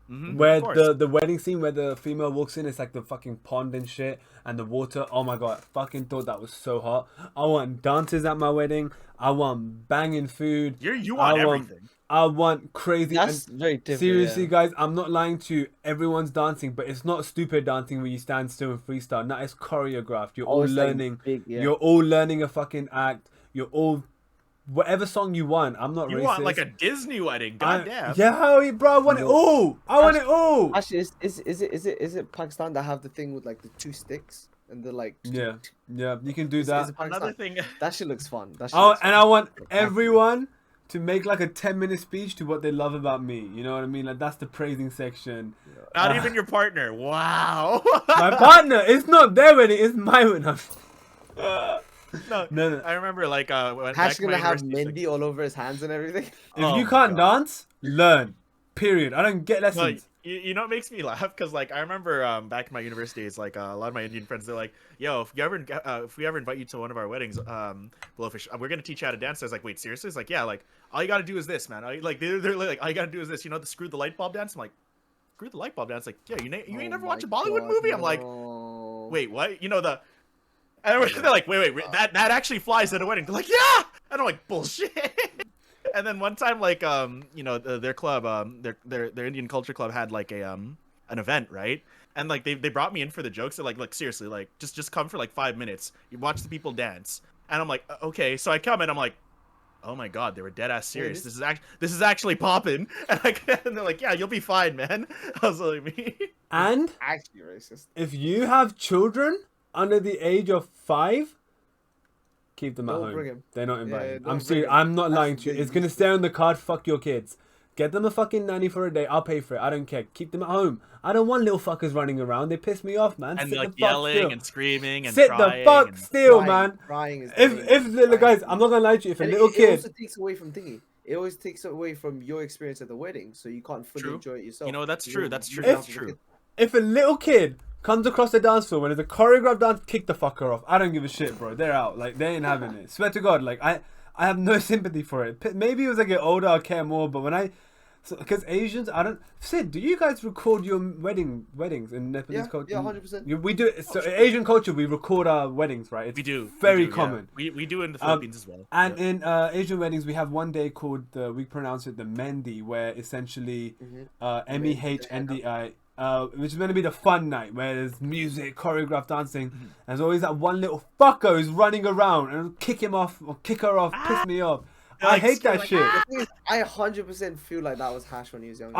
Mhm, where of course. the wedding scene where the female walks in, it's like the fucking pond and shit, and the water. Oh my god, I fucking thought that was so hot. I want dances at my wedding. I want banging food. You want I want- everything. I want crazy. That's and very different. seriously, yeah. guys, I'm not lying to you. Everyone's dancing, but it's not stupid dancing where you stand still and freestyle. No, it's choreographed. You're all Always, like, learning. big, yeah. You're all learning a fucking act. You're all whatever song you want. I'm not You racist. want like a Disney wedding? I- Goddamn. Yeah, how, bro, I want it No. all. I want it all. Actually, is it Pakistan that have the thing with like the two sticks and the like? Yeah, yeah, you can do Is that. it Pakistan? Another thing. That shit looks fun. That shit Oh, looks and fun. I want everyone to make like a 10-minute speech to what they love about me. You know what I mean? Like that's the praising section. Not Ah. even your partner. Wow. My partner, it's not their wedding, it's my wedding. no, No. I remember like when Hash back in my gonna have university, Mindy all over his hands and everything. If Oh you my can't God. dance, learn. Period. I don't get like, lessons. you know what makes me laugh? Because like I remember back in my university days, like a lot of my Indian friends, they're like, "Yo, if we ever invite you to one of our weddings, Blowfish, we're gonna teach you how to dance." I was like, "Wait, seriously?" It's like, "Yeah, like all you gotta do is this, man." Like they're like, "All you gotta do is this." You know, the screw the light bulb dance. I'm like, "Screw the light bulb dance." Like, yeah, you Oh ain't never my watched a Bollywood God, movie? I'm like, no. wait, what? You know the. And they're like, wait, that actually flies at a wedding. They're like, yeah, and I'm like, bullshit. And then one time, like, you know, their club, their Indian culture club had like a an event, right? And like they brought me in for the jokes. They're like, look, seriously, like just come for like 5 minutes. You watch the people dance, and I'm like, okay. So I come and I'm like, oh my god, they were dead ass serious. This is actually popping. And they're like, yeah, you'll be fine, man. I was like, me. And Actually racist. if you have children under the age of 5, keep them at Don't home. bring 'em. They're not Yeah, invited. don't I'm bring serious. 'em. I'm not That's lying to you. the It's gonna least. stay on the card. Fuck your kids. Get them a fucking nanny for a day. I'll pay for it. I don't care. Keep them at home. I don't want little fuckers running around. They piss me off, man. And Sit like the fuck yelling still. and screaming and Sit crying the fuck and- still, man. Crying is If little guys, I'm not gonna lie to you. If a And little it kid, also takes away from thingy. It always takes away from your experience at the wedding, so you can't fully True. enjoy it yourself. You know, that's You true. know, That's you true. have That's to true. get- if a little kid comes across the dance floor when there's a choreographed dance, kick the fucker off. I don't give a shit, bro. They're out. Like they ain't having it. Swear to God, like I have no sympathy for it. Maybe as I get older, I'll care more. But when because Asians, I don't. Sid, do you guys record your weddings in Nepalese Yeah, culture? yeah, 100%. We do it. So in Asian culture, we record our weddings, right? It's We do. very we do, yeah. common. We do in the Philippines as well. And Yeah. in Asian weddings, we have one day called we pronounce it the Mendi, where essentially MEHNDI, which is meant to be the fun night, where there's music, choreographed dancing. Mm-hmm. There's always that one little fucker who's running around and kick him off or kick her off, piss me off. I Like, hate that like, shit. The thing is, I 100% feel like that was Hash when he was younger.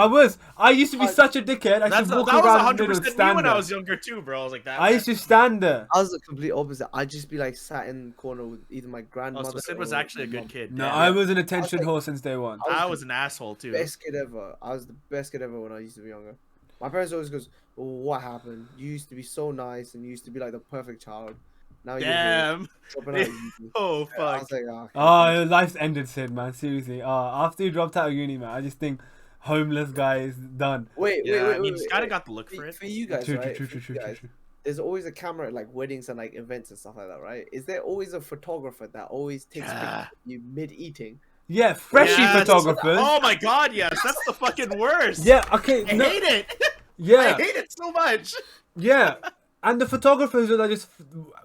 I used to be such a dickhead. I That's used to walk that was around the middle 100% and me stand when I there. was younger too, bro. I was like that. I used to stand there. I was the complete opposite. I'd just be like sat in the corner with either my Oh, grandmother. so Sid was or actually a my good mum. kid. No, yeah. I was an attention like- whore since day one. I was an asshole too. Best kid ever. I was the best kid ever when I used to be younger. My parents always goes, well, "What happened? You used to be so nice and you used to be like the perfect child. Now you're here, Damn. dropping out of uni." Oh I fuck. was like, "Oh, okay, Oh, thanks." your life's ended, Sid, man. Seriously. After you dropped out of uni, man, I just think homeless guy is done. Wait, Yeah, wait, I mean, wait, just kind of wait. got the look for it. For you guys, True, right? true, For true, you true, guys, true. there's always a camera at like weddings and like events and stuff like that, right? Is there always a photographer that always takes Yeah. pictures of you mid eating? Yeah, freshie Yes. photographers. Oh my god, yes, that's the fucking worst. Yeah, okay. I no, hate it. I yeah, hate it so much. yeah. And the photographers are just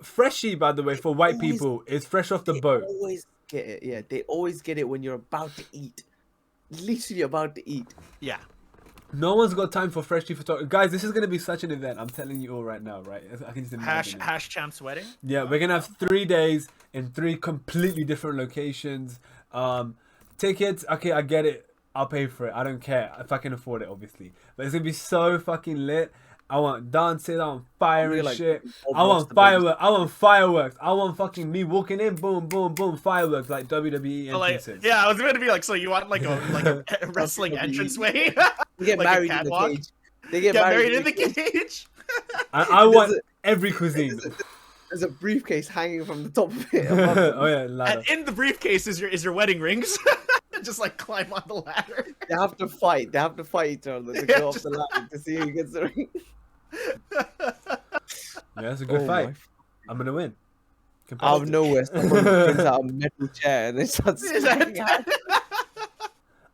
freshie, by the way, for white Always- people, is fresh off the They boat. always get it. Yeah, they always get it when you're about to eat. Literally about to eat. Yeah. No one's got time for freshie photography. Guys, this is going to be such an event. I'm telling you all right now, right? I can just imagine it. Hash Champ's wedding. Yeah, we're going to have 3 days in 3 completely different locations. Tickets, okay, I get it. I'll pay for it. I don't care if I can afford it, obviously. But it's gonna be so fucking lit. I want dances. I want fire and shit. I want fireworks. I want fireworks. I want fucking me walking in, boom, boom, boom, fireworks like WWE entrances. Yeah, I was going to be like, so you want like a wrestling entranceway? They get Like a married in the catwalk? cage. They get Married in the cage. I want every cuisine. There's a briefcase hanging from the top of it. Oh yeah, ladder. And in the briefcase is your wedding rings. Just like climb on the ladder. They have to fight. They have to fight each other to go up the ladder to see who gets the ring. Yeah, that's a good fight. I'm gonna win. Out of nowhere, someone brings out a metal chair and they start smacking at it.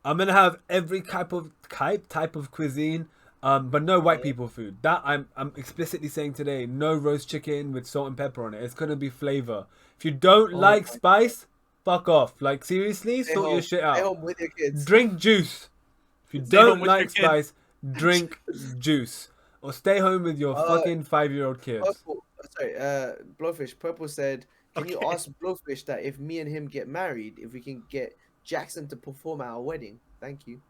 I'm gonna have every type of cuisine, but no white people food. That I'm explicitly saying today. No roast chicken with salt and pepper on it. It's gonna be flavor. If you don't like spice, fuck off. Like seriously, sort your shit out. Stay home with your kids. Drink juice. If you don't like spice, drink juice. Or stay home with your fucking 5-year-old kids. Purple, sorry, Blowfish. Purple said, "Can you ask Blowfish that if me and him get married, if we can get Jackson to perform at our wedding? Thank you."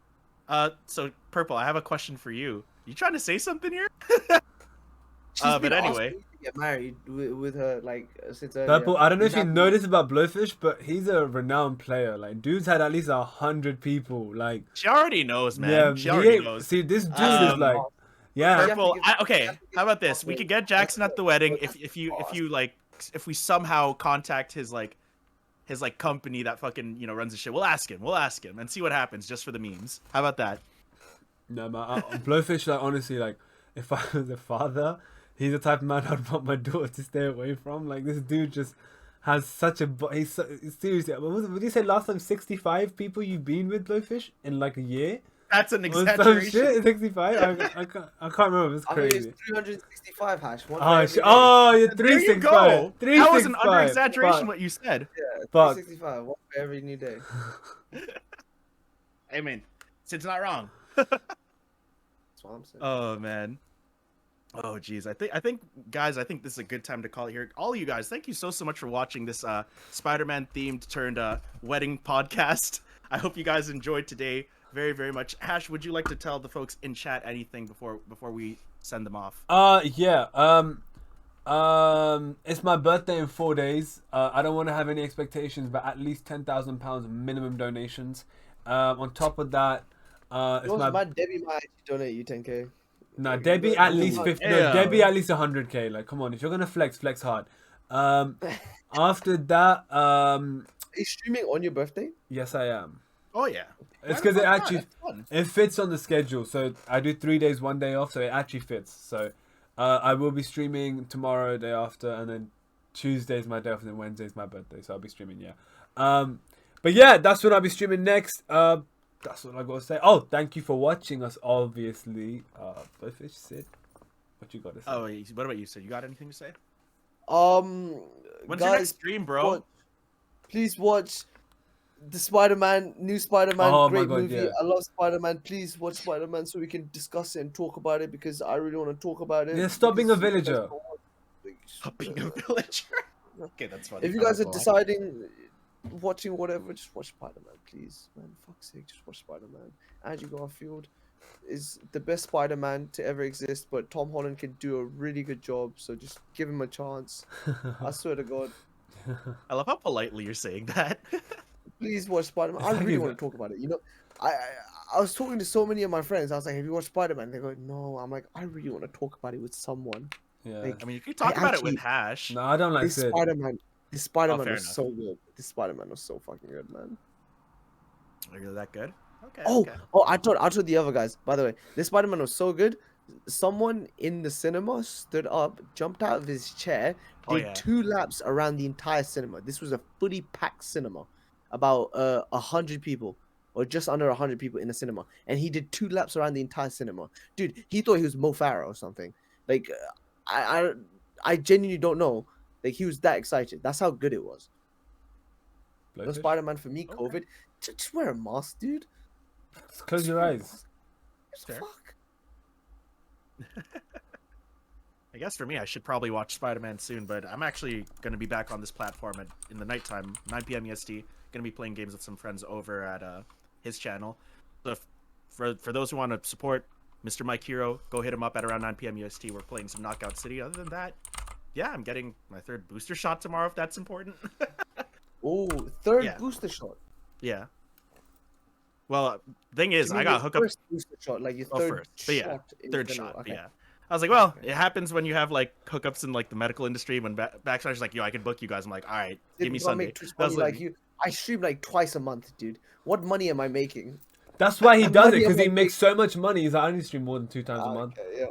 So Purple, I have a question for you. You trying to say something here? She's but been anyway, asking me to get married with her like since earlier. Purple, I don't know if you know this about Blowfish, but he's a renowned player. Like, dude's had at least 100 people. Like, she already knows, man. yeah, She already knows. See, this dude is like, yeah. Purple, okay. How about this? We could get Jackson at the wedding if we somehow contact his company that fucking runs the shit. We'll ask him and see what happens just for the memes. How about that? No, man, Blowfish, like, honestly, like, if I was a father, he's the type of man I'd want my daughter to stay away from. Like, this dude just has such a... He's seriously, would you say last time 65 people you've been with, Blowfish, in like a year? That's an Or some exaggeration. shit? 65? I can't remember. It's I mean, crazy. it's 365 hash. One Oh, for every day. you're There you 365. go. That was an 365. under exaggeration Fuck. what you said. Yeah, Fuck. 365. One for every new day. I mean, Sid's not wrong. That's what I'm saying. Oh man. Oh geez, I think guys, I think this is a good time to call it here. All of you guys, thank you so much for watching this Spider-Man themed turned wedding podcast. I hope you guys enjoyed today very, very much. Hash, would you like to tell the folks in chat anything before we send them off? Yeah. It's my birthday in 4 days. I don't want to have any expectations, but at least £10,000 minimum donations. On top of that, it's my Debbie might actually donate you 10k. Nah, Debbie at least 50. No, Yeah. Debbie at least 100k. Like, come on, if you're gonna flex hard. After that, Are you streaming on your birthday? yes, I am. Oh yeah. It's Why because the it fuck not? actually That's fun. it fits on the schedule. So I do 3 days, 1 day off. So it actually fits. So I will be streaming tomorrow, day after, and then Tuesday's my day off, and then Wednesday's my birthday. So I'll be streaming. Yeah. But yeah, that's when I'll be streaming next. That's what I gotta say. Oh, thank you for watching us. Obviously, Blowfish, Sid, what you gotta say? Oh, what about you, Sid? You got anything to say? When's When's guys, your next stream, bro? please watch the Spider-Man, new Spider-Man, Oh my great God, movie. yeah. I love Spider-Man. Please watch Spider-Man so we can discuss it and talk about it because I really want to talk about it. Yeah, stop being a because you guys villager. don't want- Stop being a villager. Okay, that's funny. If you guys are deciding, watching whatever, just watch Spider-Man, please. Man, fuck's sake, just watch Spider-Man. Andrew Garfield is the best Spider-Man to ever exist, but Tom Holland can do a really good job, so just give him a chance. I swear to God. I love how politely you're saying that. Please watch Spider-Man. I really want to talk about it. You know, I was talking to so many of my friends. I was like, "Have you watched Spider-Man?" They go, "No." I'm like, "I really want to talk about it with someone." Yeah. Like, I mean, you could talk I about it with actually- Hash. No, I don't like This Sid. Spider-Man, this Spider-Man fair was enough. so good. This Spider-Man was so fucking good, man. Are you that good? Okay. Oh, okay. I told the other guys. By the way, this Spider-Man was so good. Someone in the cinema stood up, jumped out of his chair, Oh, did yeah. 2 laps around the entire cinema. This was a fully packed cinema, about 100 people, or just under 100 people in the cinema, and he did 2 laps around the entire cinema. Dude, he thought he was Mo Farah or something. Like, I genuinely don't know. Like, he was that excited. That's how good it was. No Blowfish? Spider-Man for me, Okay. COVID. Just wear a mask, dude. Just close your eyes. Fair. Fuck. I guess for me, I should probably watch Spider-Man soon, but I'm actually going to be back on this platform in the nighttime, 9 p.m. EST. Going to be playing games with some friends over at his channel. So for those who want to support Mr. Mike Hero, go hit him up at around 9 p.m. UST. We're playing some Knockout City. Other than that, yeah, I'm getting my 3rd booster shot tomorrow if that's important. Oh, 3rd Yeah. booster shot. Yeah. Well, thing is, Do you I mean got your hooked up first booster shot, like your third first. But yeah, shot. in 3rd general. shot. Okay. Yeah. I was like, well, it happens when you have like hookups in like the medical industry. When Backstar's like, yo, I can book you guys. I'm like, all right, Dude, give me you gotta Sunday. make Twitch I was money like you. I stream like twice a month, dude. What money am I making? That's why he And does it, money because he I'm makes so much money. He's like, I only stream more than 2 times a Ah, month. okay, yeah.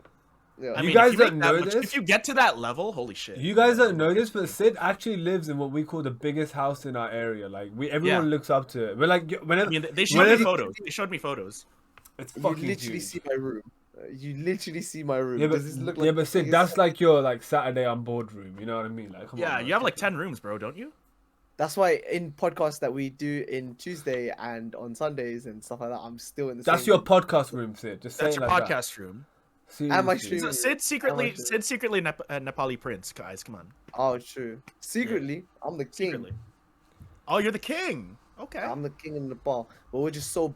Yeah. I You mean, guys if you don't make that know much- this? If you get to that level, holy shit. You guys don't know this, but Sid actually lives in what we call the biggest house in our area. Like everyone Yeah. looks up to it. We're like, whenever I mean, they showed me whenever- photos. They showed me photos. it's You fucking literally huge. see my room. You literally see my room. Yeah, but Does this look like the Sid, biggest- that's like your like Saturday on board room. You know what I mean? Like, come Yeah, on, man, you have like fucking- 10 rooms, bro, don't you? That's why in podcasts that we do in Tuesday and on Sundays and stuff like that, I'm still in the That's same your room. podcast room, Sid. Just say That's it your like podcast room. that. Am I Seriously. streaming? So How Sid secretly Nepali prince, guys. Come on. Oh, true. Secretly, I'm the king. Secretly. Oh, you're the king. Okay. I'm the king in Nepal. But we're just so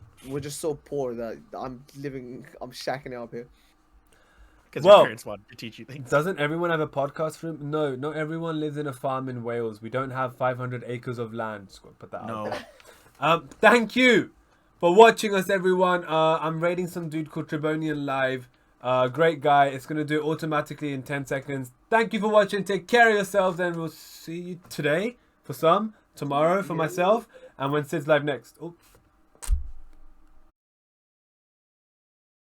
poor that I'm shacking it up here. Because Well- your parents wanted to teach you things. Doesn't everyone have a podcast room? No, not everyone lives in a farm in Wales. We don't have 500 acres of land. Just gotta put that out No. there. Thank you for watching us, everyone. I'm rating some dude called Tribonian live. Great guy. It's gonna do it automatically in 10 seconds. Thank you for watching. Take care of yourselves, and we'll see you today for some, tomorrow for myself, and when Sid's live next. Oh.